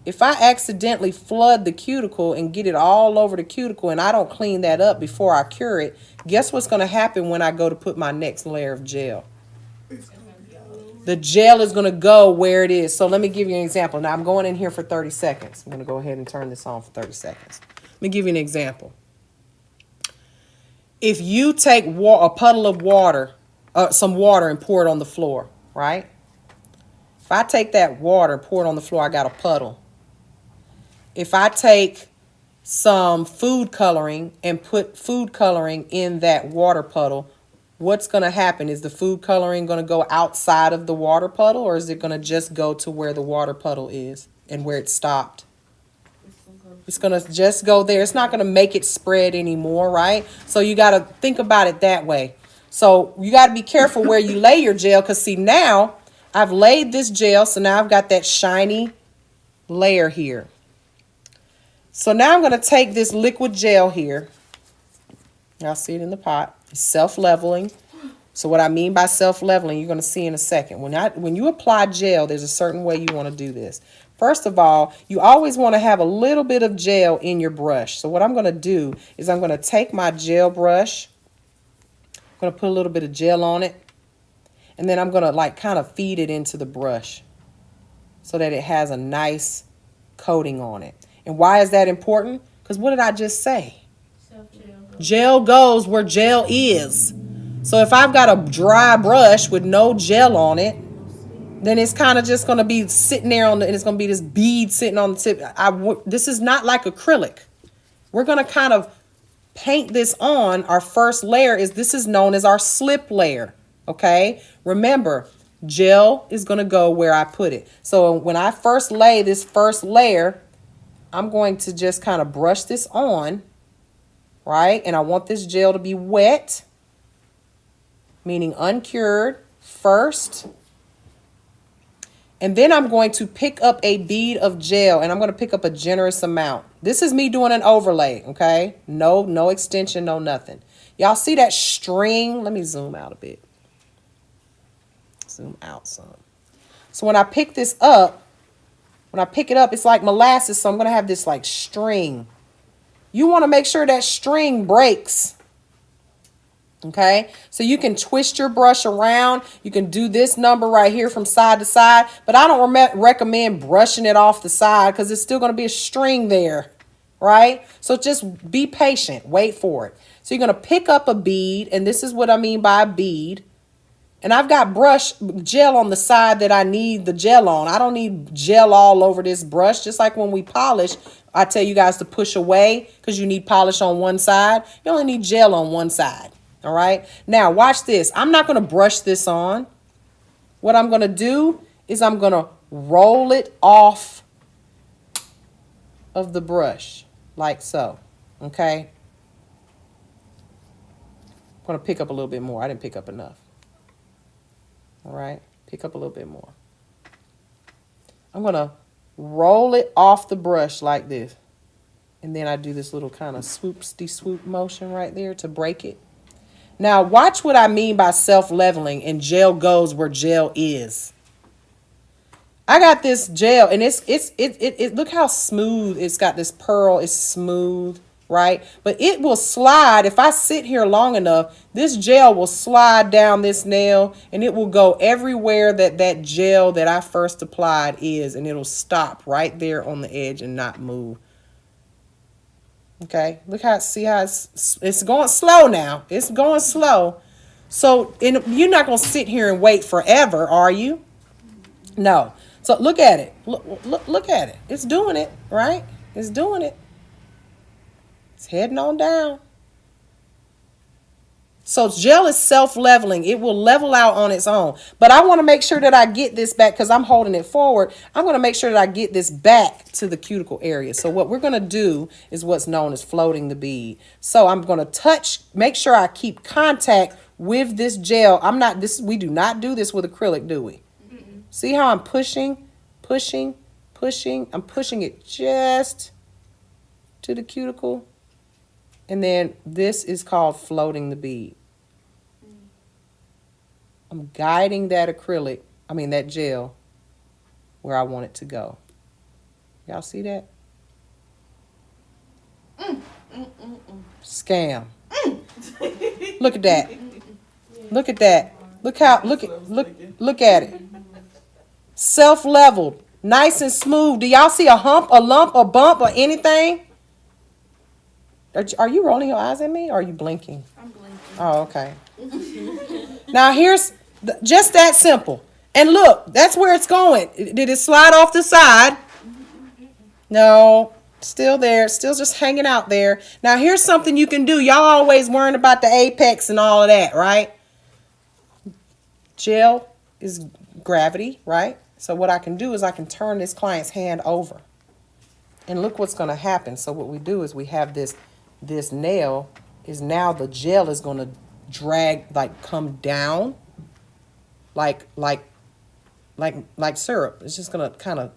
If I accidentally flood the cuticle and get it all over the cuticle and I don't clean that up before I cure it, guess what's going to happen when I go to put my next layer of gel? The gel is going to go where it is. So let me give you an example. Now I'm going in here for 30 seconds. I'm going to go ahead and turn this on for 30 seconds. Let me give you an example. If you take a puddle of water, some water and pour it on the floor, right? If I take that water and pour it on the floor, I got a puddle. If I take some food coloring and put food coloring in that water puddle, what's going to happen? Is the food coloring going to go outside of the water puddle, or is it going to just go to where the water puddle is and where it stopped? It's going to just go there. It's not going to make it spread anymore, right? So you got to think about it that way. So you got to be careful where you lay your gel, because see, now I've laid this gel, so now I've got that shiny layer here. So now I'm going to take this liquid gel here. Y'all see it in the pot. It's self-leveling. So what I mean by self-leveling, you're going to see in a second. When you apply gel, there's a certain way you want to do this. First of all, you always want to have a little bit of gel in your brush. So what I'm going to do is I'm going to take my gel brush. I'm going to put a little bit of gel on it. And then I'm going to like kind of feed it into the brush so that it has a nice coating on it. And why is that important? Because what did I just say? Gel goes where gel is. So if I've got a dry brush with no gel on it, then it's kind of just going to be sitting there and it's going to be this bead sitting on the tip. This is not like acrylic. We're going to kind of paint this on. Our first layer this is known as our slip layer. Okay. Remember, gel is going to go where I put it. So when I first lay this first layer, I'm going to just kind of brush this on, right? And I want this gel to be wet, meaning uncured first. And then I'm going to pick up a bead of gel, and I'm going to pick up a generous amount. This is me doing an overlay, okay? No extension, no nothing. Y'all see that string? Let me zoom out a bit. Zoom out some. So when I pick this up, when I pick it up, it's like molasses, so I'm going to have this like string. You want to make sure that string breaks. Okay, so you can twist your brush around. You can do this number right here from side to side, but I don't recommend brushing it off the side because it's still going to be a string there, right? So just be patient. Wait for it. So you're going to pick up a bead, and this is what I mean by a bead. And I've got brush gel on the side that I need the gel on. I don't need gel all over this brush. Just like when we polish, I tell you guys to push away because you need polish on one side. You only need gel on one side. All right. Now watch this. I'm not going to brush this on. What I'm going to do is I'm going to roll it off of the brush like so. Okay. I'm going to pick up a little bit more. I didn't pick up enough. All right, pick up a little bit more. I'm going to roll it off the brush like this. And then I do this little kind of swoop motion right there to break it. Now, watch what I mean by self-leveling and gel goes where gel is. I got this gel and it look how smooth it's got. This pearl is smooth, right? But it will slide. If I sit here long enough, this gel will slide down this nail and it will go everywhere that gel that I first applied is, and it'll stop right there on the edge and not move. Okay, look how, see how it's going slow now. It's going slow. So you're not going to sit here and wait forever, are you? No. So look at it. Look at it. It's doing it, right? It's doing it. It's heading on down. So gel is self-leveling. It will level out on its own. But I want to make sure that I get this back because I'm holding it forward. I'm going to make sure that I get this back to the cuticle area. So what we're going to do is what's known as floating the bead. So I'm going to make sure I keep contact with this gel. We do not do this with acrylic, do we? See how I'm pushing. I'm pushing it just to the cuticle. And then this is called floating the bead. I'm guiding that that gel where I want it to go. Y'all see that? Scam. Look at that. Look at that. Look at it. Self-leveled. Nice and smooth. Do y'all see a hump, a lump, a bump, or anything? Are you rolling your eyes at me, or are you blinking? I'm blinking. Oh, okay. Now here's just that simple. And look, that's where it's going. Did it slide off the side? No, still there, still just hanging out there. Now here's something you can do. Y'all always worrying about the apex and all of that, right? Gel is gravity, right? So what I can do is I can turn this client's hand over. And look what's going to happen. So what we do is we have this nail is now the gel is going to drag, like come down like syrup. It's just going to kind of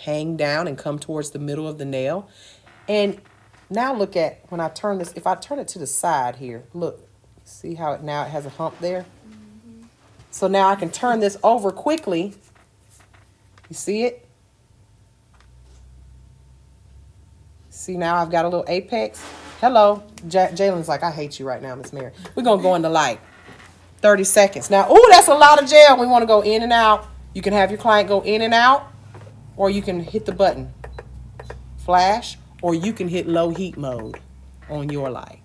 hang down and come towards the middle of the nail. And now look at when I turn this, if I turn it to the side here, look, see how it now it has a hump there? So now I can turn this over quickly. You see it? See, now I've got a little apex. Hello. Jalen's like, I hate you right now, Miss Mary. We're going to go into light. 30 seconds. Now, ooh, that's a lot of gel. We want to go in and out. You can have your client go in and out, or you can hit the button, flash, or you can hit low heat mode on your light.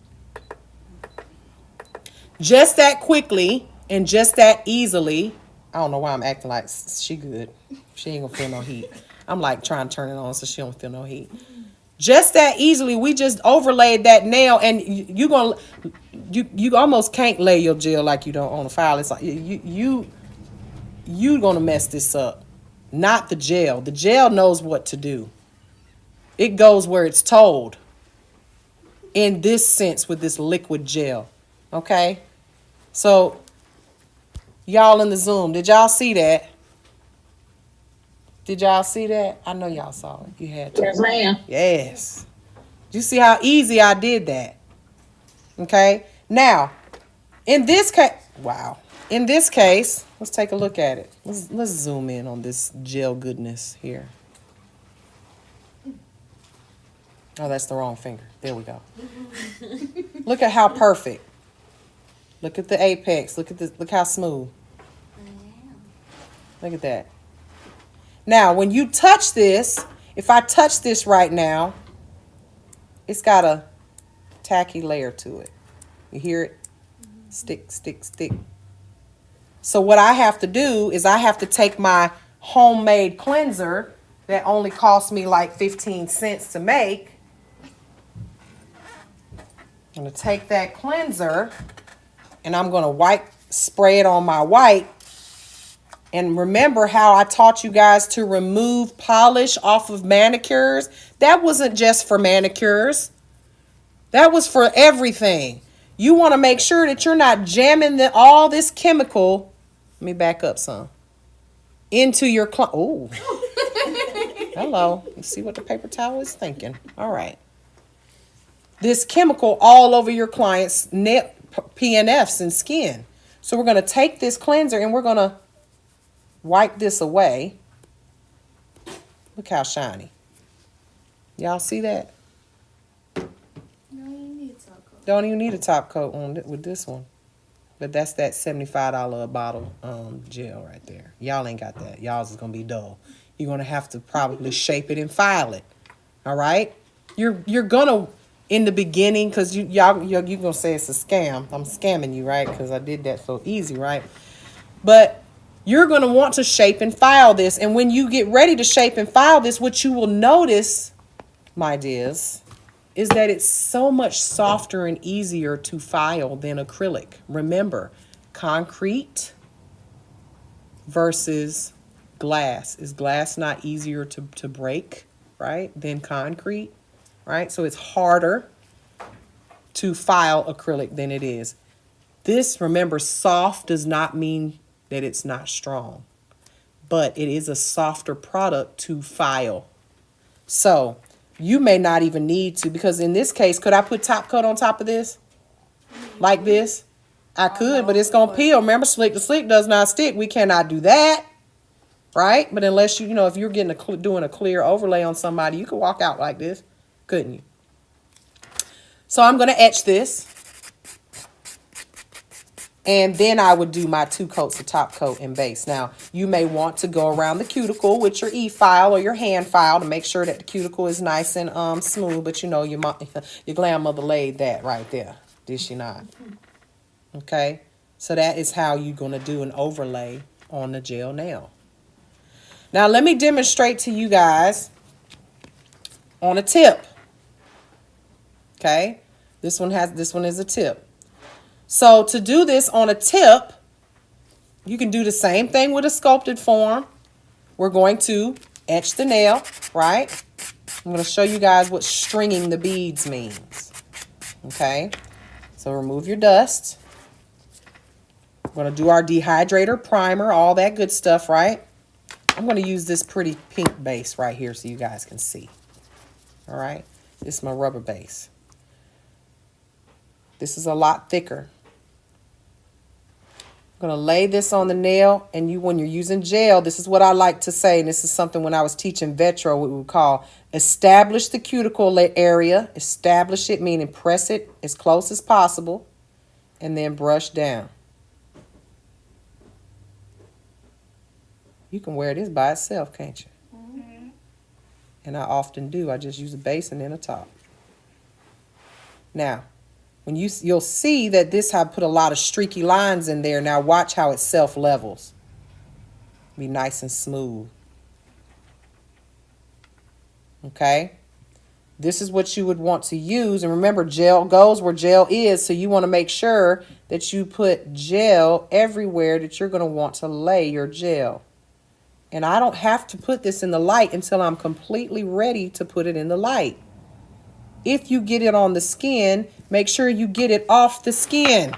Just that quickly and just that easily. I don't know why I'm acting like she good. She ain't gonna feel no heat. I'm like trying to turn it on so she don't feel no heat. Just that easily, we just overlaid that nail, and you almost can't lay your gel like you don't on a file. It's like you gonna mess this up, not the gel. The gel knows what to do. It goes where it's told. In this sense, with this liquid gel, okay. So, y'all in the Zoom, did y'all see that? Did y'all see that? I know y'all saw it. You had to. Yes, ma'am. Yes. You see how easy I did that? Okay. Now, in this case, wow. In this case, let's take a look at it. Let's zoom in on this gel goodness here. Oh, that's the wrong finger. There we go. Look at how perfect. Look at the apex. Look at this. Look how smooth. Look at that. Now, when you touch this, if I touch this right now, it's got a tacky layer to it. You hear it? Stick, stick, stick. So what I have to do is I have to take my homemade cleanser that only cost me like 15 cents to make. I'm going to take that cleanser and I'm going to spray it on my white. And remember how I taught you guys to remove polish off of manicures? That wasn't just for manicures. That was for everything. You want to make sure that you're not jamming all this chemical. Let me back up some. Into your oh. Hello. Let's see what the paper towel is thinking. All right. This chemical all over your client's PNFs and skin. So we're going to take this cleanser and we're going to wipe this away. Look how shiny. Y'all see that? No, you need a top coat. Don't even need a top coat on with this one. But that's that $75 a bottle gel right there. Y'all ain't got that. Y'all's is going to be dull. You're going to have to probably shape it and file it. All right? You're going to, in the beginning, because you're going to say it's a scam. I'm scamming you, right? Because I did that so easy, right? But you're going to want to shape and file this. And when you get ready to shape and file this, what you will notice, my dears, is that it's so much softer and easier to file than acrylic. Remember, concrete versus glass. Is glass not easier to break, right, than concrete, right? So it's harder to file acrylic than it is. This, remember, soft does not mean that it's not strong, but it is a softer product to file. So you may not even need to, because in this case, could I put top coat on top of this? Like this? I could, but it's going to peel. Remember, slick to slick does not stick. We cannot do that, right? But unless you know, if you're getting doing a clear overlay on somebody, you could walk out like this, couldn't you? So I'm going to etch this. And then I would do my 2 coats of top coat and base. Now, you may want to go around the cuticle with your E-file or your hand file to make sure that the cuticle is nice and smooth. But you know, your grandmother laid that right there. Did she not? Okay. So that is how you're going to do an overlay on the gel nail. Now, let me demonstrate to you guys on a tip. Okay. This one is a tip. So to do this on a tip, you can do the same thing with a sculpted form. We're going to etch the nail, right? I'm going to show you guys what stringing the beads means. Okay, so remove your dust. We're going to do our dehydrator, primer, all that good stuff, right? I'm going to use this pretty pink base right here so you guys can see. All right, this is my rubber base. This is a lot thicker. I'm going to lay this on the nail, and when you're using gel, this is what I like to say, and this is something when I was teaching Vetro, what we would call establish the cuticle area. Establish it, meaning press it as close as possible, and then brush down. You can wear this by itself, can't you? Mm-hmm. And I often do. I just use a base and then a top. Now, when you'll see that this, I put a lot of streaky lines in there. Now watch how it self-levels. Be nice and smooth. Okay? This is what you would want to use. And remember, gel goes where gel is. So you want to make sure that you put gel everywhere that you're going to want to lay your gel. And I don't have to put this in the light until I'm completely ready to put it in the light. If you get it on the skin, make sure you get it off the skin.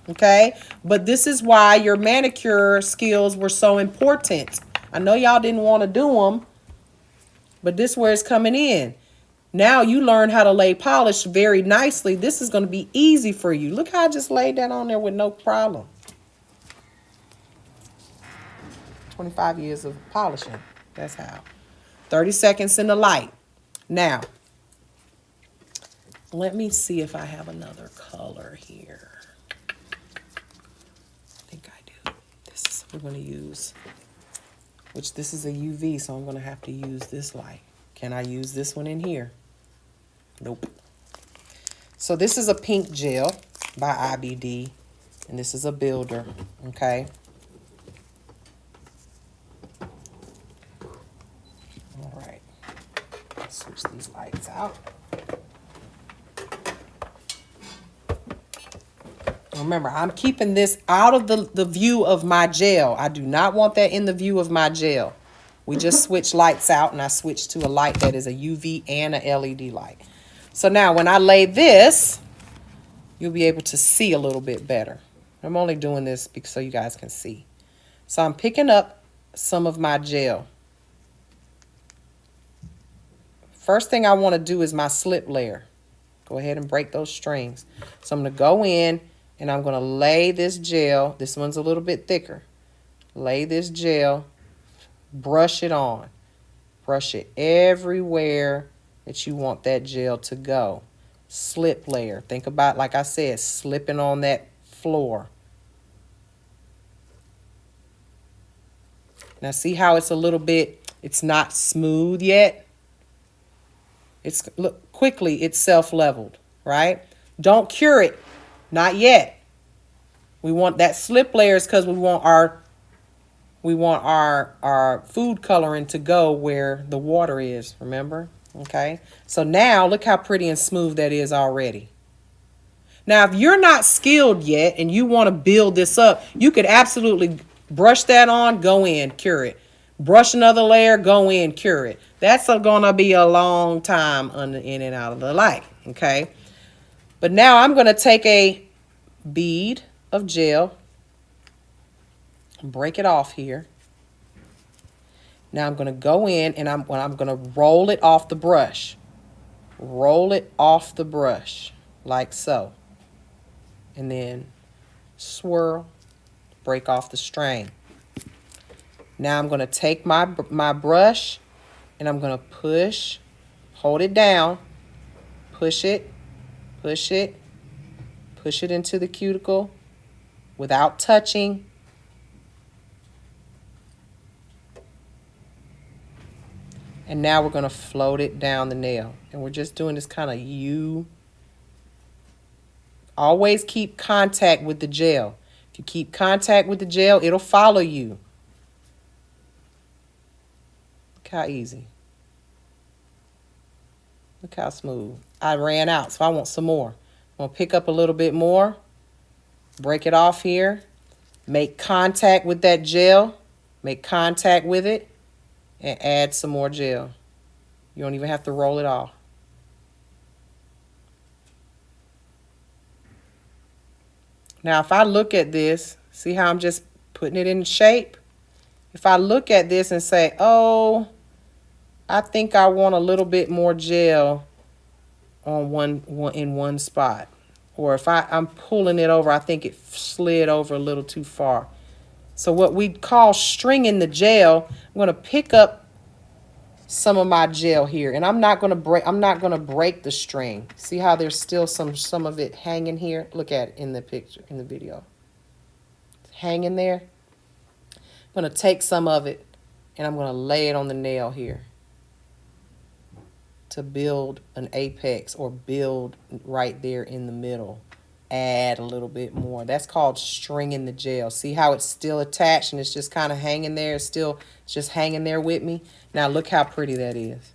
Okay? But this is why your manicure skills were so important. I know y'all didn't want to do them, but this is where it's coming in. Now you learn how to lay polish very nicely. This is going to be easy for you. Look how I just laid that on there with no problem. 25 years of polishing. That's how. 30 seconds in the light. Now, let me see if I have another color here. I think I do. This is what we're going to use, which this is a UV, so I'm going to have to use this light. Can I use this one in here? Nope. So this is a pink gel by IBD, and this is a builder, okay? All right. Let's switch these lights out. Remember, I'm keeping this out of the view of my gel. I do not want that in the view of my gel. We just switch lights out, and I switched to a light that is a UV and a LED light. So now when I lay this, you'll be able to see a little bit better. I'm only doing this so you guys can see. So I'm picking up some of my gel. First thing I want to do is my slip layer. Go ahead and break those strings. So I'm going to go in, and I'm going to lay this gel. This one's a little bit thicker. Lay this gel. Brush it on. Brush it everywhere that you want that gel to go. Slip layer. Think about, like I said, slipping on that floor. Now see how it's a little bit, it's not smooth yet? It's, look, quickly it's self-leveled, right? Don't cure it. Not yet. We want that slip layers because we want our food coloring to go where the water is, remember? Okay. So now look how pretty and smooth that is already. Now, if you're not skilled yet and you want to build this up, you could absolutely brush that on, go in, cure it. Brush another layer, go in, cure it. That's going to be a long time in and out of the light. Okay. But now I'm going to take bead of gel. Break it off here. Now I'm going to go in and I'm going to roll it off the brush. Roll it off the brush like so. And then swirl, break off the string. Now I'm going to take my brush and I'm going to push, hold it down, push it, push it, push it into the cuticle without touching. And now we're going to float it down the nail. And we're just doing this kind of U. Always keep contact with the gel. If you keep contact with the gel, it'll follow you. Look how easy. Look how smooth. I ran out, so I want some more. I'm going to pick up a little bit more. Break it off here. Make contact with that gel. Make contact with it. And add some more gel. You don't even have to roll it off. Now, if I look at this, see how I'm just putting it in shape? If I look at this and say, oh, I think I want a little bit more gel on one spot. Or if I'm pulling it over, I think it slid over a little too far. So what we call stringing the gel, I'm going to pick up some of my gel here, and I'm not going to break the string. See how there's still some of it hanging here? Look at it in the picture, in the video. It's hanging there. I'm going to take some of it and I'm going to lay it on the nail here to build an apex, or build right there in the middle. Add a little bit more. That's called stringing the gel. See how it's still attached and it's just kind of hanging there? It's just hanging there with me. Now look how pretty that is.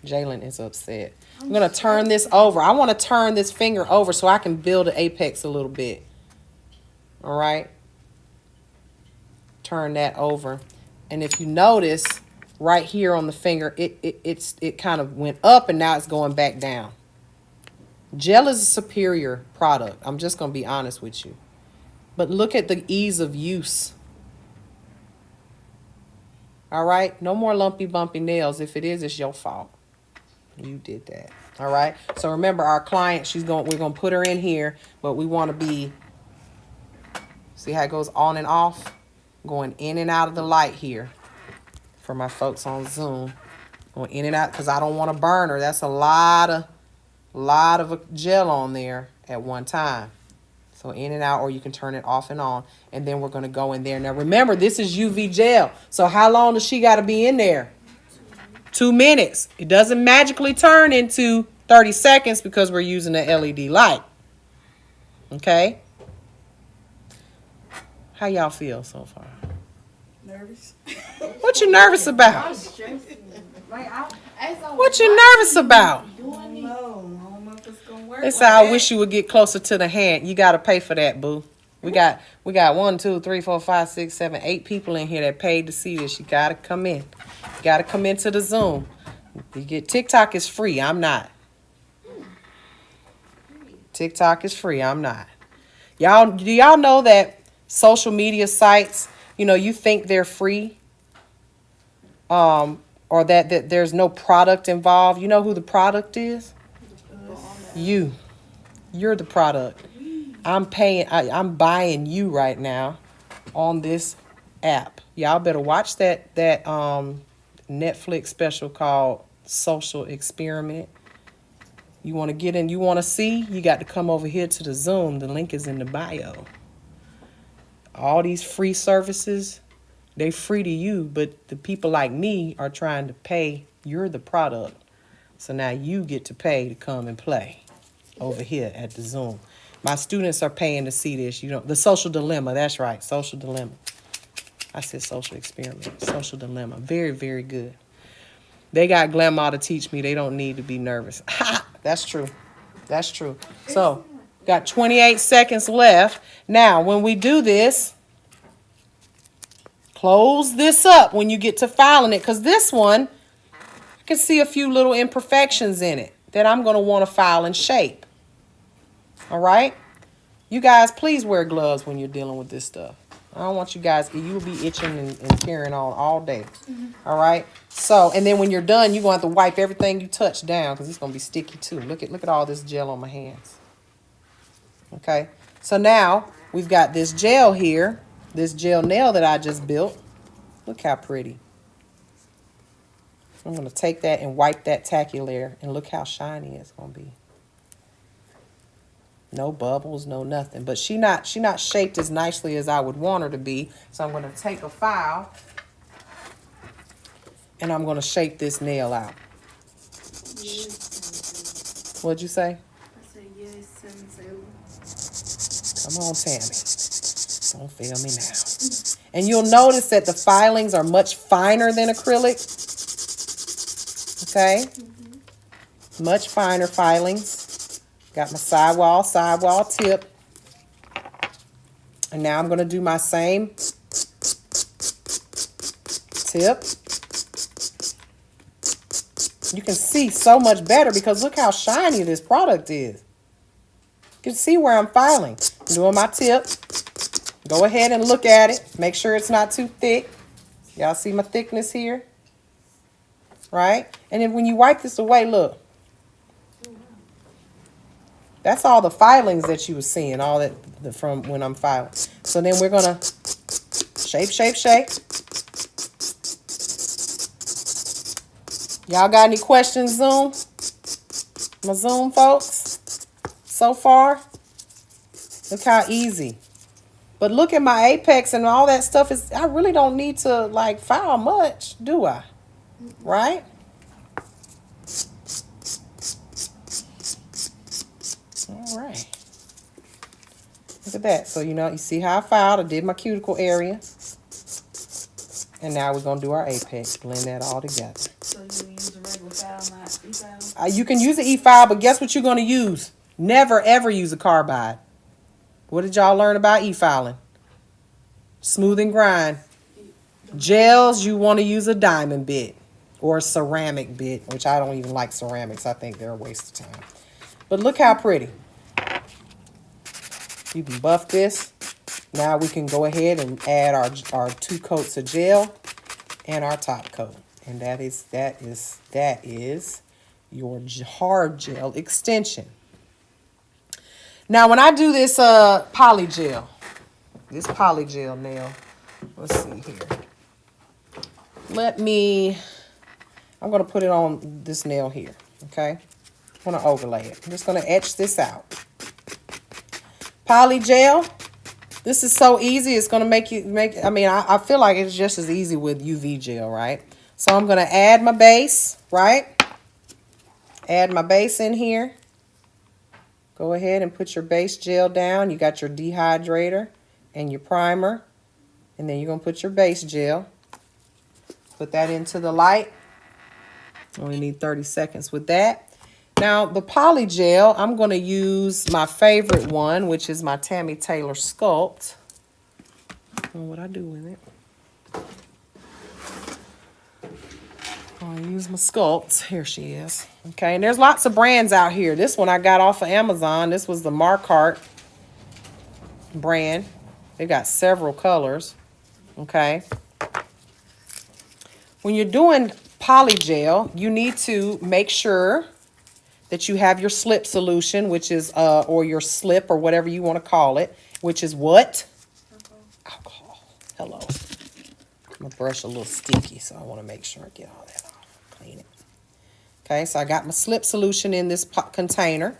Jalen is upset. I'm going to turn this over. I want to turn this finger over so I can build an apex a little bit. All right? Turn that over. And if you notice, right here on the finger, it kind of went up and now it's going back down. Gel is a superior product. I'm just going to be honest with you. But look at the ease of use. All right? No more lumpy, bumpy nails. If it is, it's your fault. You did that. All right? So remember, our client, we're going to put her in here, but we want to be, see how it goes on and off? Going in and out of the light here. For my folks on Zoom. Going in and out because I don't want to burn her. That's a lot of gel on there at one time. So in and out, or you can turn it off and on. And then we're going to go in there. Now remember, this is UV gel. So how long does she got to be in there? 2 minutes. It doesn't magically turn into 30 seconds because we're using the LED light. Okay? How y'all feel so far? Nervous. What you nervous about? What you nervous about? I don't know if it's gonna work. It's how I wish you would get closer to the hand. You got to pay for that, boo. We got 1, 2, 3, 4, 5, 6, 7, 8 people in here that paid to see this. You got to come in. You got to come into the Zoom. You get TikTok is free. I'm not. TikTok is free. I'm not. Do y'all know that social media sites, you think they're free, or that there's no product involved? You know who the product is? You're the product. I'm buying you right now on this app. Y'all better watch that Netflix special called Social Experiment. You want to get in, you want to see, you got to come over here to the Zoom. The link is in the bio. All these free services, they free to you, but the people like me are trying to pay. You're the product. So now you get to pay to come and play over here at the Zoom. My students are paying to see this. The Social Dilemma. That's right. Social Dilemma. I said Social Experiment. Social Dilemma. Very, very good. They got Grandma to teach me. They don't need to be nervous. That's true. That's true. So, got 28 seconds left. Now, when we do this, close this up when you get to filing it. Because this one, I can see a few little imperfections in it that I'm going to want to file and shape. All right? You guys, please wear gloves when you're dealing with this stuff. I don't want you guys, you'll be itching and carrying on all day. All right? So, and then when you're done, you're going to have to wipe everything you touch down because it's going to be sticky too. Look at all this gel on my hands. Okay? So now, we've got this gel here, this gel nail that I just built. Look how pretty. I'm going to take that and wipe that tacky layer, and look how shiny it's going to be. No bubbles, no nothing. But she not shaped as nicely as I would want her to be. So I'm going to take a file and I'm going to shape this nail out. Yes. What'd you say? I said yes, Sensei. Come on, Tammy. Don't fail me now. And you'll notice that the filings are much finer than acrylic. Okay? Much finer filings. Got my sidewall tip. And now I'm going to do my same tip. You can see so much better because look how shiny this product is. You can see where I'm filing. I'm doing my tip. Go ahead and look at it. Make sure it's not too thick. Y'all see my thickness here? Right? And then when you wipe this away, look. That's all the filings that you were seeing, all that from when I'm filing. So then we're going to shape. Y'all got any questions, Zoom? My Zoom folks? So far? Look how easy. But look at my apex and all that stuff. I really don't need to like file much, do I? Right? All right. Look at that. So, you see how I filed. I did my cuticle area. And now we're going to do our apex. Blend that all together. So you use a regular file, not e-file? You can use an e-file, but guess what you're going to use? Never, ever use a carbide. What did y'all learn about e-filing? Smooth and grind. Gels, you want to use a diamond bit or a ceramic bit, which I don't even like ceramics. I think they're a waste of time. But look how pretty. You can buff this. Now we can go ahead and add our 2 coats of gel and our top coat. And that is your hard gel extension. Now when I do this poly gel nail, let's see here. I'm going to put it on this nail here, okay? I'm going to overlay it. I'm just going to etch this out. Poly gel, this is so easy. It's going to I feel like it's just as easy with UV gel, right? So I'm going to add my base, right? Add my base in here. Go ahead and put your base gel down. You got your dehydrator and your primer. And then you're going to put your base gel. Put that into the light. Only need 30 seconds with that. Now, the poly gel, I'm going to use my favorite one, which is my Tammy Taylor Sculpt. What I do with it. I'll use my Sculpt. Here she is. Okay, and there's lots of brands out here. This one I got off of Amazon. This was the Marquardt brand. They got several colors. Okay. When you're doing poly gel, you need to make sure that you have your slip solution, which is, or your slip or whatever you want to call it, which is what? Alcohol. Hello. My brush a little sticky, so I want to make sure I get all that off. Clean it. Okay, so I got my slip solution in this container.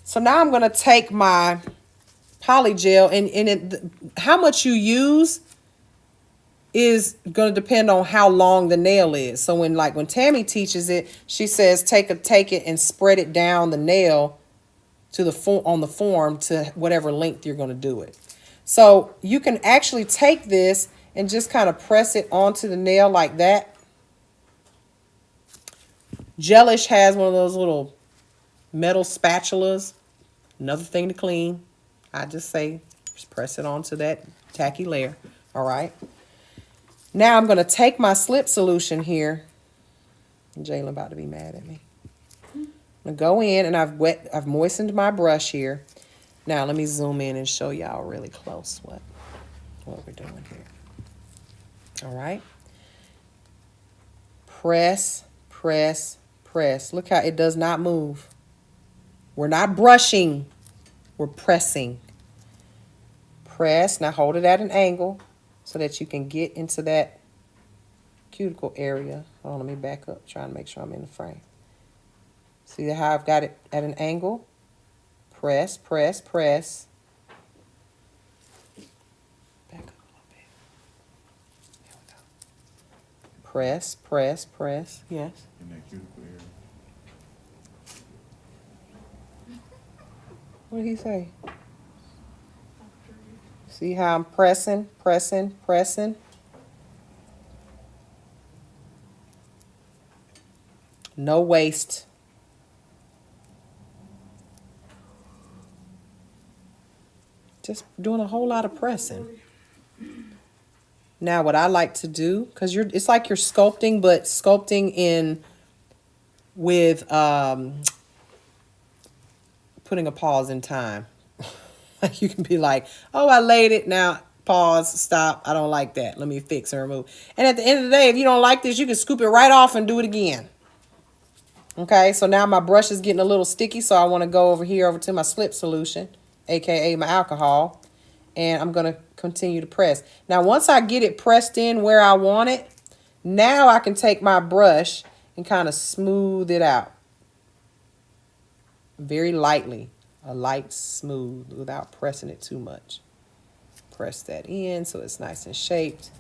So now I'm going to take my poly gel, and how much you use is going to depend on how long the nail is. So when Tammy teaches it, she says take it and spread it down the nail to on the form to whatever length you're going to do it. So you can actually take this and just kind of press it onto the nail like that. Gelish has one of those little metal spatulas. Another thing to clean. I just say just press it onto that tacky layer. All right. Now I'm going to take my slip solution here Jalen about to be mad at me. I'm gonna go in and I've moistened my brush here. Now let me zoom in and show y'all really close what we're doing here. All right. Press, press, press. Look how it does not move. We're not brushing. We're pressing. Press. Now hold it at an angle so that you can get into that cuticle area. Hold on, let me back up, trying to make sure I'm in the frame. See how I've got it at an angle? Press, press, press. Back up a little bit. There we go. Press, press, press. Yes. In that cuticle area. What did he say? See how I'm pressing, pressing, pressing? No waste. Just doing a whole lot of pressing. Now what I like to do, because it's like you're sculpting, but sculpting in with putting a pause in time. Like you can be like, oh, I laid it, now pause, stop, I don't like that, let me fix and remove. And at the end of the day, if you don't like this, you can scoop it right off and do it again. Okay, so now my brush is getting a little sticky, so I want to go over to my slip solution, aka my alcohol, and I'm going to continue to press. Now once I get it pressed in where I want it, now I can take my brush and kind of smooth it out very lightly. A light smooth without pressing it too much. Press that in so it's nice and shaped.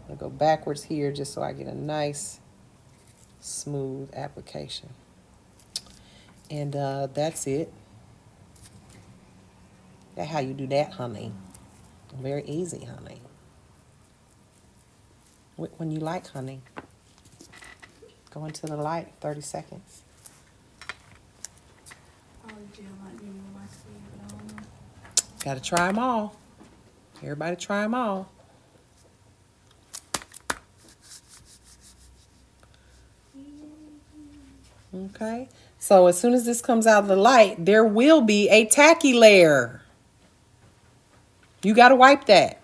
I'll go backwards here just so I get a nice smooth application. And that's it. That's how you do that, honey. Very easy, honey. When you like, honey. Go into the light, 30 seconds. Got to try them all. Everybody try them all. Okay. So as soon as this comes out of the light, there will be a tacky layer. You got to wipe that.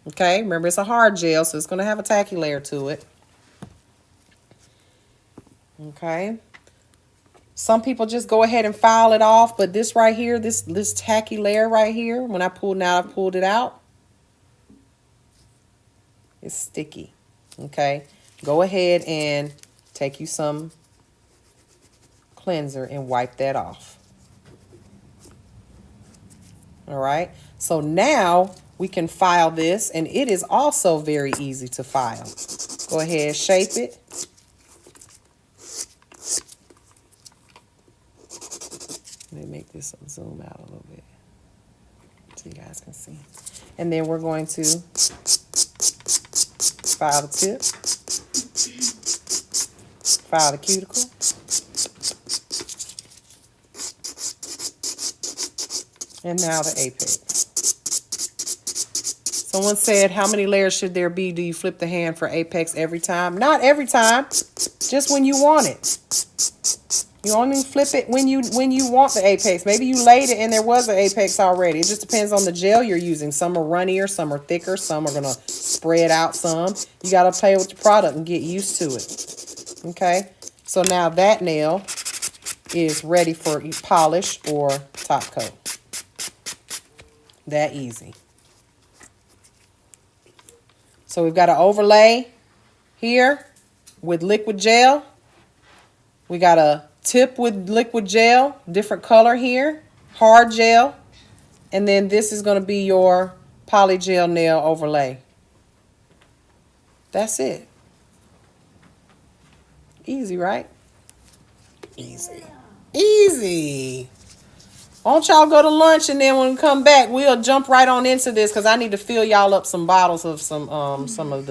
Okay. Remember, it's a hard gel, so it's going to have a tacky layer to it. Okay. Some people just go ahead and file it off, but this right here, this tacky layer right here, when I pulled it out, it's sticky. Okay, go ahead and take you some cleanser and wipe that off. All right, so now we can file this, and it is also very easy to file. Go ahead, shape it. Let me make this zoom out a little bit so you guys can see. And then we're going to file the tip, file the cuticle, and now the apex. Someone said, how many layers should there be? Do you flip the hand for apex every time? Not every time, just when you want it. You only flip it when you want the apex. Maybe you laid it and there was an apex already. It just depends on the gel you're using. Some are runnier, some are thicker, some are going to spread out some. You got to play with your product and get used to it. Okay? So now that nail is ready for polish or top coat. That easy. So we've got an overlay here with liquid gel. We got a tip with liquid gel, different color here, hard gel, and then this is going to be your poly gel nail overlay. That's it. Easy, right? Easy. Easy. Why don't y'all go to lunch, and then when we come back, we'll jump right on into this because I need to fill y'all up some bottles of some of the